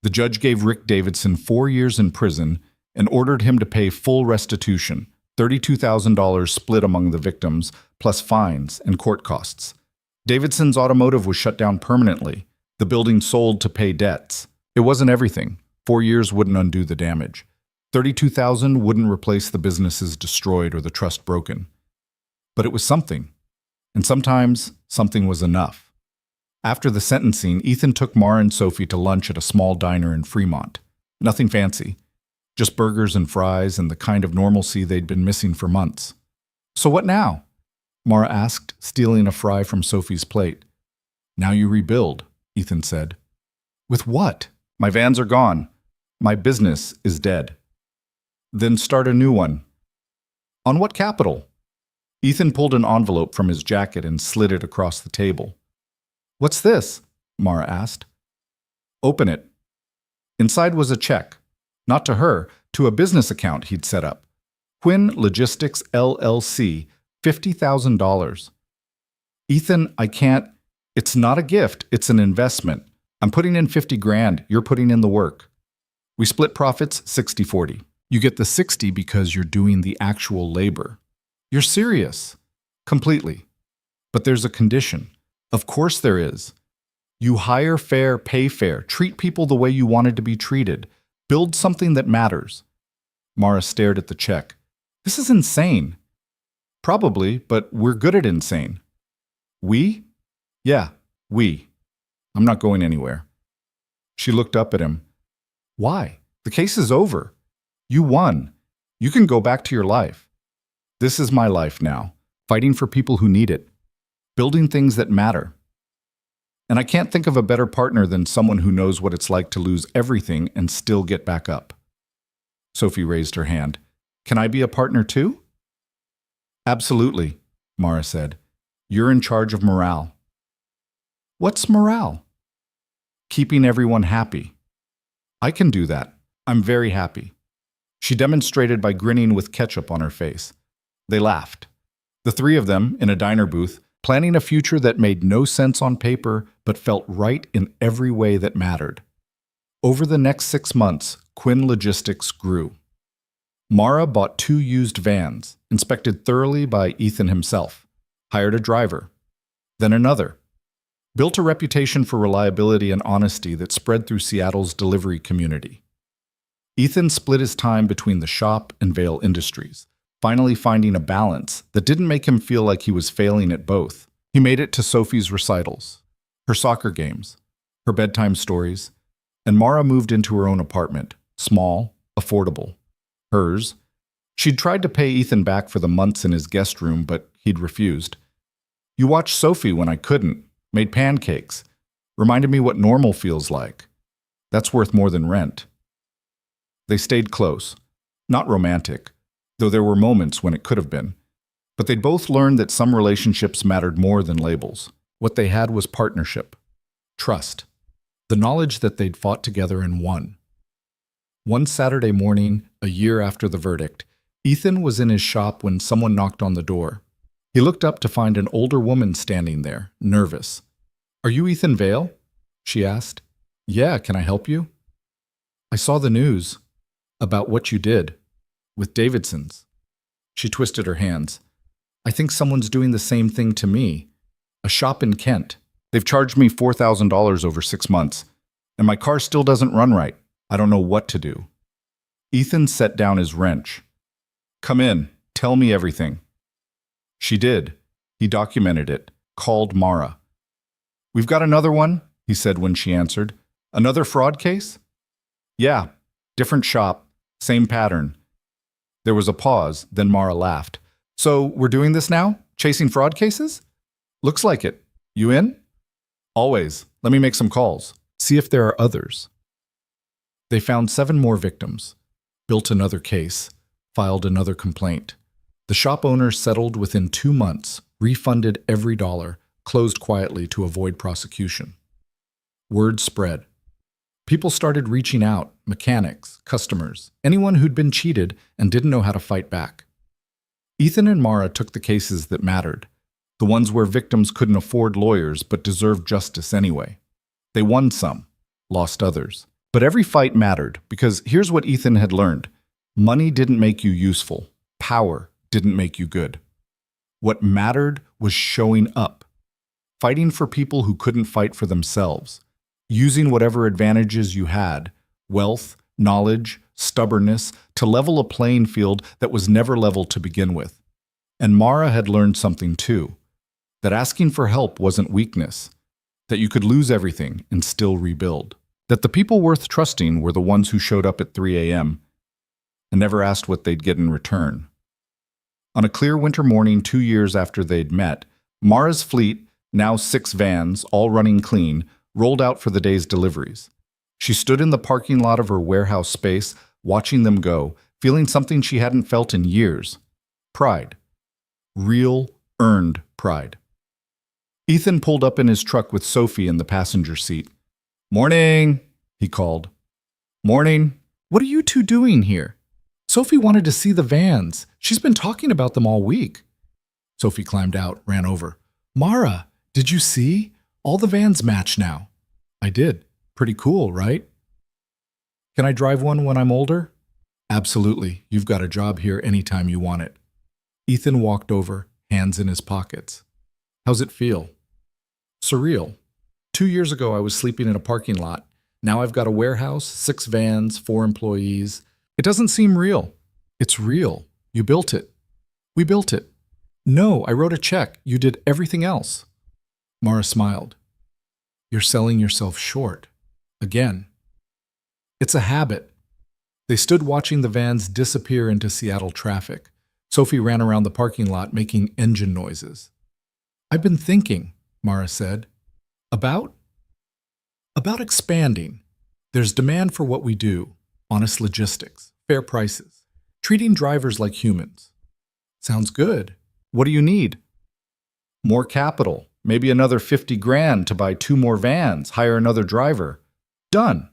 The judge gave Rick Davidson 4 years in prison and ordered him to pay full restitution, $32,000 split among the victims, plus fines and court costs. Davidson's Automotive was shut down permanently. The building sold to pay debts. It wasn't everything. 4 years wouldn't undo the damage. $32,000 wouldn't replace the businesses destroyed or the trust broken. But it was something. And sometimes something was enough. After the sentencing, Ethan took Mara and Sophie to lunch at a small diner in Fremont. Nothing fancy. Just burgers and fries and the kind of normalcy they'd been missing for months. So what now? Mara asked, stealing a fry from Sophie's plate. Now you rebuild, Ethan said. With what? My vans are gone. My business is dead. Then start a new one. On what capital? Ethan pulled an envelope from his jacket and slid it across the table. What's this? Mara asked. Open it. Inside was a check. Not to her, to a business account he'd set up. Quinn Logistics LLC, $50,000. Ethan, I can't. It's not a gift, it's an investment. I'm putting in 50 grand, you're putting in the work. We split profits 60-40. You get the 60 because you're doing the actual labor. You're serious. Completely. But there's a condition. Of course there is. You hire fair, pay fair, treat people the way you wanted to be treated. Build something that matters. Mara stared at the check. This is insane. Probably, but we're good at insane. We? Yeah, we. I'm not going anywhere. She looked up at him. Why? The case is over. You won. You can go back to your life. This is my life now, fighting for people who need it, building things that matter. And I can't think of a better partner than someone who knows what it's like to lose everything and still get back up. Sophie raised her hand. Can I be a partner too? Absolutely, Mara said. You're in charge of morale. What's morale? Keeping everyone happy. I can do that. I'm very happy. She demonstrated by grinning with ketchup on her face. They laughed. The three of them, in a diner booth, planning a future that made no sense on paper but felt right in every way that mattered. Over the next 6 months, Quinn Logistics grew. Mara bought 2 used vans, inspected thoroughly by Ethan himself, hired a driver, then another, built a reputation for reliability and honesty that spread through Seattle's delivery community. Ethan split his time between the shop and Vail Industries, finally finding a balance that didn't make him feel like he was failing at both. He made it to Sophie's recitals, her soccer games, her bedtime stories, and Mara moved into her own apartment, small, affordable. Hers. She'd tried to pay Ethan back for the months in his guest room, but he'd refused. You watched Sophie when I couldn't, made pancakes, reminded me what normal feels like. That's worth more than rent. They stayed close, not romantic, though there were moments when it could have been. But they'd both learned that some relationships mattered more than labels. What they had was partnership, trust, the knowledge that they'd fought together and won. One Saturday morning, a year after the verdict, Ethan was in his shop when someone knocked on the door. He looked up to find an older woman standing there, nervous. Are you Ethan Vail? She asked. Yeah, can I help you? I saw the news about what you did with Davidson's. She twisted her hands. I think someone's doing the same thing to me. A shop in Kent. They've charged me $4,000 over 6 months, and my car still doesn't run right. I don't know what to do. Ethan set down his wrench. Come in. Tell me everything. She did. He documented it, called Mara. We've got another one, he said when she answered. Another fraud case? Yeah, different shop, same pattern. There was a pause, then Mara laughed. So we're doing this now? Chasing fraud cases? Looks like it. You in? Always. Let me make some calls. See if there are others. They found 7 more victims, built another case, filed another complaint. The shop owner settled within 2 months, refunded every dollar, closed quietly to avoid prosecution. Word spread. People started reaching out, mechanics, customers, anyone who'd been cheated and didn't know how to fight back. Ethan and Mara took the cases that mattered, the ones where victims couldn't afford lawyers but deserved justice anyway. They won some, lost others. But every fight mattered, because here's what Ethan had learned. Money didn't make you useful. Power didn't make you good. What mattered was showing up, fighting for people who couldn't fight for themselves, using whatever advantages you had, wealth, knowledge, stubbornness, to level a playing field that was never level to begin with. And Mara had learned something too, that asking for help wasn't weakness, that you could lose everything and still rebuild, that the people worth trusting were the ones who showed up at 3 a.m. and never asked what they'd get in return. On a clear winter morning 2 years after they'd met, Mara's fleet, now 6 vans, all running clean, rolled out for the day's deliveries. She stood in the parking lot of her warehouse space, watching them go, feeling something she hadn't felt in years. Pride. Real, earned pride. Ethan pulled up in his truck with Sophie in the passenger seat. Morning, he called. Morning. What are you two doing here? Sophie wanted to see the vans. She's been talking about them all week. Sophie climbed out, ran over. Mara, did you see? All the vans match now. I did. Pretty cool, right? Can I drive one when I'm older? Absolutely. You've got a job here anytime you want it. Ethan walked over, hands in his pockets. How's it feel? Surreal. 2 years ago, I was sleeping in a parking lot. Now I've got a warehouse, 6 vans, 4 employees. It doesn't seem real. It's real. You built it. We built it. No, I wrote a check. You did everything else. Mara smiled. You're selling yourself short. Again. It's a habit. They stood watching the vans disappear into Seattle traffic. Sophie ran around the parking lot making engine noises. "I've been thinking," Mara said. About? About expanding. There's demand for what we do, honest logistics, fair prices, treating drivers like humans. Sounds good. What do you need? More capital, maybe another 50 grand to buy 2 more vans, hire another driver. Done.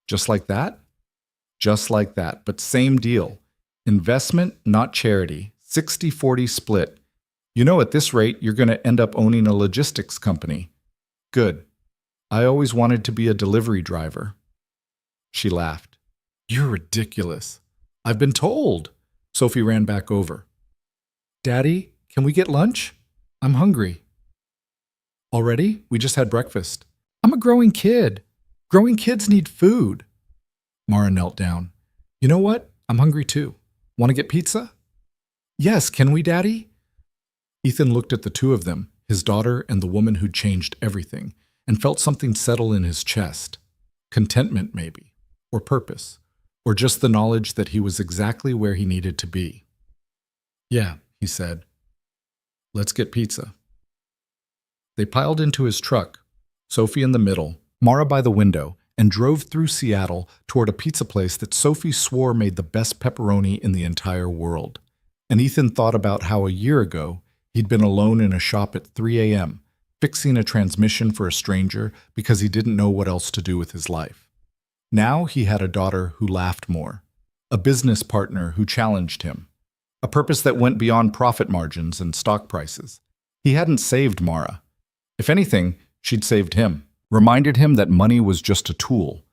Just like that? Just like that, but same deal. Investment, not charity. 60-40 split. You know, at this rate, you're going to end up owning a logistics company. Good. I always wanted to be a delivery driver. She laughed. You're ridiculous. I've been told. Sophie ran back over. Daddy, can we get lunch? I'm hungry. Already? We just had breakfast. I'm a growing kid. Growing kids need food. Mara knelt down. You know what? I'm hungry too. Want to get pizza? Yes, can we, Daddy? Ethan looked at the two of them, his daughter and the woman who'd changed everything, and felt something settle in his chest. Contentment, maybe, or purpose, or just the knowledge that he was exactly where he needed to be. Yeah, he said. Let's get pizza. They piled into his truck, Sophie in the middle, Mara by the window, and drove through Seattle toward a pizza place that Sophie swore made the best pepperoni in the entire world. And Ethan thought about how a year ago he'd been alone in a shop at 3 a.m., fixing a transmission for a stranger because he didn't know what else to do with his life. Now he had a daughter who laughed more, a business partner who challenged him, a purpose that went beyond profit margins and stock prices. He hadn't saved Mara. If anything, she'd saved him, reminded him that money was just a tool,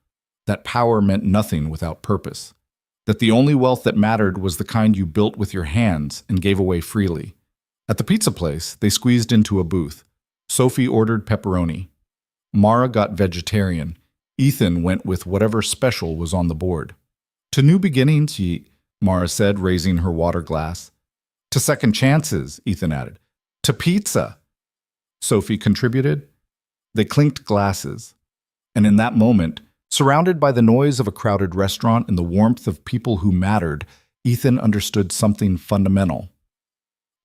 that power meant nothing without purpose, that the only wealth that mattered was the kind you built with your hands and gave away freely. At the pizza place, they squeezed into a booth. Sophie ordered pepperoni. Mara got vegetarian. Ethan went with whatever special was on the board. To new beginnings, Mara said, raising her water glass. To second chances, Ethan added. To pizza. Sophie contributed. They clinked glasses. And in that moment, surrounded by the noise of a crowded restaurant and the warmth of people who mattered, Ethan understood something fundamental.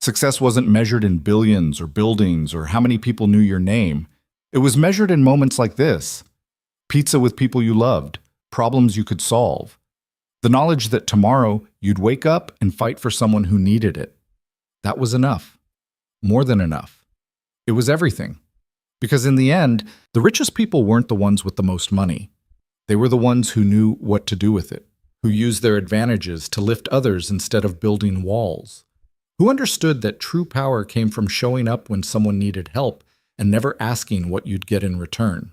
Success wasn't measured in billions or buildings or how many people knew your name. It was measured in moments like this. Pizza with people you loved, problems you could solve. The knowledge that tomorrow you'd wake up and fight for someone who needed it. That was enough. More than enough. It was everything. Because in the end, the richest people weren't the ones with the most money. They were the ones who knew what to do with it, who used their advantages to lift others instead of building walls, who understood that true power came from showing up when someone needed help and never asking what you'd get in return.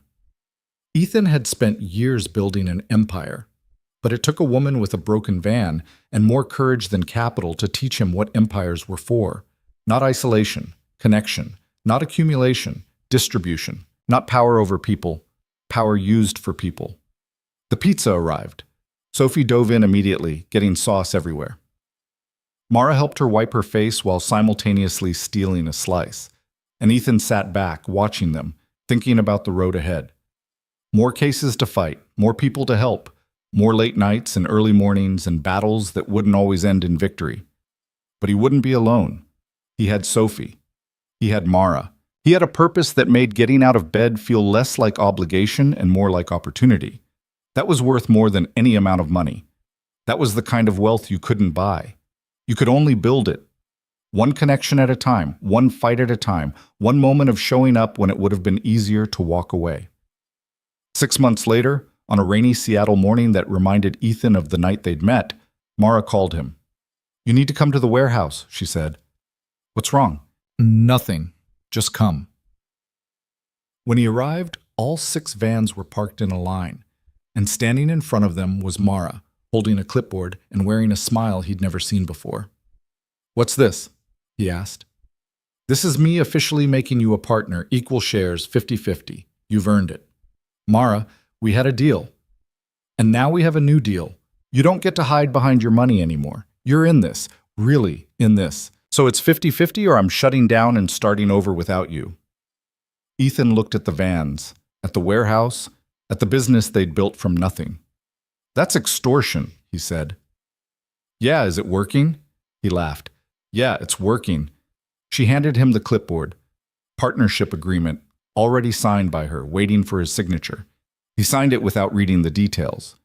Ethan had spent years building an empire, but it took a woman with a broken van and more courage than capital to teach him what empires were for. Not isolation, connection, not accumulation, distribution, not power over people, power used for people. The pizza arrived. Sophie dove in immediately, getting sauce everywhere. Mara helped her wipe her face while simultaneously stealing a slice, and Ethan sat back, watching them, thinking about the road ahead. More cases to fight, more people to help, more late nights and early mornings and battles that wouldn't always end in victory. But he wouldn't be alone. He had Sophie. He had Mara. He had a purpose that made getting out of bed feel less like obligation and more like opportunity. That was worth more than any amount of money. That was the kind of wealth you couldn't buy. You could only build it. One connection at a time, one fight at a time, one moment of showing up when it would have been easier to walk away. 6 months later, on a rainy Seattle morning that reminded Ethan of the night they'd met, Mara called him. You need to come to the warehouse, she said. What's wrong? Nothing. Just come. When he arrived, all 6 vans were parked in a line, and standing in front of them was Mara, holding a clipboard and wearing a smile he'd never seen before. What's this? He asked. This is me officially making you a partner, equal shares, 50-50. You've earned it. Mara, we had a deal. And now we have a new deal. You don't get to hide behind your money anymore. You're in this, really in this. So it's 50-50 or I'm shutting down and starting over without you. Ethan looked at the vans, at the warehouse, at the business they'd built from nothing. "That's extortion," he said. "Yeah, is it working?" He laughed. "Yeah, it's working." She handed him the clipboard. Partnership agreement, already signed by her, waiting for his signature. He signed it without reading the details.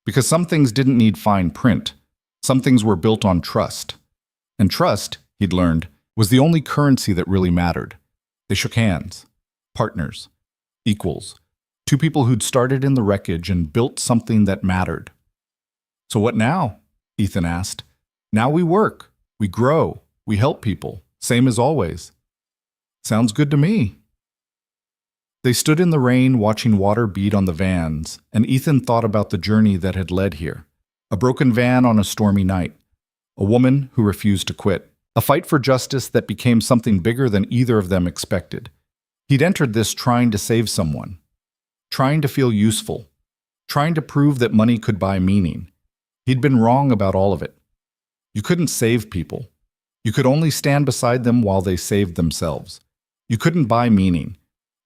Because some things didn't need fine print. Some things were built on trust. And trust, he'd learned, was the only currency that really mattered. They shook hands. Partners. Equals. Two people who'd started in the wreckage and built something that mattered. "So what now?" Ethan asked. "Now we work. We grow. We help people. Same as always." "Sounds good to me." They stood in the rain watching water beat on the vans, and Ethan thought about the journey that had led here. A broken van on a stormy night. A woman who refused to quit. A fight for justice that became something bigger than either of them expected. He'd entered this trying to save someone. Trying to feel useful. Trying to prove that money could buy meaning. He'd been wrong about all of it. You couldn't save people. You could only stand beside them while they saved themselves. You couldn't buy meaning.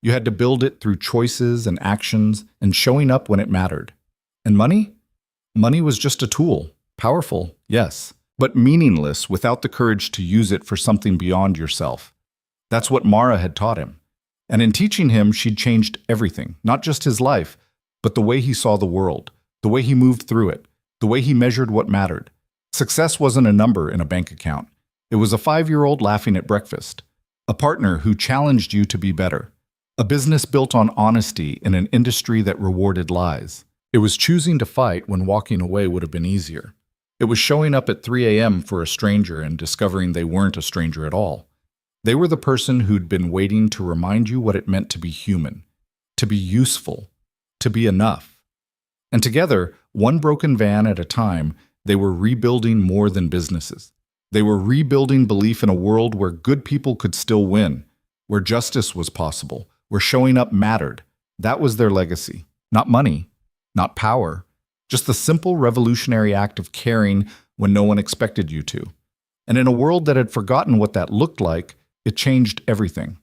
You had to build it through choices and actions and showing up when it mattered. And money? Money was just a tool. Powerful, yes, but meaningless without the courage to use it for something beyond yourself. That's what Mara had taught him. And in teaching him, she'd changed everything, not just his life, but the way he saw the world, the way he moved through it, the way he measured what mattered. Success wasn't a number in a bank account. It was a 5-year-old laughing at breakfast. A partner who challenged you to be better. A business built on honesty in an industry that rewarded lies. It was choosing to fight when walking away would have been easier. It was showing up at 3 a.m. for a stranger and discovering they weren't a stranger at all. They were the person who'd been waiting to remind you what it meant to be human, to be useful, to be enough. And together, one broken van at a time, they were rebuilding more than businesses. They were rebuilding belief in a world where good people could still win, where justice was possible, where showing up mattered. That was their legacy. Not money, not power, just the simple revolutionary act of caring when no one expected you to. And in a world that had forgotten what that looked like, it changed everything.